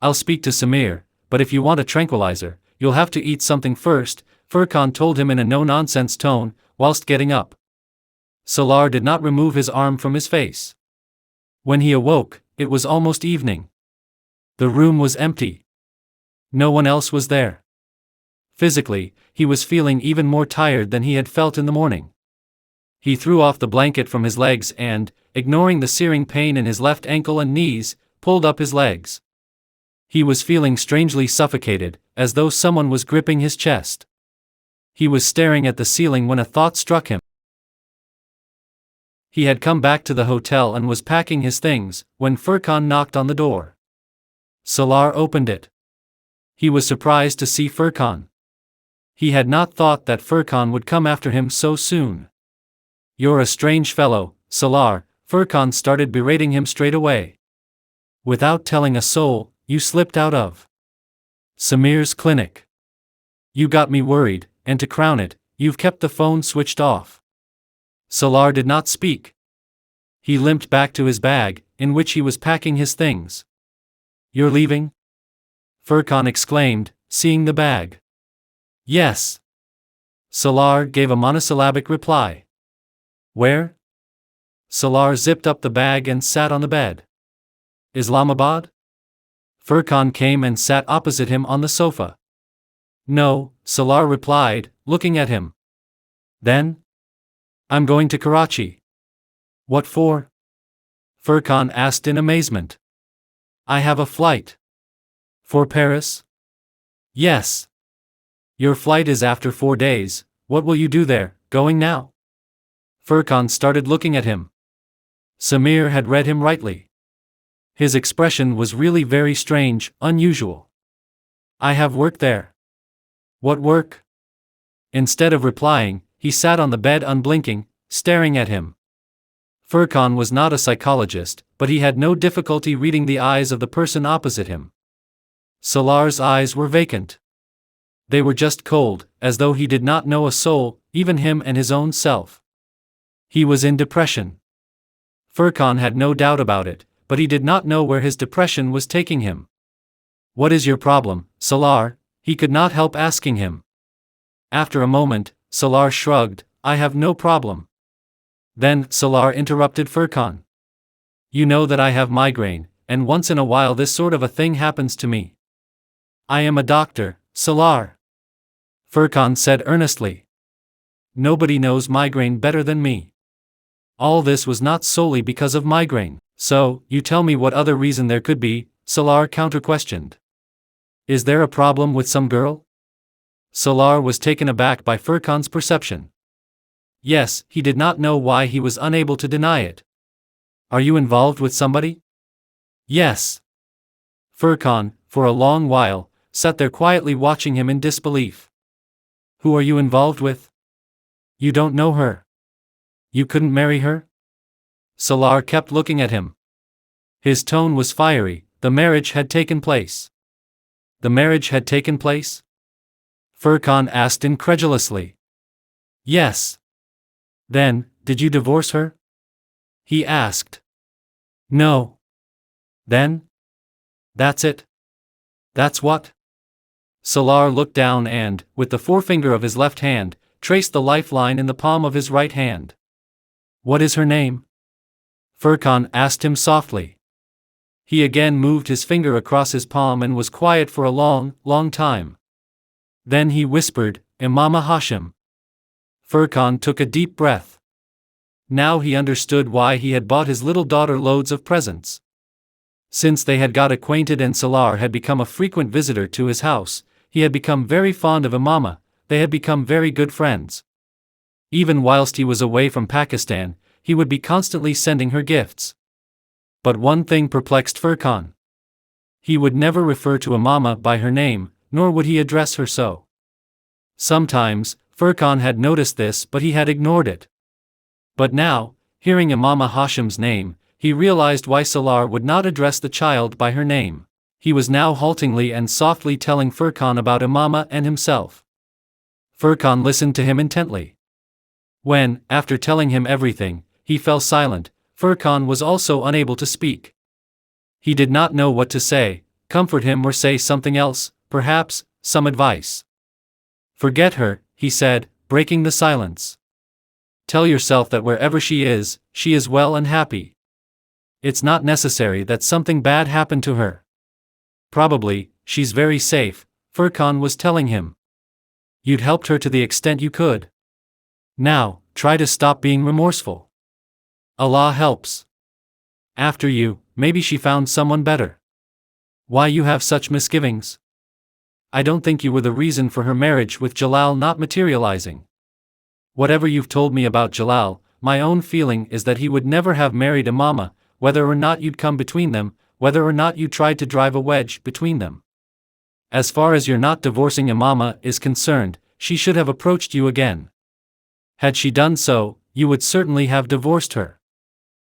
S1: "I'll speak to Samir, but if you want a tranquilizer, you'll have to eat something first," Furkan told him in a no-nonsense tone, whilst getting up. Salaar did not remove his arm from his face. When he awoke, it was almost evening. The room was empty. No one else was there. Physically, he was feeling even more tired than he had felt in the morning. He threw off the blanket from his legs and, ignoring the searing pain in his left ankle and knees, pulled up his legs. He was feeling strangely suffocated, as though someone was gripping his chest. He was staring at the ceiling when a thought struck him. He had come back to the hotel and was packing his things, when Furkan knocked on the door. Salaar opened it. He was surprised to see Furkan. He had not thought that Furkan would come after him so soon. "You're a strange fellow, Salaar," Furkan started berating him straight away. "Without telling a soul, you slipped out of Samir's clinic. You got me worried, and to crown it, you've kept the phone switched off." Salaar did not speak. He limped back to his bag, in which he was packing his things. "You're leaving?" Furkan exclaimed, seeing the bag. "Yes." Salaar gave a monosyllabic reply. "Where?" Salaar zipped up the bag and sat on the bed. "Islamabad?" Furkan came and sat opposite him on the sofa. "No," Salaar replied, looking at him. "Then?" "I'm going to Karachi." "What for?" Furkan asked in amazement. "I have a flight." "For Paris?" "Yes." "Your flight is after 4 days, what will you do there, going now?" Furkan started looking at him. Samir had read him rightly. His expression was really very strange, unusual. "I have work there." "What work?" Instead of replying, he sat on the bed unblinking, staring at him. Furkan was not a psychologist, but he had no difficulty reading the eyes of the person opposite him. Salaar's eyes were vacant. They were just cold, as though he did not know a soul, even him and his own self. He was in depression. Furkan had no doubt about it, but he did not know where his depression was taking him. "What is your problem, Salaar?" he could not help asking him. After a moment, Salaar shrugged, "I have no problem." Then Salaar interrupted Furkan. "You know that I have migraine, and once in a while this sort of a thing happens to me." "I am a doctor, Salaar," Furkan said earnestly. "Nobody knows migraine better than me. All this was not solely because of migraine, so, you tell me what other reason there could be," Salaar counter-questioned. "Is there a problem with some girl?" Salaar was taken aback by Furkan's perception. Yes, he did not know why he was unable to deny it. "Are you involved with somebody?" "Yes." Furkan, for a long while, sat there quietly watching him in disbelief. "Who are you involved with?" "You don't know her. You couldn't marry her?" Salaar kept looking at him. His tone was fiery. The marriage had taken place. "The marriage had taken place?" Furkan asked incredulously. "Yes." "Then, did you divorce her?" he asked. "No." "Then?" "That's it." "That's what?" Salaar looked down and, with the forefinger of his left hand, traced the lifeline in the palm of his right hand. "What is her name?" Furkan asked him softly. He again moved his finger across his palm and was quiet for a long, long time. Then he whispered, "Imama Hashim." Furkan took a deep breath. Now he understood why he had bought his little daughter loads of presents. Since they had got acquainted and Salaar had become a frequent visitor to his house, he had become very fond of Imama. They had become very good friends. Even whilst he was away from Pakistan, he would be constantly sending her gifts. But one thing perplexed Furkan. He would never refer to Imama by her name, nor would he address her so. Sometimes, Furkan had noticed this but he had ignored it. But now, hearing Imama Hashim's name, he realized why Salaar would not address the child by her name. He was now haltingly and softly telling Furkan about Imama and himself. Furkan listened to him intently. When, after telling him everything, he fell silent, Furkan was also unable to speak. He did not know what to say, comfort him or say something else, perhaps, some advice. "Forget her," he said, breaking the silence. "Tell yourself that wherever she is well and happy. It's not necessary that something bad happened to her. Probably, she's very safe," Furkan was telling him. "You'd helped her to the extent you could. Now, try to stop being remorseful. Allah helps. After you, maybe she found someone better." Why you have such misgivings? I don't think you were the reason for her marriage with Jalal not materializing. Whatever you've told me about Jalal, my own feeling is that he would never have married Imama, whether or not you'd come between them, whether or not you tried to drive a wedge between them. As far as you're not divorcing Imama is concerned, she should have approached you again. Had she done so, you would certainly have divorced her.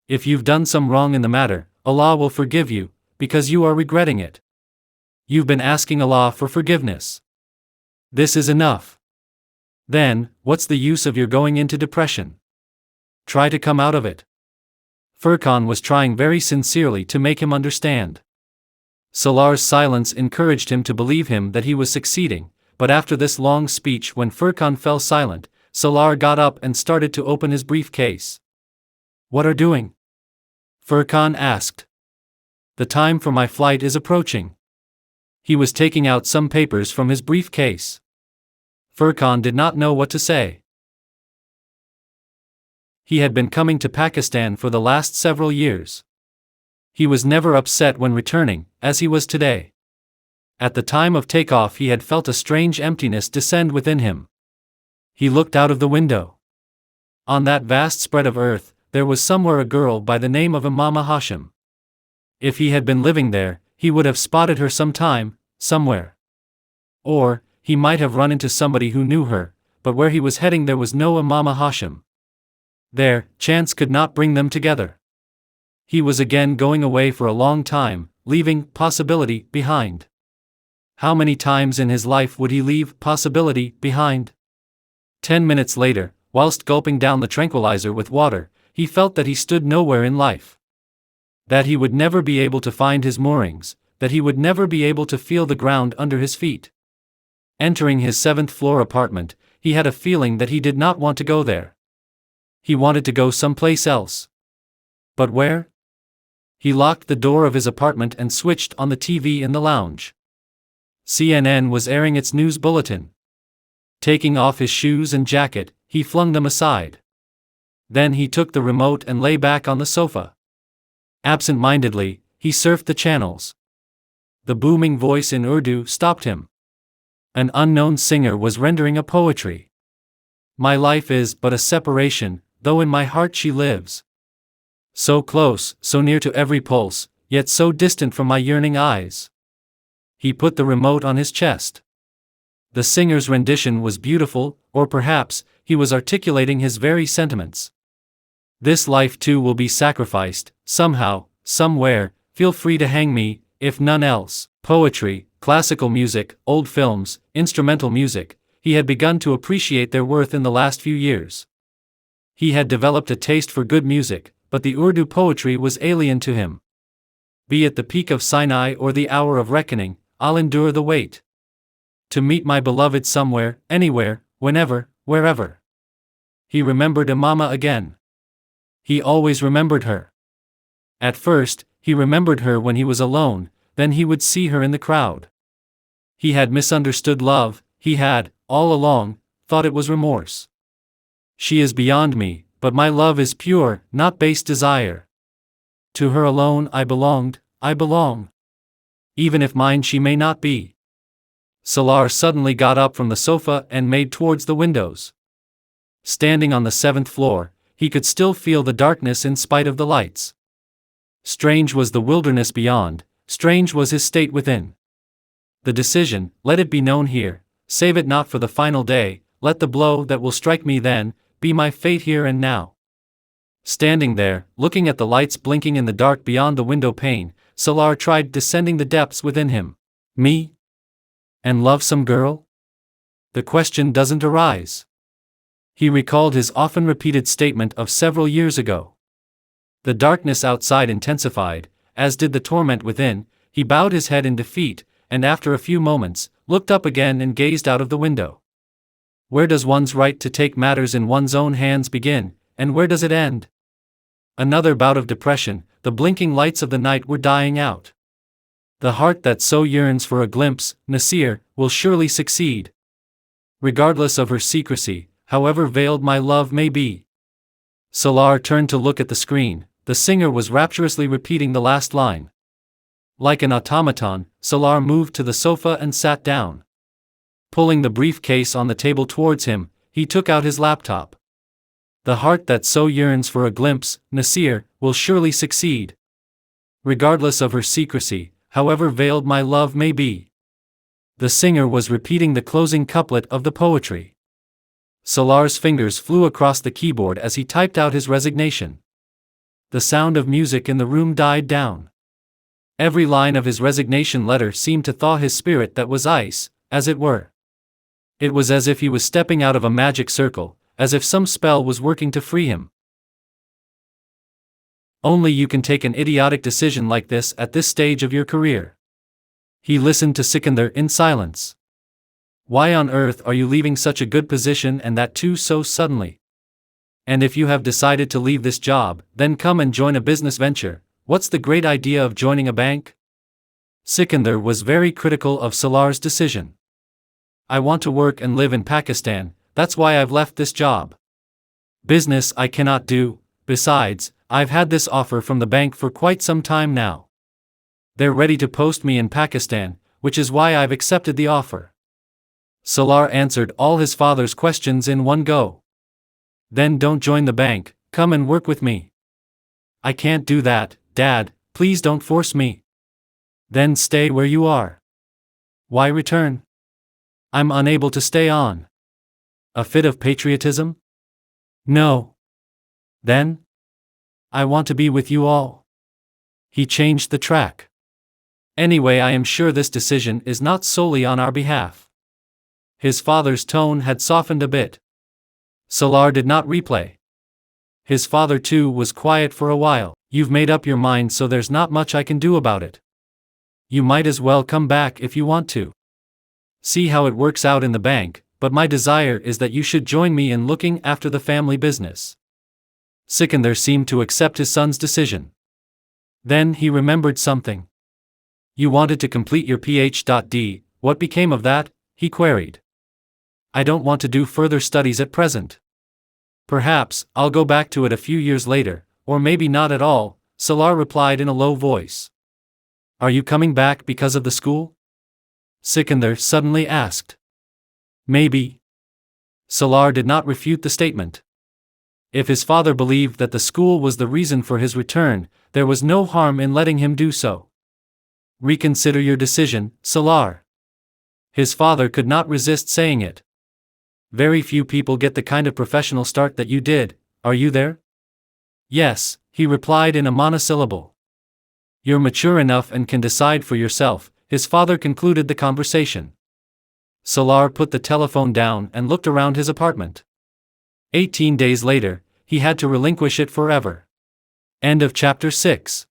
S1: If you've done some wrong in the matter, Allah will forgive you, because you are regretting it. You've been asking Allah for forgiveness. This is enough. Then, what's the use of your going into depression? Try to come out of it. Furqan was trying very sincerely to make him understand. Salaar's silence encouraged him to believe him that he was succeeding, but after this long speech, when Furqan fell silent, Salaar got up and started to open his briefcase. What are doing? Furqan asked. The time for my flight is approaching. He was taking out some papers from his briefcase. Furqan did not know what to say. He had been coming to Pakistan for the last several years. He was never upset when returning, as he was today. At the time of takeoff he had felt a strange emptiness descend within him. He looked out of the window. On that vast spread of earth, there was somewhere a girl by the name of Imama Hashim. If he had been living there, he would have spotted her sometime, somewhere. Or, he might have run into somebody who knew her, but where he was heading there was no Imama Hashim. There, chance could not bring them together. He was again going away for a long time, leaving possibility behind. How many times in his life would he leave possibility behind? 10 minutes later, whilst gulping down the tranquilizer with water, he felt that he stood nowhere in life. That he would never be able to find his moorings, that he would never be able to feel the ground under his feet. Entering his 7th-floor apartment, he had a feeling that he did not want to go there. He wanted to go someplace else. But where? He locked the door of his apartment and switched on the TV in the lounge. CNN was airing its news bulletin. Taking off his shoes and jacket, he flung them aside. Then he took the remote and lay back on the sofa. Absent-mindedly, he surfed the channels. The booming voice in Urdu stopped him. An unknown singer was rendering a poetry. My life is but a separation, though in my heart she lives. So close, so near to every pulse, yet so distant from my yearning eyes. He put the remote on his chest. The singer's rendition was beautiful, or perhaps, he was articulating his very sentiments. This life too will be sacrificed, somehow, somewhere, feel free to hang me, if none else. Poetry, classical music, old films, instrumental music, he had begun to appreciate their worth in the last few years. He had developed a taste for good music, but the Urdu poetry was alien to him. Be it the peak of Sinai or the hour of reckoning, I'll endure the wait. To meet my beloved somewhere, anywhere, whenever, wherever. He remembered Imama again. He always remembered her. At first, he remembered her when he was alone, then he would see her in the crowd. He had misunderstood love, he had, all along, thought it was remorse. She is beyond me, but my love is pure, not base desire. To her alone I belonged, I belong. Even if mine she may not be. Salaar suddenly got up from the sofa and made towards the windows. Standing on the 7th floor, he could still feel the darkness in spite of the lights. Strange was the wilderness beyond, strange was his state within. The decision, let it be known here, save it not for the final day, let the blow that will strike me then, be my fate here and now. Standing there, looking at the lights blinking in the dark beyond the window pane, Salaar tried descending the depths within him. Me? And love some girl? The question doesn't arise. He recalled his often repeated statement of several years ago. The darkness outside intensified, as did the torment within. He bowed his head in defeat, and after a few moments, looked up again and gazed out of the window. Where does one's right to take matters in one's own hands begin, and where does it end? Another bout of depression, the blinking lights of the night were dying out. The heart that so yearns for a glimpse, Nasir, will surely succeed. Regardless of her secrecy, however veiled my love may be. Salaar turned to look at the screen. The singer was rapturously repeating the last line. Like an automaton, Salaar moved to the sofa and sat down. Pulling the briefcase on the table towards him, he took out his laptop. The heart that so yearns for a glimpse, Nasir, will surely succeed. Regardless of her secrecy, however veiled my love may be. The singer was repeating the closing couplet of the poetry. Salaar's fingers flew across the keyboard as he typed out his resignation. The sound of music in the room died down. Every line of his resignation letter seemed to thaw his spirit that was ice, as it were. It was as if he was stepping out of a magic circle, as if some spell was working to free him. Only you can take an idiotic decision like this at this stage of your career. He listened to Sikandar in silence. Why on earth are you leaving such a good position, and that too so suddenly? And if you have decided to leave this job, then come and join a business venture. What's the great idea of joining a bank? Sikandar was very critical of Salaar's decision. I want to work and live in Pakistan, that's why I've left this job. Business I cannot do, besides, I've had this offer from the bank for quite some time now. They're ready to post me in Pakistan, which is why I've accepted the offer. Salaar answered all his father's questions in one go. Then don't join the bank, come and work with me. I can't do that, Dad, please don't force me. Then stay where you are. Why return? I'm unable to stay on. A fit of patriotism? No. Then? I want to be with you all. He changed the track. Anyway, I am sure this decision is not solely on our behalf. His father's tone had softened a bit. Salaar did not replay. His father too was quiet for a while. You've made up your mind, so there's not much I can do about it. You might as well come back if you want to. See how it works out in the bank, but my desire is that you should join me in looking after the family business. Sikandar seemed to accept his son's decision. Then he remembered something. You wanted to complete your Ph.D., what became of that? He queried. I don't want to do further studies at present. Perhaps I'll go back to it a few years later, or maybe not at all, Salaar replied in a low voice. Are you coming back because of the school? Sikandar suddenly asked. Maybe. Salaar did not refute the statement. If his father believed that the school was the reason for his return, there was no harm in letting him do so. Reconsider your decision, Salaar. His father could not resist saying it. Very few people get the kind of professional start that you did, are you there? Yes, he replied in a monosyllable. You're mature enough and can decide for yourself, his father concluded the conversation. Salaar put the telephone down and looked around his apartment. 18 days later, he had to relinquish it forever. End of chapter 6.